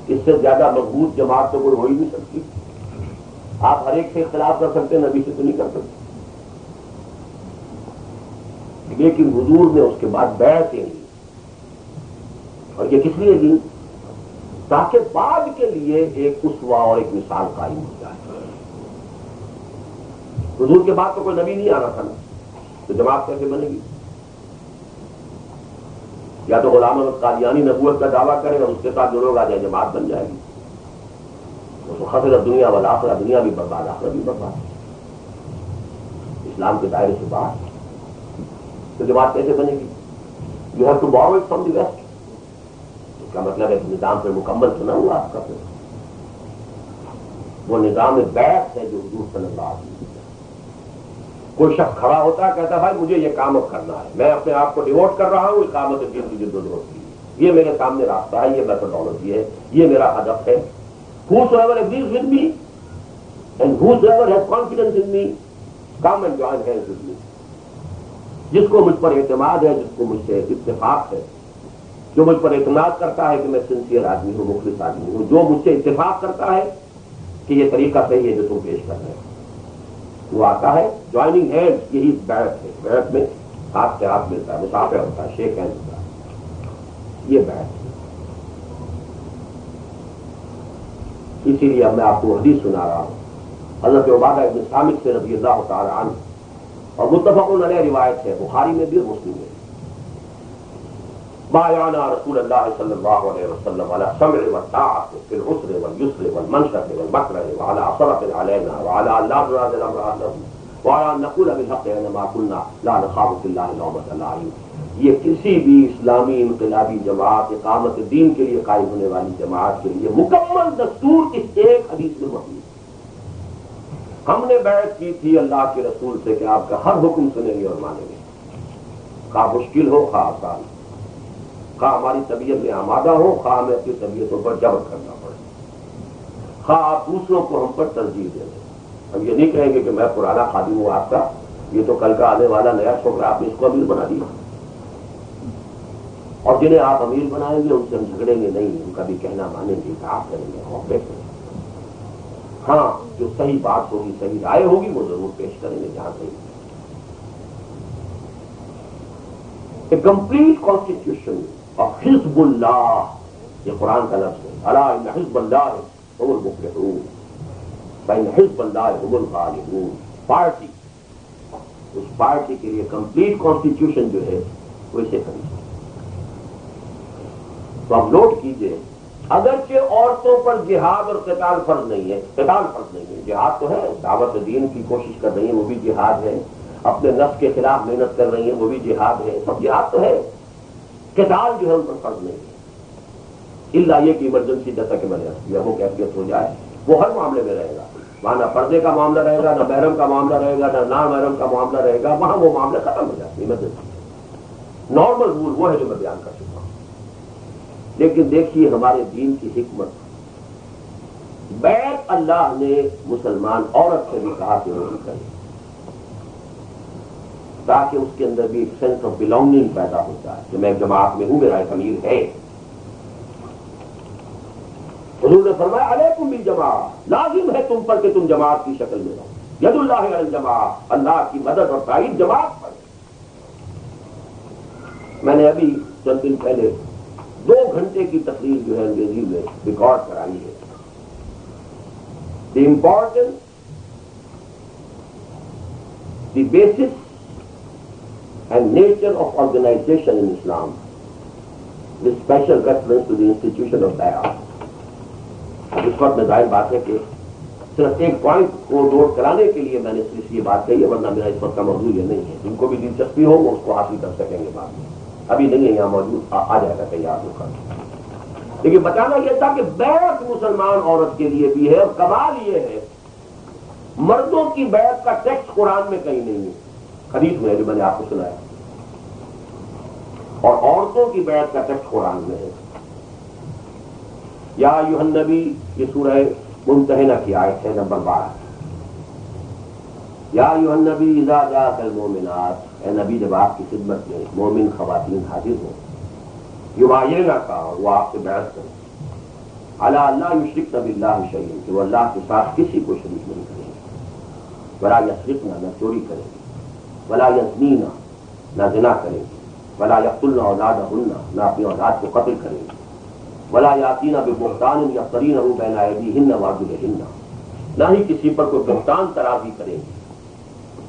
اس سے زیادہ مضبوط جماعت تو کوئی ہو ہی نہیں سکتی. آپ ہر ایک سے اختلاف کر سکتے ہیں نبی سے تو نہیں کر سکتے. لیکن حضور نے اس کے بعد بیعتیں لی اور یہ کس لیے لی تاکہ بعد کے لیے ایک اسوہ اور ایک مثال قائم ہو جائے. حضور کے بعد تو کوئی نبی نہیں آنا تھا نا تو جماعت کیسے بنے گی. یا تو غلام احمد قادیانی نبوت کا دعویٰ کرے اور اس کے ساتھ جو لوگ آ جائے جماعت بن جائے گی. اس کو خسرت دنیا والآخرہ. دنیا بھی برباد آخرت بھی برباد. اس اسلام کے دائرے سے باہر، تو جماعت کیسے بنے گی؟ You have to borrow it from the west. اس کا مطلب ہے کہ نظام پہ مکمل تو نہ ہوا آپ کا. پھر وہ نظام بیعت ہے جو حضور صلی اللہ علیہ وسلم. کوئی شخص کھڑا ہوتا ہے کہتا ہے بھائی مجھے یہ کام اب کرنا ہے، میں اپنے آپ کو ڈیوٹ کر رہا ہوں اقامت دین کی جدوجہد کی، یہ میرے سامنے راستہ ہے، یہ میتھڈالوجی ہے، یہ میرا ہدف ہے. whosoever agrees with me and whosoever has confidence in me come and join hands with me. جس کو مجھ پر اعتماد ہے، جس کو مجھ سے اتفاق ہے، جو مجھ پر اعتماد کرتا ہے کہ میں سنسیئر آدمی ہوں، مخلص آدمی ہوں، جو مجھ سے اتفاق کرتا ہے کہ یہ طریقہ صحیح ہے جو تم پیش کر رہے ہیں، وہ آتا ہے. جوائننگ ہینڈ یہی بیعت ہے. بیعت میں ہاتھ سے ہاتھ ملتا ہے، مصافحہ ہوتا ہے، شیک ہینڈ ہوتا ہے، یہ بیعت ہے. اسی لیے اب میں آپ کو حدیث سنا رہا ہوں حضرت عبادہ بن صامت سے رضی اللہ تعالی عنہ، اور متفق علیہ روایت ہے، بخاری میں بھی اور مسلم میں. بایعنا رسول اللہ صلی اللہ علیہ وسلم علی السمع والطاعۃ فی العسر والیسر والمنشط والمکرہ وعلی صرف علینا وعلی ان لا نراد الامر اهله وعلی ان نقول بالحق انما كنا لا نخاف في الله لومۃ لائم. یہ کسی بھی اسلامی انقلابی جماعت، اقامت دین کے لیے قائم ہونے والی جماعت کے لیے مکمل دستور اس ایک حدیث میں موجود ہے. ہم نے بیعت کی تھی اللہ کے رسول سے کہ آپ کا ہر حکم سنیں گے اور مانیں گے، خواہ مشکل ہو خواہ آسان، خواہ ہماری طبیعت میں آمادہ ہو خواہ ہمیں اپنی طبیعتوں پر جبر کرنا پڑے، خواہ آپ دوسروں کو ہم پر ترجیح دیں. ہم یہ نہیں کہیں گے کہ میں پرانا خادم ہوں آپ کا، یہ تو کل کا آنے والا نیا چھوکرا، آپ نے اس کو امیر بنا دیا. اور جنہیں آپ امیر بنائیں گے ان سے ہم جھگڑیں گے نہیں، ان کا بھی کہنا مانیں گے، اطاعت کریں گے، محبت کریں گے. ہاں جو صحیح بات ہوگی، صحیح رائے ہوگی وہ ضرور پیش کریں گے جہاں صحیح. اے کمپلیٹ کانسٹیٹیوشن آف حزب اللہ، یہ قرآن کا لفظ ہے. الا ان حزب اللہ هم المفلحون فان حزب اللہ هم الغالبون. پارٹی، اس پارٹی کے لیے کمپلیٹ کانسٹیٹیوشن جو ہے وہ اسے کریں. تو آپ نوٹ کیجئے، اگرچہ عورتوں پر جہاد اور قتال فرض نہیں ہے، قتال فرض نہیں ہے، جہاد تو ہے، دعوت دین کی کوشش کر رہی ہیں وہ بھی جہاد ہے، اپنے نفس کے خلاف محنت کر رہی ہیں وہ بھی جہاد ہے، سب جہاد تو ہے. قتال جو ہے ان پر فرض نہیں ہے، الا یہ کہ ایمرجنسی جیسا کہ میں نے عرض کیا وہ کیفیت ہو جائے، وہ ہر معاملے میں رہے گا. وہاں نہ پردے کا معاملہ رہے گا، نہ محرم کا معاملہ رہے گا، نہ نامحرم کا معاملہ رہے گا، وہاں وہ معاملہ ختم ہو جائے. ایمرجنسی نارمل رول وہ ہے جو میں بیان کر چکا ہوں. لیکن دیکھیے ہمارے دین کی حکمت، بیعت اللہ نے مسلمان عورت سے بھی کہا کہ وہ بھی کرے، تاکہ اس کے اندر بھی ایک سینس آف بلانگنگ پیدا ہوتا ہے کہ میں ایک جماعت میں ہوں، میرا ایک امیر ہے. حضور نے فرمایا علیکم بالجماعۃ، لازم ہے تم پر کہ تم جماعت کی شکل میں رہو. ید اللہ علی الجماعۃ، اللہ کی مدد اور تائید جماعت پر. میں نے ابھی چند دن پہلے 2 گھنٹے کی تقریر جو ہے انگریزی میں ریکارڈ کرائی ہے. The importance, the basis and nature of organization in Islam with special reference to the institution of بیعت. اس وقت میں ظاہر بات ہے کہ صرف ایک پوائنٹ کو نوٹ کرانے کے لیے میں نے صرف یہ بات کہی ہے، ورنہ میرا اس وقت کا موضوع یہ نہیں ہے. جن کو بھی دلچسپی ہو وہ اس کو حاصل کر سکیں گے بعد میں، ابھی نہیں ہے یہاں موجود، آ جائے گا تیار ہو کر. لیکن بتانا یہ تھا کہ بیعت مسلمان عورت کے لیے بھی ہے، اور کمال یہ ہے مردوں کی بیعت کا ٹیکسٹ قرآن میں کہیں نہیں ہے، حدیث میں ہے جو میں نے آپ کو سنایا، اور عورتوں کی بیعت کا ٹیکسٹ قرآن میں ہے. یا ایھا النبی، یہ سورہ ممتحنہ کی آیت ہے نمبر 12. یا ایھا النبی اذا جاءک المؤمنات، اے نبی جب آپ کی خدمت میں مومن خواتین حاضر ہوں، یبایعنک، اور وہ آپ سے بیعت کریں، علی اللہ یشرکن باللہ شیئا، کہ وہ اللہ کے ساتھ کسی کو شریک نہیں کریں گے، ولا یسرقن، نہ چوری کریں گے، ولا یزنین، نہ زنا کریں گے، ولا یقتلن اولادہن، نہ اپنی اولاد کو قتل کریں گے، ولا یاتین ببہتان یفترینہ بین ایدیہن وارجلہن، نہ ہی کسی پر کوئی بہتان ترازی کریں گے،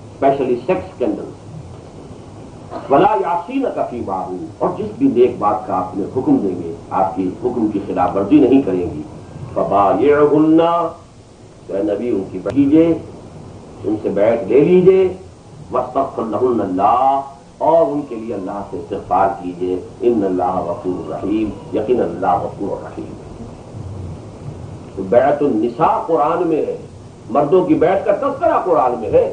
اسپیشلی سیکس اسکینڈل، ولا یعصینک فی معروف، اور جس بھی نیک بات کا آپ نے حکم دیں گے آپ کی حکم کی خلاف ورزی نہیں کریں گی. فبایعہن، تو اے نبی ان کی بیعت کیجیے، ان سے بیعت لے لیجیے. واستغفر لهن اللہ، اور ان کے لیے اللہ سے استغفار کیجیے، ان اللہ غفور رحیم، یقینا اللہ غفور رحیم ہے۔ تو بیعت النساء قرآن میں ہے، مردوں کی بیعت کا تذکرہ قرآن میں ہے۔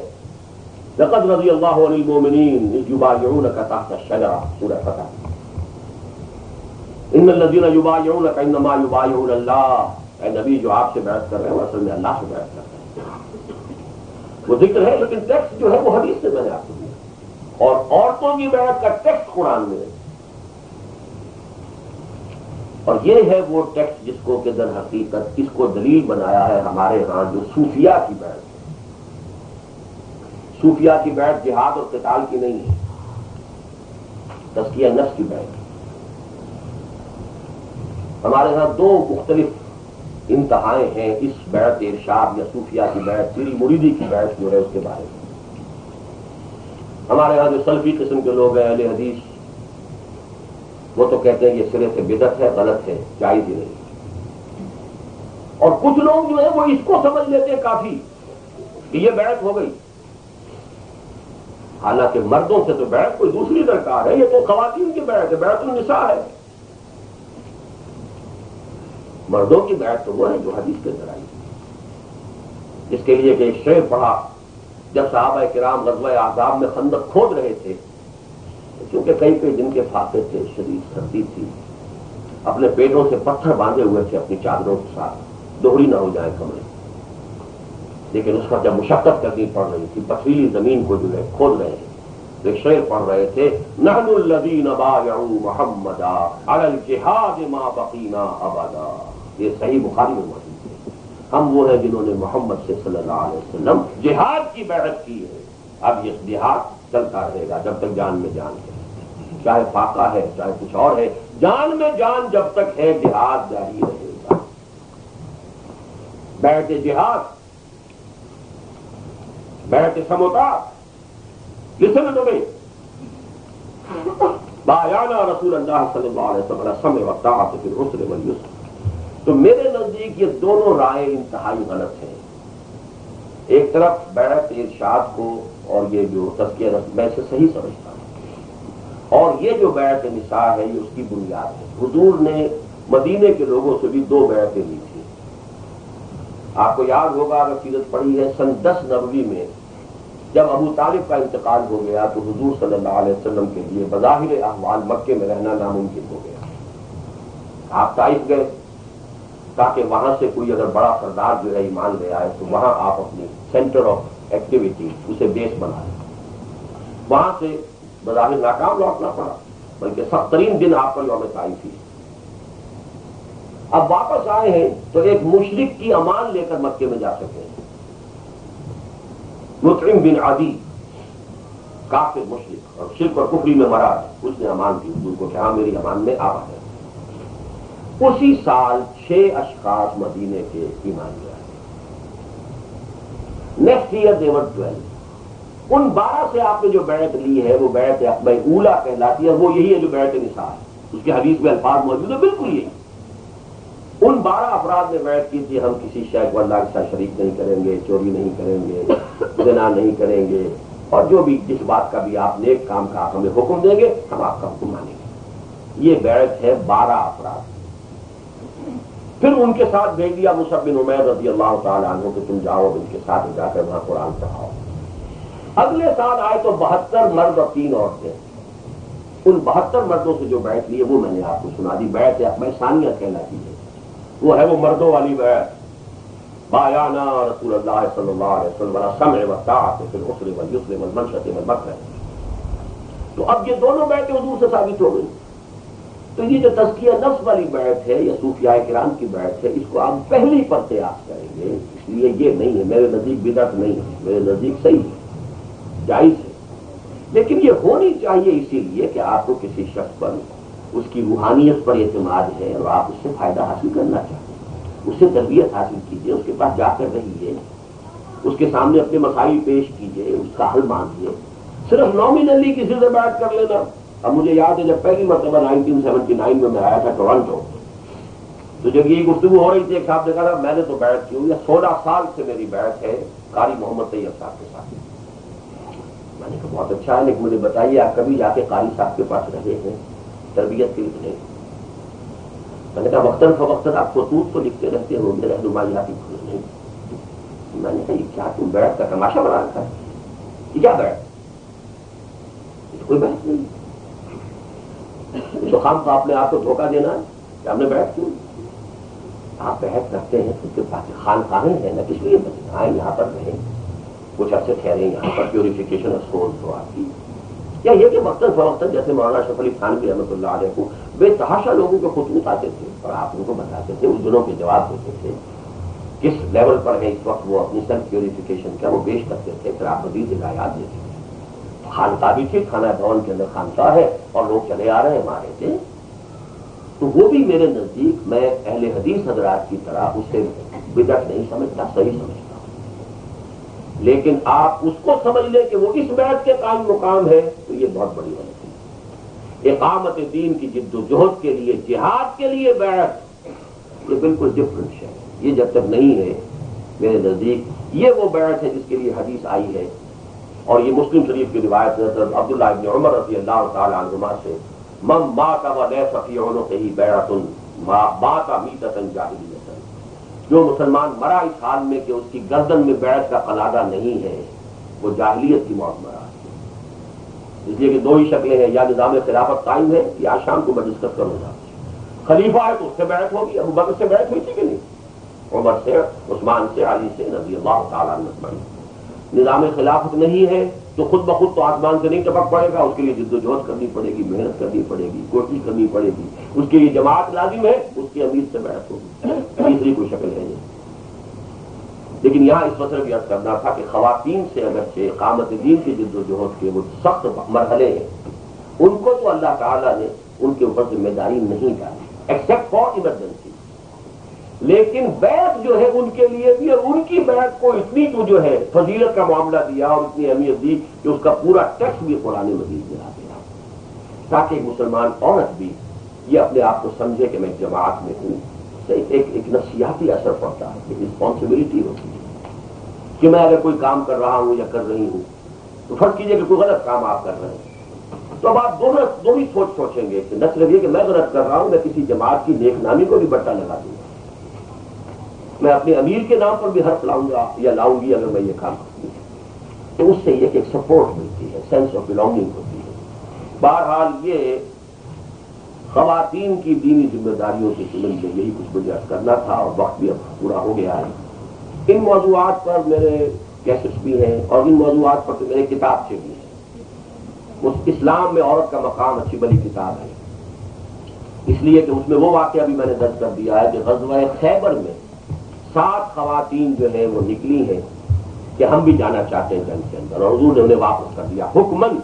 لقد رضی اللہ عن المؤمنین اذ یبایعونک تحت الشجرہ، سورہ فتح۔ ان الذین یبایعونک انما یبایعون اللہ، اے نبی جو آپ سے بیعت کر رہے ہیں وہ اصل میں اللہ سے بیعت کر رہے ہیں۔ وہ ذکر ہے لیکن ٹیکسٹ جو ہے وہ حدیث سے میں نے آپ کو دیا، اور عورتوں کی بیعت کا ٹیکسٹ قرآن میں ہے۔ اور یہ ہے وہ ٹیکسٹ جس کو کہ در حقیقت اس کو دلیل بنایا ہے ہمارے ہاں جو صوفیاء کی بیعت ہے۔ صوفیاء کی بیعت جہاد اور قتال کی نہیں ہے، تزکیہ نفس کی بیعت ہے۔ ہمارے ہاں دو مختلف انتہائیں ہیں اس بیعت ارشاد یا صوفیاء کی بیعت، پیری مریدی کی بیعت جو ہے اس کے بارے میں۔ ہمارے ہاں جو سلفی قسم کے لوگ ہیں، اہل حدیث، وہ تو کہتے ہیں یہ سرے سے بدعت ہے، غلط ہے، جائز ہی نہیں۔ اور کچھ لوگ جو ہے وہ اس کو سمجھ لیتے ہیں کافی کہ یہ بیعت ہو گئی، حالانکہ مردوں سے تو بیعت کوئی دوسری درکار ہے، یہ تو خواتین کی بیعت ہے، بیعت النساء ہے۔ مردوں کی بیعت تو وہ ہے جو حدیث کے اندر آئی، جس کے لیے کہ ایک شعر پڑھا جب صحابہ کرام غزوہ احزاب میں خندق کھود رہے تھے، کیونکہ کئی دن کے فاقے تھے، شدید سردی تھی، اپنے پیٹوں سے پتھر باندھے ہوئے تھے اپنی چادروں کے ساتھ، دوہری نہ ہو جائے کمرے، لیکن اس پر جب مشقت کرنی پڑ رہی تھی، پتھریلی زمین کو جو ہے کھود رہے تھے، ایک شعر پڑھ رہے تھے، نحن الذین بایعوا محمدا علی الجہاد ما بقینا ابدا، یہ صحیح بخاری میں موجود ہے۔ ہم وہ ہیں جنہوں نے محمد سے صلی اللہ علیہ وسلم جہاد کی بیعت کی ہے، اب یہ جہاد چلتا رہے گا جب تک جان میں جان ہے، چاہے فاقہ ہے چاہے کچھ اور ہے، جان میں جان جب تک ہے جہاد جاری رہے گا۔ بیعت جہاد، بیعت سموتا، لسن ٹو می، بایعنا رسول اللہ صلی اللہ علیہ وسلم سمع والطاعۃ فی العسر والیسر۔ تو میرے نزدیک یہ دونوں رائے انتہائی غلط ہیں۔ ایک طرف بیعت ارشاد کو اور یہ جو تزکیہ نفس میں سے صحیح سمجھتا ہوں، اور یہ جو بیعت نساء ہے یہ اس کی بنیاد ہے۔ حضور نے مدینے کے لوگوں سے بھی دو بیعتیں لی تھی۔ آپ کو یاد ہوگا اگر سیرت پڑھی ہے، سن 10 نبوی میں جب ابو طالب کا انتقال ہو گیا تو حضور صلی اللہ علیہ وسلم کے لیے بظاہر احوال مکے میں رہنا ناممکن ہو گیا۔ آپ طائف گئے تاکہ وہاں سے کوئی اگر بڑا سردار جو ہے ایمان لے آئے تو وہاں آپ اپنی سینٹر آف ایکٹیویٹی اسے بیس بنا لیں۔ وہاں سے بظاہر ناکام لوٹنا پڑا، بلکہ سخت ترین دن آپ کا یوم طائف ہی۔ اب واپس آئے ہیں تو ایک مشرک کی امان لے کر مکے میں جا سکے ہیں۔ مطعم بن عدی، کافر مشرک اور شرک اور کفری میں مرا ہے، اس نے امان دی حضور کو کہ ہاں میری امان میں آباد ہے۔ اسی سال 6 اشخاص مدینے کے ایمان لے آئے۔ نیکسٹ ایئر دے ور 12۔ ان 12 سے آپ نے جو بیعت لی ہے وہ بیعت عقبہ اولیٰ کہلاتی ہے، وہ یہی ہے جو بیعت نساء ہے۔ اس کے حدیث میں الفاظ موجود ہے، بالکل یہی۔ ان 12 افراد نے بیعت کی تھی، ہم کسی شے کو اللہ کے ساتھ شریک نہیں کریں گے، چوری نہیں کریں گے، زنا نہیں کریں گے، اور جو بھی جس بات کا بھی آپ نیک کام کا آپ ہمیں حکم دیں گے ہم آپ کا حکم مانیں گے۔ یہ بیعت ہے 12 افراد۔ پھر ان کے ساتھ بھیج دیا مصعب بن عمیر رضی اللہ تعالیٰ عنہ کہ تم جاؤ ان کے ساتھ جا کر وہاں قرآن پڑھاؤ۔ اگلے سال آئے تو 72 مرد اور 3 عورتیں۔ ان 72 مردوں سے جو بیعت لی ہے وہ میں نے آپ کو سنا دی، بیعت عقبہ ثانیہ کہلاتی ہے۔ وہ ہے وہ مردوں والی بیعت، بایعنا رسول اللہ صلی اللہ علیہ وسلم سمع والطاعۃ فی العسر والیسر والمنشط والمکرہ۔ تو اب یہ دونوں بیعتیں حضور سے ثابت ہو گئی۔ تو یہ جو تزکیہ نفس والی بیعت ہے یا صوفیاء کرام کی بیعت ہے، اس کو آپ پہلی پر قیاس کریں گے، اس لیے یہ نہیں ہے، میرے نزدیک بدعت نہیں ہے، میرے نزدیک صحیح ہے، جائز ہے، لیکن یہ ہونی چاہیے اسی لیے کہ آپ کو کسی شخص پر اس کی روحانیت پر اعتماد ہے اور آپ اس سے فائدہ حاصل کرنا چاہتے ہیں، اس سے تربیت حاصل کیجیے، اس کے پاس جا کر رہیے، اس کے سامنے اپنے مسائل پیش کیجیے، اس کا حل مانگیے۔ صرف نامینلی کسی سے بیعت کر لینا۔ اب مجھے یاد ہے جب پہلی مرتبہ 1979 میں آیا تھا ٹورنٹو، تو جب یہ گفتگو ہو رہی تھی ایک صاحب نے کہا میں نے تو بیعت کی ہوئی ہے، 16 سال سے میری بیعت ہے قاری محمد طیب صاحب کے ساتھ۔ میں نے کہا بہت اچھا ہے، لیکن مجھے بتائیے آپ کبھی جا کے قاری صاحب کے پاس رہے ہیں تربیت کے لیے؟ میں نے کہا وقتاً فوقتاً آپ خطوط تو لکھتے رہتے ہیں، وہ میرے رہنمائیاتی کھول نہیں۔ میں نے کہا یہ کیا تم بیعت کا تماشا بنا رکھا ہے؟ یہ کیا بیعت؟ یہ تو کوئی بیعت نہیں، تو خام آپ نے آپ کو دھوکہ دینا ہے کہ آپ نے بیعت کیوں؟ آپ بیعت کرتے ہیں تو پاس خانقاہیں ہیں نا، کس لیے بنے آئے یہاں پر رہیں، کچھ عرصے ٹھہریں یہاں پر، پیوریفیکیشن آف سول ہو آپ کی، یا یہ کہ وقتاً فوقتاً جیسے مولانا اشرف علی تھانوی رحمۃ اللہ علیہ کو بے تحاشا لوگوں کے خطوط آتے تھے اور آپ ان کو بتاتے تھے، اس دنوں کے جواب دیتے تھے، کس لیول پر ہے اس وقت وہ اپنی سیلف پیوریفیکیشن کا وہ پیش کرتے تھے، پھر آپ مزید ہدایات دیتے تھے۔ خانقاہ بھی تھی، خانہ بھون کے اندر خانقاہ ہے اور لوگ چلے آ رہے ہیں ہمارے تھے، تو وہ بھی میرے نزدیک میں اہل حدیث حضرات کی طرح اسے بدعت نہیں سمجھتا، صحیح سمجھتا ہوں، لیکن آپ اس کو سمجھ لیں کہ وہ اس بیعت کے قائم مقام ہے تو یہ بہت بڑی غلطی ہے۔ اقامت دین کی جد و جہد کے لیے، جہاد کے لیے بیعت یہ بالکل ڈفرنٹ ہے، یہ جب تک نہیں ہے میرے نزدیک یہ وہ بیعت ہے جس کے لیے حدیث آئی ہے، اور یہ مسلم شریف کی روایت حضرت عبداللہ ابن عمر رضی اللہ تعالی عنہما سے، من مات ولیس فی عنقہ بیعۃ مات میتۃ جاہلیۃ، جو مسلمان مرا اس حال میں کہ اس کی گردن میں بیعت کا قلادہ نہیں ہے وہ جاہلیت کی موت مرا۔ اس لیے کہ دو ہی شکلیں ہیں، یا نظام خلافت قائم ہے یا شام کو میں ڈسکس کروں گا، خلیفہ ہے تو اس سے بیعت ہوگی، ابو بکر سے بیعت ہوئی تھی کہ نہیں، عمر سے، عثمان سے، علی سے رضی اللہ تعالیٰ عنہ اجمعین۔ نظام خلافت نہیں ہے تو خود بخود تو آسمان سے نہیں ٹپک پڑے گا، اس کے لیے جد و جہد کرنی پڑے گی، محنت کرنی پڑے گی، کوشش کرنی پڑے گی، اس کے لیے جماعت لازم ہے، اس کی امیر سے بیعت ہوگی، تیسری کوئی شکل ہے نہیں۔ لیکن یہاں اس مسئلے بھی عرض کرنا تھا کہ خواتین سے اگرچہ اقامت دین کی جد و جہد کے وہ سخت مرحلے ہیں، ان کو تو اللہ تعالیٰ نے ان کے اوپر ذمہ داری نہیں ڈالی ایکسپٹ فار ایمرجنسی، لیکن بیعت جو ہے ان کے لیے بھی، اور ان کی بیعت کو اتنی تو جو ہے فضیلت کا معاملہ دیا اور اتنی اہمیت دی کہ اس کا پورا ٹیکسٹ بھی قرآن مجید میں آ گیا، تاکہ ایک مسلمان عورت بھی یہ اپنے آپ کو سمجھے کہ میں جماعت میں ہوں، ایک نفسیاتی اثر پڑتا ہے، ایک رسپانسبلٹی ہوتی ہے کہ میں اگر کوئی کام کر رہا ہوں یا کر رہی ہوں تو فرض کیجئے کہ کوئی غلط کام آپ کر رہے ہیں تو اب آپ دونوں ہی سوچیں گے کہ نہ صرف یہ کہ میں غلط کر رہا ہوں، میں کسی جماعت کی نیک نامی کو بھی بٹا لگا دوں گا، میں اپنے امیر کے نام پر بھی حرف لاؤں گا یا لاؤں گی اگر میں یہ کام کروں تو اس سے یہ کہ ایک سپورٹ ملتی ہے، سینس آف بلانگنگ ہوتی ہے۔ بہرحال یہ خواتین کی دینی ذمہ داریوں کے سلسلے میں یہی کچھ مجھے عرض کرنا تھا، اور وقت بھی اب پورا ہو گیا ہے۔ ان موضوعات پر میرے کیسٹس بھی ہیں اور ان موضوعات پر تو میرے کتاب سے بھی ہیں۔ اسلام میں عورت کا مقام اچھی بڑی کتاب ہے، اس لیے کہ اس میں وہ واقعہ بھی میں نے درج کر دیا ہے کہ غزوہ خیبر میں 7 خواتین جو ہے وہ نکلی ہیں کہ ہم بھی جانا چاہتے ہیں جنگ کے اندر، اور حضور نے انہیں واپس کر دیا حکمن،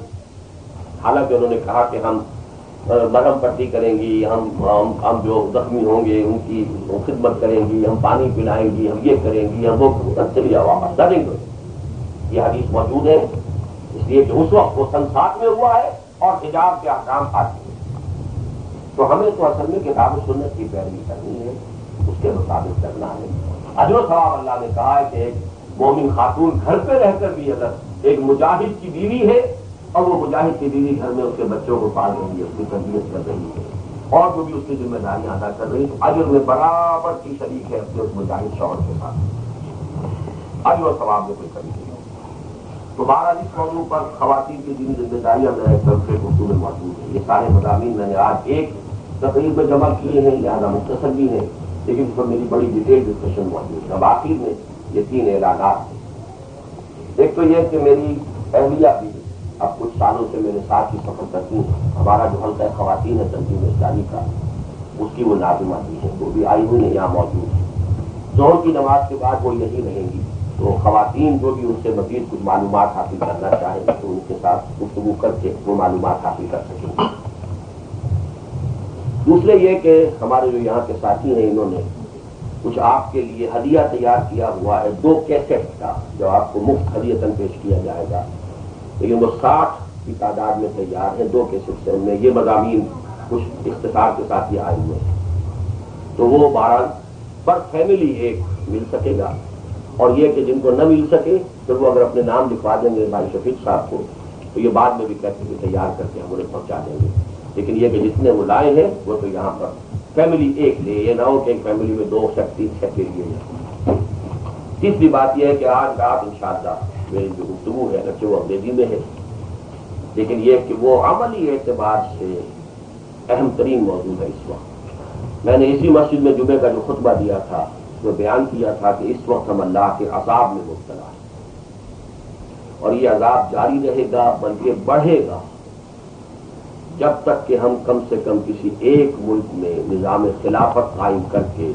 حالانکہ انہوں نے کہا کہ ہم مرہم پٹی کریں گی، ہم جو زخمی ہوں گے ان کی خدمت کریں گی، ہم پانی پلائیں گی، ہم یہ کریں گی، ہم وہ چلیے واپس کریں گے۔ یہ حدیث موجود ہے، اس لیے کہ اس وقت وہ سن 7 میں ہوا ہے اور حجاب کے احکام آتے ہیں، تو ہمیں تو اصل میں کتاب و سنت کی پیروی کرنی ہے، اس کے مطابق کرنا ہے۔ اجر و ثواب اللہ نے کہا ہے کہ ایک مومن خاتون گھر پہ رہ کر بھی اگر ایک مجاہد کی بیوی ہے اور وہ مجاہد کی بیوی گھر میں اس کے بچوں کو پال رہی ہے، اس کی تربیت کر رہی ہے اور جو بھی اس کی ذمہ داریاں ادا کر رہی ہے، تو اجر میں برابر کی شریک ہے اپنے اس مجاہد شوہر کے ساتھ، اجر و ثواب میں کوئی کمی نہیں ہوگی۔ تو بہرحال اس موضوع پر خواتین کی دینی ذمہ داریاں میرے طرف سے گفتگو میں موجود ہیں۔ یہ سارے مضامین میں نے آج ایک تقریب میں جمع کیے ہیں، لہٰذا مختصر بھی ہیں، لیکن اس پر میری بڑی ڈیٹیل ڈسکشن موجود ہے۔ اب آخر میں یہ 3 اعلانات ہیں۔ ایک تو یہ کہ میری اہلیہ بھی اب کچھ سالوں سے میرے ساتھ ہی سفر کرتی ہیں، ہمارا جو حلقہ خواتین ہے تنظیم اسلامی کا، اس کی وہ ناظمہ بھی ہے، وہ بھی آئی ہوئی ہیں، یہاں موجود ہیں۔ ظہر کی نماز کے بعد وہ یہی رہیں گی، تو خواتین جو بھی ان سے مزید کچھ معلومات حاصل کرنا چاہیں تو ان کے ساتھ گفتگو کر کے وہ معلومات حاصل کر سکیں گے۔ دوسرے یہ کہ ہمارے جو یہاں کے ساتھی ہیں انہوں نے کچھ آپ کے لیے ہدیہ تیار کیا ہوا ہے، 2 کیسٹ کا، جو آپ کو مفت ہدیتاً پیش کیا جائے گا، لیکن وہ 60 کی تعداد میں تیار ہیں، 2 کیسٹ سے ان میں یہ مضامین کچھ اختصار کے ساتھ یہ آئے ہوئے ہیں، تو وہ 12 پر فیملی ایک مل سکے گا، اور یہ کہ جن کو نہ مل سکے پھر وہ اگر اپنے نام لکھوا دیں گے بھائی شفیق صاحب کو تو یہ بعد میں بھی کہتے ہیں تیار کر کے ہم انہیں پہنچا دیں گے، لیکن یہ کہ جتنے وہ لائے ہیں وہ تو یہاں پر فیملی ایک لے، یہ نہ ہو کہ ایک فیملی میں 2 شخص 3 شخص کے لیے۔ تیسری بات یہ ہے کہ آج رات انشاءاللہ میری جو گفتگو ہے اگرچہ وہ انگریزی میں ہے، لیکن یہ کہ وہ عملی اعتبار سے اہم ترین موضوع ہے اس وقت۔ میں نے اسی مسجد میں جمعے کا جو خطبہ دیا تھا وہ بیان کیا تھا کہ اس وقت ہم اللہ کے عذاب میں مبتلا ہیں، اور یہ عذاب جاری رہے گا بلکہ بڑھے گا جب تک کہ ہم کم سے کم کسی ایک ملک میں نظام خلافت قائم کر کے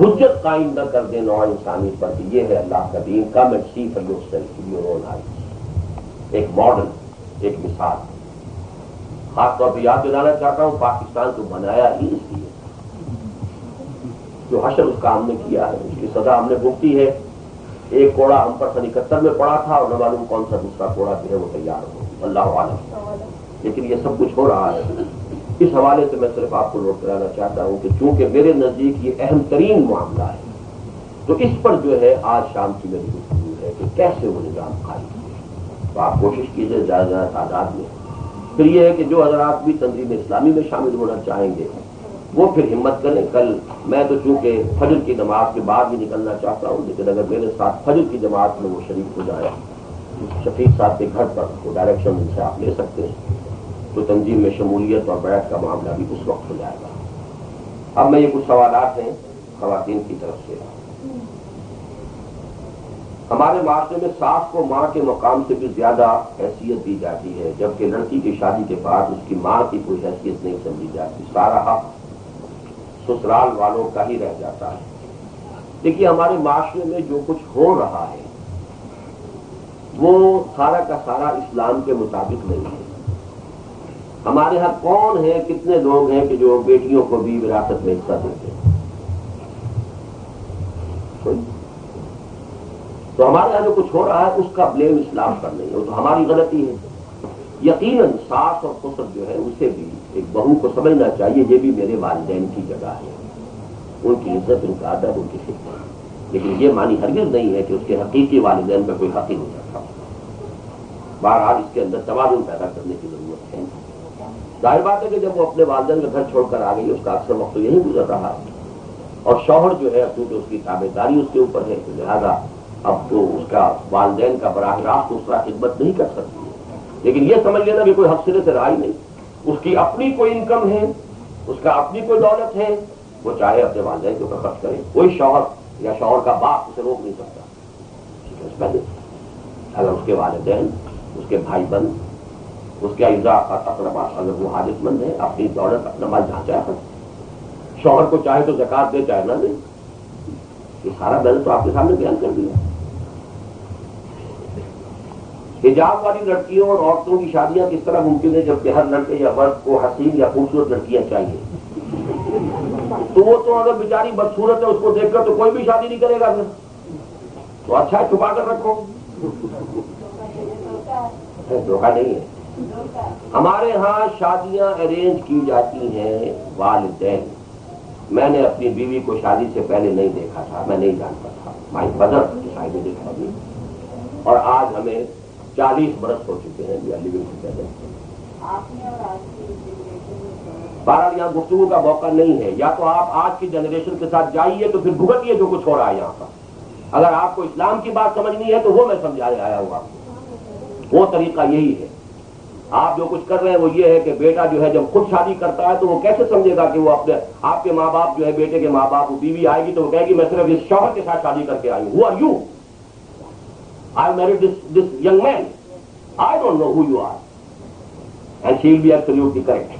حجت قائم نہ کر دیں نوع انسانی پر کہ یہ ہے اللہ کا دین، come and see for yourself your own eyes, ایک ماڈل، ایک مثال۔ خاص طور پہ یاد دلانا چاہتا ہوں پاکستان کو بنایا ہی اس لیے، جو حشر اس کا ہم نے کیا ہے اس کی سزا ہم نے بھگتی ہے۔ ایک کوڑا ہم پر سن 71 میں پڑا تھا اور نہ معلوم کون سا دوسرا کوڑا جو ہے وہ تیار ہو، اللہ عالم، لیکن یہ سب کچھ ہو رہا ہے۔ اس حوالے سے میں صرف آپ کو نوٹ کرانا چاہتا ہوں کہ چونکہ میرے نزدیک یہ اہم ترین معاملہ ہے تو اس پر جو ہے آج شام کی میری گفتگو ہے کہ کیسے وہ نظام قائم کیے، تو آپ کوشش کیجیے زیادہ زیادہ تعداد میں۔ پھر یہ ہے کہ جو حضرات بھی تنظیم اسلامی میں شامل ہونا چاہیں گے وہ پھر ہمت کریں۔ کل میں تو چونکہ فجر کی نماز کے بعد بھی نکلنا چاہتا ہوں، لیکن اگر میرے ساتھ فجر کی جماعت میں وہ شریک ہو جائے، شفیق صاحب کے گھر پر وہ ڈائریکشن ان سے آپ لے سکتے ہیں، تو تنظیم میں شمولیت اور بیعت کا معاملہ بھی اس وقت ہو جائے گا۔ اب میں یہ کچھ سوالات ہیں خواتین کی طرف سے۔ ہمارے معاشرے میں ساس کو ماں کے مقام سے بھی زیادہ حیثیت دی جاتی ہے، جبکہ لڑکی کی شادی کے بعد اس کی ماں کی کوئی حیثیت نہیں سمجھی جاتی، سارا حق سسرال والوں کا ہی رہ جاتا ہے۔ دیکھیے ہمارے معاشرے میں جو کچھ ہو رہا ہے وہ سارا کا سارا اسلام کے مطابق نہیں ہے۔ ہمارے ہاں کون ہے، کتنے لوگ ہیں کہ جو بیٹیوں کو بھی وراثت میں حصہ دیتے ہیں؟ تو ہمارے یہاں جو کچھ ہو رہا ہے اس کا بلیم اسلام پر نہیں ہے، وہ تو ہماری غلطی ہے۔ یقیناً ساس اور سسر جو ہے اسے بھی ایک بہو کو سمجھنا چاہیے یہ بھی میرے والدین کی جگہ ہے، ان کی عزت، ان کا ادب، ان کی خدمت، لیکن یہ معنی ہرگز نہیں ہے کہ اس کے حقیقی والدین پر کوئی حق ہی نہیں رکھتا۔ بہرحال اس کے اندر توازن پیدا کرنے کی ضرورت ہے۔ ظاہر بات ہے کہ جب وہ اپنے والدین کا گھر چھوڑ کر آ گئی اس کا اکثر وقت تو یہی گزر رہا ہے، اور شوہر جو ہے چونکہ اس کی تابع داری اس کے اوپر ہے تو لہٰذا اب تو اس کا والدین کا براہ راست اس کا خدمت نہیں کر سکتی ہے، لیکن یہ سمجھ لینا کہ کوئی حق سرے سے رہا ہی نہیں، اس کی اپنی کوئی انکم ہے، اس کا اپنی کوئی دولت ہے، وہ چاہے اپنے والدین کے اوپر خرچ کرے، کوئی شوہر یا شوہر کا باپ اسے روک نہیں سکتا۔ اگر اس کے والدین، اس کے بھائی بند، اس کے اعزاء اقربا اگر وہ حاجت مند ہے، اپنی دولت اپنا مال جہاں چاہے، شوہر کو چاہے تو زکات دے چاہے نہ دے، یہ سارا بیلنس تو آپ کے سامنے بیان کر دیا۔ حجاب والی لڑکیوں اور عورتوں کی شادیاں کس طرح ممکن ہے جبکہ ہر لڑکے یا مرد کو حسین یا خوبصورت لڑکیاں چاہیے؟ تو وہ تو اگر بیچاری بدصورت ہے اس کو دیکھ کر تو کوئی بھی شادی نہیں کرے گا، تو اچھا ہے چھپا کر رکھو، دھوکہ نہیں ہے۔ ہمارے ہاں شادیاں ارینج کی جاتی ہیں والدین، میں نے اپنی بیوی کو شادی سے پہلے نہیں دیکھا تھا، میں نہیں جانتا تھا، مائی مدر شاید نے دیکھا بھی، اور آج ہمیں 40 برس ہو چکے ہیں وی آر لیونگ ٹوگیدر۔ بہرحال یہاں گفتگو کا موقع نہیں ہے، یا تو آپ آج کی جنریشن کے ساتھ جائیے تو پھر بھگتیے جو کچھ ہو رہا ہے یہاں پر، اگر آپ کو اسلام کی بات سمجھنی ہے تو وہ میں سمجھانے آیا ہوں آپ کو، وہ طریقہ یہی ہے۔ آپ جو کچھ کر رہے ہیں وہ یہ ہے کہ بیٹا جو ہے جب خود شادی کرتا ہے تو وہ کیسے سمجھے گا کہ وہ اپنے آپ کے ماں باپ جو ہے بیٹے کے ماں باپ، وہ بیوی آئے گی تو وہ کہے گی میں صرف اس شوہر کے ساتھ شادی کر کے آئی ہوں، how are you? I married this young man. I don't know who you are. And she will be absolutely correct.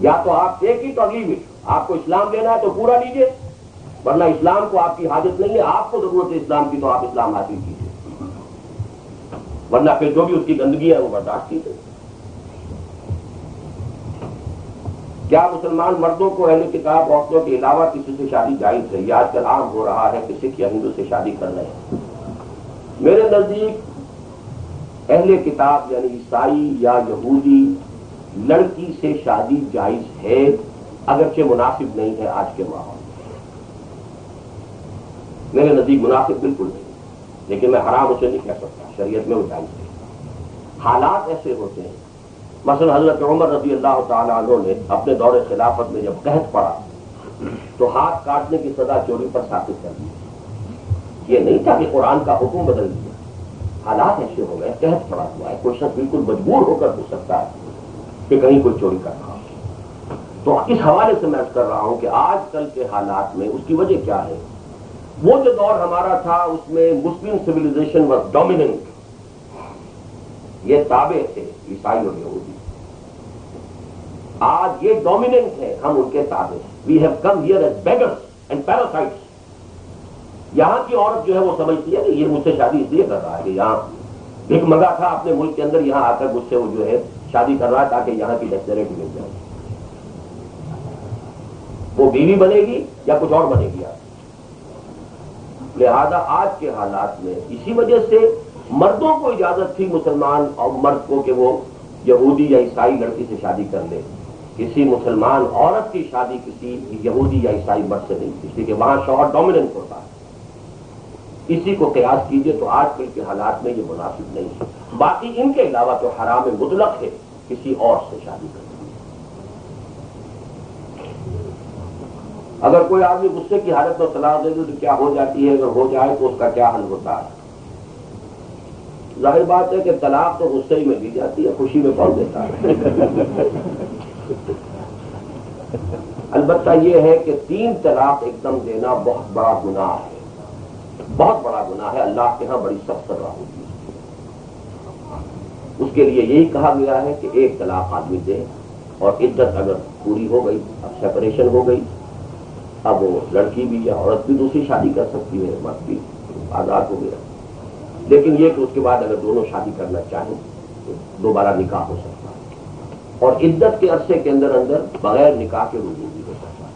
یا تو آپ take it or leave it. آپ کو اسلام لینا ہے تو پورا لیجیے، ورنہ اسلام کو آپ کی حاجت نہیں ہے، آپ کو ضرورت ہے اسلام کی تو آپ اسلام حاصل کیجیے، ورنہ پھر جو بھی اس کی گندگی ہے وہ برداشت کیجیے۔ کیا مسلمان مردوں کو اہل کتاب عورتوں کے علاوہ کسی سے شادی جائز ہے؟ یہ آج کل عام ہو رہا ہے کہ سکھ یا ہندو سے شادی کر رہے ہیں۔ میرے نزدیک اہل کتاب یعنی عیسائی یا یہودی لڑکی سے شادی جائز ہے، اگرچہ مناسب نہیں ہے آج کے ماحول میں، میرے نزدیک مناسب بالکل نہیں، لیکن میں حرام اسے نہیں کہہ سکتا، شریعت میں وہ جائز ہے۔ حالات ایسے ہوتے ہیں. مثلا حضرت عمر رضی اللہ تعالیٰ عنہ نے اپنے دور خلافت میں جب قحط پڑا تو ہاتھ کاٹنے کی سزا چوری پر ثابت کر دی. یہ نہیں تھا کہ قرآن کا حکم بدل دیا، حالات ایسے ہو گئے، قحط پڑا ہوا ہے، کوئی شخص بالکل مجبور ہو کر پوچھ سکتا ہے کہ کہیں کوئی چوری کر رہا. تو اس حوالے سے میں کر رہا ہوں کہ آج کل کے حالات میں اس کی وجہ کیا ہے. وہ جو دور ہمارا تھا اس میں مسلم سویلائزیشن واز ڈومیننٹ، یہ تابع تھے عیسائی اور یہودی. آج یہ ڈومیننٹ ہے، ہم ان کے تابع ہیں. We have come here as beggars and parasites. یہاں کی عورت جو ہے وہ سمجھتی ہے کہ یہ مجھ سے شادی اس لیے کر رہا ہے کہ یہاں بھیک منگا تھا اپنے ملک کے اندر، یہاں آ کر مجھ سے وہ جو ہے شادی کر رہا ہے تاکہ یہاں کی ڈیکچریٹ مل جائے. وہ بیوی بنے گی یا کچھ اور بنے گی. لہذا آج کے حالات میں اسی وجہ سے مردوں کو اجازت تھی مسلمان اور مرد کو کہ وہ یہودی یا عیسائی لڑکی سے شادی کر لے. کسی مسلمان عورت کی شادی کسی یہودی یا عیسائی مرد سے نہیں تھی، اس لیے کہ وہاں شوہر ڈومیننٹ ہوتا ہے. اسی کو قیاس کیجئے تو آج کل کے حالات میں یہ مناسب نہیں ہے. باقی ان کے علاوہ تو حرام مطلق ہے کسی اور سے شادی کرنا. اگر کوئی آدمی غصے کی حالت میں طلاق دے دے تو کیا ہو جاتی ہے، اگر ہو جائے تو اس کا کیا حل ہوتا ہے؟ ظاہر بات ہے کہ طلاق تو غصے ہی میں دی جاتی ہے، خوشی میں کون دیتا ہے. البتہ یہ ہے کہ 3 طلاق ایک دم دینا بہت بڑا گناہ ہے، بہت بڑا گناہ ہے. اللہ کے ہاں بڑی سخت سزا ہوگی. اس کے لیے یہی کہا گیا ہے کہ 1 طلاق آدمی دے اور عدت اگر پوری ہو گئی، اب سیپریشن ہو گئی، اب وہ لڑکی بھی یا عورت بھی دوسری شادی کر سکتی ہے، مرد بھی آزاد ہو گیا. لیکن یہ کہ اس کے بعد اگر دونوں شادی کرنا چاہیں تو دوبارہ نکاح ہو سکتا ہے، اور عدت کے عرصے کے اندر بغیر نکاح کے رجوع بھی ہو سکتا ہے.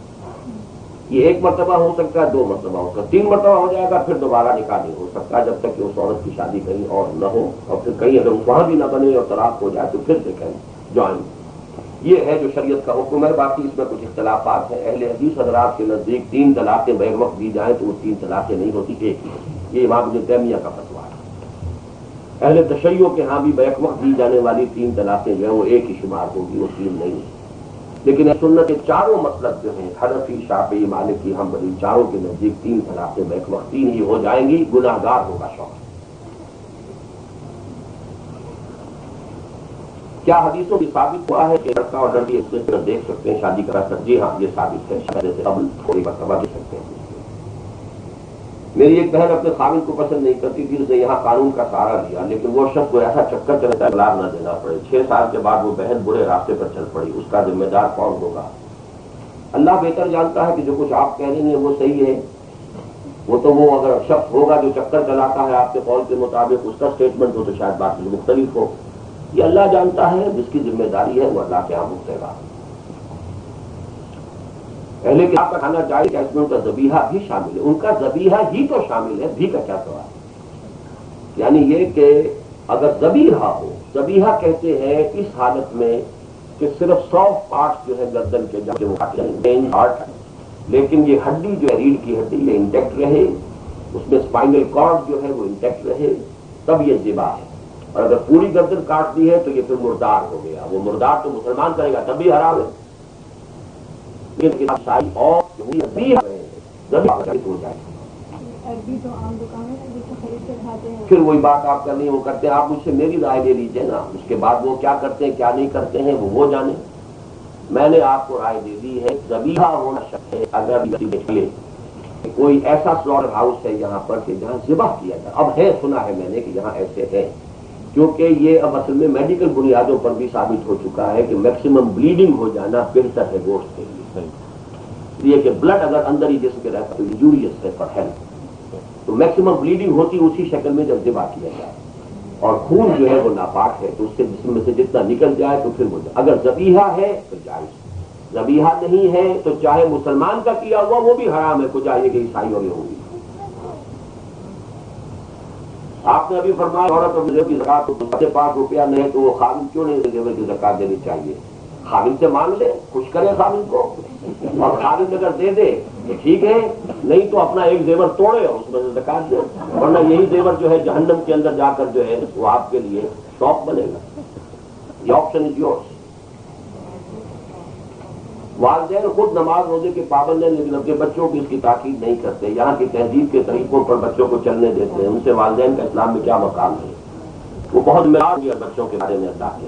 یہ 1 مرتبہ ہو سکتا ہے، 2 مرتبہ ہو سکتا ہے، 3 مرتبہ ہو جائے گا، پھر دوبارہ نکاح نہیں ہو سکتا جب تک کہ اس عورت کی شادی کہیں اور نہ ہو، اور پھر کہیں اگر وہاں بھی نہ بنے اور طلاق ہو جائے تو پھر سے کہیں جوائن. یہ ہے جو شریعت کا حکم ہے. باقی اس میں کچھ اختلافات ہیں. اہل حدیث حضرات کے نزدیک 3 طلاقیں بیک وقت دی جائیں تو وہ 3 طلاقیں نہیں ہوتی، 1 ہی. یہ امام ابن تیمیہ کا فتویٰ ہے. اہل تشیع کے ہاں بھی بیک وقت دی جانے والی 3 طلاقیں جو ہیں وہ 1 ہی شمار ہوگی، وہ 3 نہیں. لیکن سنت کے چاروں مطلب جو ہیں حنفی، شافعی، مالکی، حنبلی، چاروں کے نزدیک 3 طلاقیں بیک وقت 3 ہی ہو جائیں گی. گناہگار ہوگا شوہر. کیا حدیثوں کی ثابت ہوا ہے کہ لڑکا اور لڑکی ایک دوسرے کو دیکھ سکتے ہیں، شادی کرا سکتے ہیں؟ جی ہاں، یہ ثابت ہے. شادی سے قبل تھوڑی مرتبہ دیکھ سکتے ہیں. میری ایک بہن اپنے خاوند کو پسند نہیں کرتی تھی، اس نے یہاں قانون کا سہارا لیا، لیکن وہ شخص کو ایسا چکر چلتا ہے طلاق نہ دینا پڑے. 6 سال کے بعد وہ بہن برے راستے پر چل پڑی. اس کا ذمہ دار کون ہوگا؟ اللہ بہتر جانتا ہے کہ جو کچھ آپ کہہ رہی ہیں وہ صحیح ہے. وہ تو وہ اگر شخص ہوگا جو چکر چلاتا ہے آپ کے قول کے مطابق، اس کا اسٹیٹمنٹ ہو تو شاید بات مختلف ہو. یہ اللہ جانتا ہے، جس کی ذمہ داری ہے وہ اللہ کے یہاں مقتضا. پہلے کہ آپ کا کھانا چاہیے کہ اس میں ان کا ذبیحہ بھی شامل ہے. ان کا ذبیحہ ہی تو شامل ہے، بھی کا کیا سوال؟ یعنی یہ کہ اگر ذبیحہ ہو، ذبیحہ کہتے ہیں اس حالت میں کہ صرف 100 پارٹس جو ہے گردن کے جب وہ ہارٹ ہے، لیکن یہ ہڈی جو ہے ریڑھ کی ہڈی یہ انٹیکٹ رہے، اس میں اسپائنل کارڈ جو ہے وہ انٹیکٹ رہے، تب یہ ذبح ہے. اور اگر پوری گردن کاٹ دی ہے تو یہ پھر مردار ہو گیا. وہ مردار تو مسلمان کرے گا تب بھی حرام ہے. عیسائی اور ہو جائے پھر وہی بات آپ کرنی وہ کرتے ہیں. آپ مجھ سے میری رائے لے لیجیے نا، اس کے بعد وہ کیا کرتے ہیں کیا نہیں کرتے ہیں وہ جانے. میں نے آپ کو رائے دے دی ہے ذبیحہ ہونا شرط ہے. اگر نکلے کوئی ایسا سلوٹر ہاؤس ہے یہاں پر کہ جہاں ذبح کیا جائے، اب ہے سنا ہے میں نے کہ یہاں ایسے ہے، کیونکہ یہ اب اصل میں میڈیکل بنیادوں پر بھی ثابت ہو چکا ہے کہ میکسیمم بلیڈنگ ہو جانا بہتر ہے گوشت کے لیے. یہ کہ بلڈ اگر اندر ہی جسم کے رہتا تو انجوریس ہے فار ہیلتھ. تو میکسیمم بلیڈنگ ہوتی اسی شکل میں جب ذبح کیا جائے، اور خون جو ہے وہ ناپاک ہے تو اس سے جسم میں سے جتنا نکل جائے تو پھر وہ اگر ذبیحہ ہے تو جائز. ذبیحہ نہیں ہے تو چاہے مسلمان کا کیا ہوا وہ بھی حرام ہے، کو چاہیے کہ عیسائی اور یہودی. آپ نے ابھی فرمایا عورت اور زیور کی زکات کو 5 روپیہ نہیں ہے تو وہ خاوند کیوں نہیں زیور کی زکات دینی چاہیے؟ خاوند سے مانگ لے، خوش کرے خاوند کو، اور خاوند اگر دے دے تو ٹھیک ہے، نہیں تو اپنا ایک زیور توڑے اور اس میں سے زکات دے، ورنہ یہی زیور جو ہے جہنم کے اندر جا کر جو ہے وہ آپ کے لیے شوق بنے گا. یہ آپشن از یورس. والدین خود نماز روزے کے پابند ہیں لیکن اپنے بچوں کی اس کی تاکید نہیں کرتے. یہاں کی تہذیب کے طریقوں پر بچوں کو چلنے دیتے ہیں. ان سے والدین کا اسلام میں کیا مقام ہے؟ وہ بہت معیار دیا بچوں کے بارے میں اللہ کے.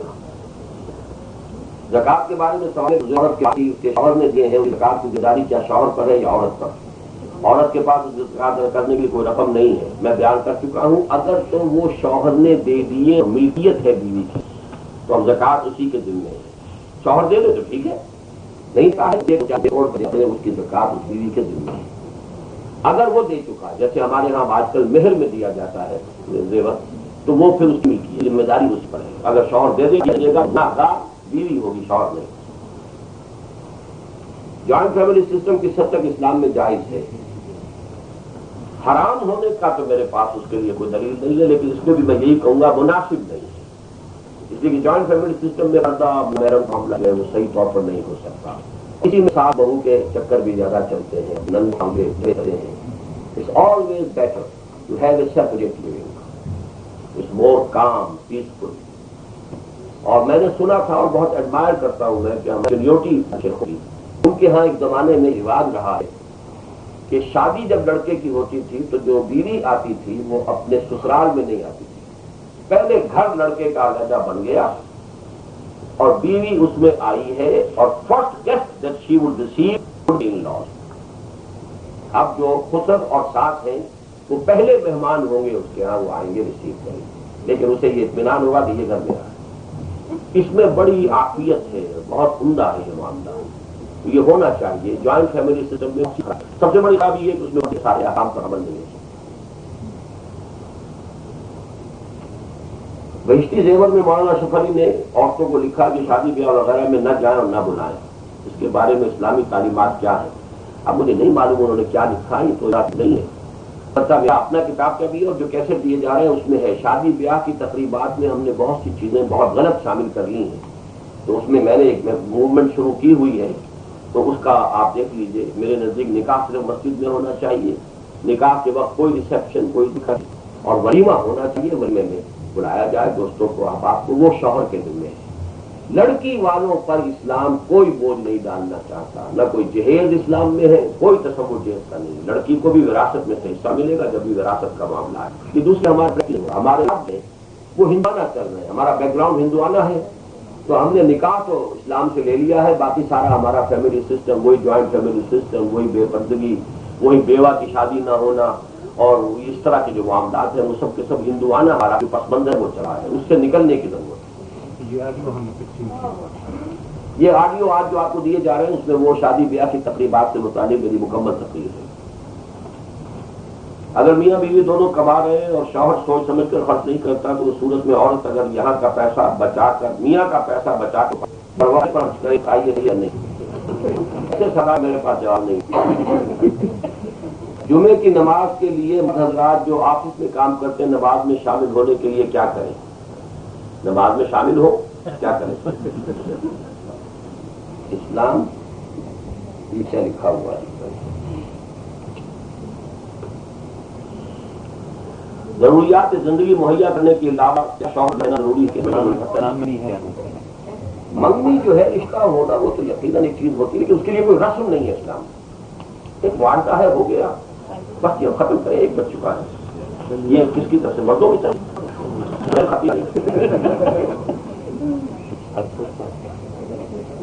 زکات کے بارے میں سوال عورت کے شوہر نے دیے ہیں، زکات کی ذمہ داری کیا شوہر پر ہے یا عورت پر؟ عورت کے پاس زکات ادا کرنے کی کوئی رقم نہیں ہے. میں بیان کر چکا ہوں، اگر تو وہ شوہر نے دے دیے، ملکیت ہے بیوی کی، تو اب زکات اسی کے ذمہ ہے. شوہر دے دے تو ٹھیک ہے، نہیں اس کی زکات اس بیوی کے ذمہ ہے. اگر وہ دے چکا، جیسے ہمارے یہاں آج کل مہر میں دیا جاتا ہے زیور، تو وہ پھر اس کی ذمہ داری اس پر ہے. اگر شوہر دے دے گا گناہگار بیوی ہوگی، شوہر نہیں. جوائنٹ فیملی سسٹم کس حد تک اسلام میں جائز ہے؟ حرام ہونے کا تو میرے پاس اس کے لیے کوئی دلیل نہیں ہے، لیکن اس میں بھی میں یہی کہوں گا مناسب نہیں ہے. اس لیے کہ جوائنٹ فیملی سسٹم میں پردہ محرم معاملہ ہے وہ صحیح طور پر نہیں ہو سکتا. اسی میں صاحب بہو کے چکر بھی زیادہ چلتے ہیں، نند مانگے دیتے ہیں. It's always better to have a separate living. It's more calm peaceful. اور میں نے سنا تھا اور بہت ایڈمائر کرتا ہوں میں کہ ہماری ان کے ہاں ایک زمانے میں رواج رہا ہے کہ شادی جب لڑکے کی ہوتی تھی تو جو بیوی آتی تھی وہ اپنے سسرال میں نہیں آتی تھی. پہلے گھر لڑکے کا علیحدہ بن گیا اور بیوی اس میں آئی ہے، اور first guest that she would receive in laws. اب جو خسر اور ساس ہیں وہ پہلے مہمان ہوں گے اس کے ہاں، وہ آئیں گے ریسیو کریں گے، لیکن اسے یہ اطمینان ہوگا کہ یہ گھر میرا ہے. اس میں بڑی عافیت ہے، بہت عمدہ ہے یہ معاملہ. یہ ہونا چاہیے. جوائنٹ فیملی سسٹم میں سب سے بڑی خرابی یہ ہے کہ اس میں بڑے سارے احکام پر عمل نہیں ہے. بہشتی زیور میں مولانا اشرف علی نے عورتوں کو لکھا کہ شادی بیاہ وغیرہ میں نہ جائیں اور نہ بلائیں. اس کے بارے میں اسلامی تعلیمات کیا ہے؟ اب مجھے نہیں معلوم انہوں نے کیا لکھا، یہ تو یاد نہیں ہے. پتہ میرا اپنا کتاب کا بھی ہے اور جو کیسے دیے جا رہے ہیں اس میں ہے. شادی بیاہ کی تقریبات میں ہم نے بہت سی چیزیں بہت غلط شامل کر لی ہیں، تو اس میں میں نے ایک موومنٹ شروع کی ہوئی ہے، تو اس کا آپ دیکھ لیجئے. میرے نزدیک نکاح صرف مسجد میں ہونا چاہیے. نکاح کے وقت کوئی ریسیپشن، کوئی دکھا اور ولیمہ ہونا چاہیے. ولیمے میں بلایا جائے دوستوں کو، احباب کو، وہ شوہر کے ذمہ ہے. لڑکی والوں پر اسلام کوئی بوجھ نہیں ڈالنا چاہتا، نہ کوئی جہیز اسلام میں ہے، کوئی تصور جہیز کا نہیں. لڑکی کو بھی وراثت میں سے حصہ ملے گا جب بھی وراثت کا معاملہ ہے. یہ دوسرے ہمارے آپ نے وہ ہندوانہ چل رہے ہیں، ہمارا بیک گراؤنڈ ہندوانہ ہے، تو ہم نے نکاح تو اسلام سے لے لیا ہے، باقی سارا ہمارا فیملی سسٹم وہی جوائنٹ فیملی سسٹم، وہی بے پردگی، وہی بیوہ کی شادی نہ ہونا اور اس طرح کے جو معاملات ہیں وہ سب کے سب ہندوانہ ہمارا جو پس منظر وہ چلا ہے. اس سے نکلنے کی ضرورت ہے. یہ آڈیو آج جو آپ کو دیے جا رہے ہیں اس میں وہ شادی بیاہ کی تقریبات سے متعلق میری مکمل تقریر ہے. اگر میاں بیوی دونوں کما رہے ہیں اور شوہر سوچ سمجھ کر خرچ نہیں کرتا تو اس صورت میں عورت اگر یہاں کا پیسہ بچا کر، میاں کا پیسہ بچا کر خرچ کرے چاہیے یا نہیں؟ ایسے سوال میرے پاس جواب نہیں. جمعے کی نماز کے لیے حضرات جو آفس میں کام کرتے ہیں نماز میں شامل ہونے کے لیے کیا کریں؟ نماز میں شامل ہو کیا کریں؟ اسلام پیچھے لکھا ہوا ہے. ضروریات زندگی مہیا کرنے کے علاوہ کیا شوہر رہنا ضروری ہے؟ منگنی جو ہے رشتہ ہونا وہ تو یقیناً ایک چیز ہوتی ہے، لیکن اس کے لیے کوئی رسم نہیں ہے اسلام. ایک معاہدہ ہے، ہو گیا بس. یہ ختم کریں، ایک بچ چکا ہے. یہ کس کی طرف سے؟ مردوں کی طرف.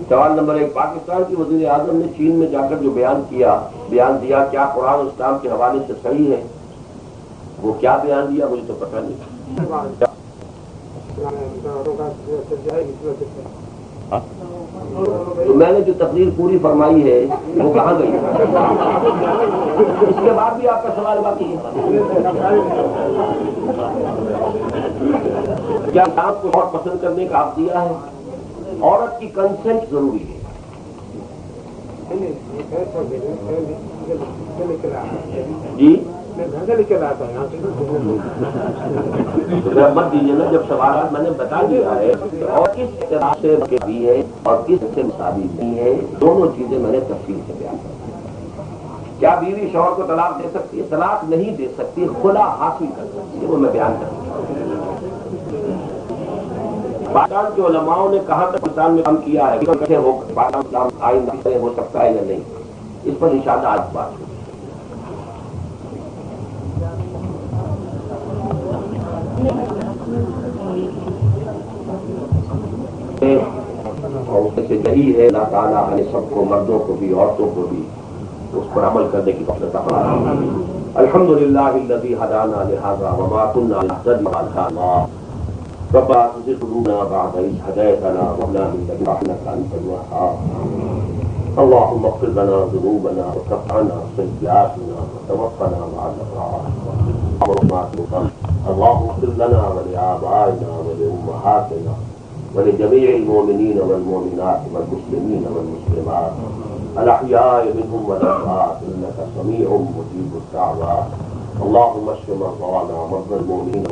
سوال نمبر 1، پاکستان کی وزیر اعظم نے چین میں جا کر جو بیان دیا کیا قرآن و اسلام کے حوالے سے صحیح ہے؟ وہ کیا بیان دیا مجھے تو پتہ نہیں. تو میں نے جو تقریر پوری فرمائی ہے وہ کہاں گئی؟ اس کے بعد بھی آپ کا سوال باقی ہے. کیا آپ کو بہت پسند کرنے کا آپ دیا ہے؟ عورت کی کنسنٹ ضروری ہے. جی مت دیجیے نا، جب سوالات میں نے بتا دیا ہے اور کس طرح سے بھی ہے اور کس سے مساوی نہیں ہے، دونوں چیزیں میں نے تفصیل سے بیان کی. کیا بیوی شوہر کو طلاق دے سکتی ہے؟ طلاق نہیں دے سکتی، خلا حاصل کر سکتی ہے، وہ میں بیان کروں گا۔ پاکستان کے علماء نے کہاں تک پاکستان میں کام کیا ہے، پاکستان آئندہ ہو سکتا ہے یا نہیں، اس پر انشاءاللہ آج بات ہوگی۔ اور اس سے یہی ہے اللہ تعالیٰ ہمیں سب کو، مردوں کو بھی عورتوں کو بھی، اس پر عمل کرنے کی توفیق عطا فرمائے۔ الحمدللہ الذی ہدانا لہذا وما كنا لنهتدی لولا ان هدانا الله، ربنا لا تزغ قلوبنا بعد إذ هديتنا وهب لنا من لدنك رحمة أنت الوهاب، اللهم اغفر لنا ذنوبنا وكفر عنا سيئاتنا وتوفنا مع الأبرار، اللهم اغفر لنا ولآبائنا ولأمهاتنا ولجميع المؤمنين والمؤمنات والمسلمين والمسلمات الأحياء منهم والأموات إنك سميع مجيب الدعوات، اللهم اشف مرضانا ومرضى المؤمنين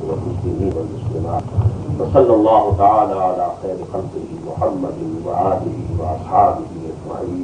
والمسلمين والمسلمات، وصلى الله تعالى على خير خلقه محمد وآله وأصحابه أجمعين.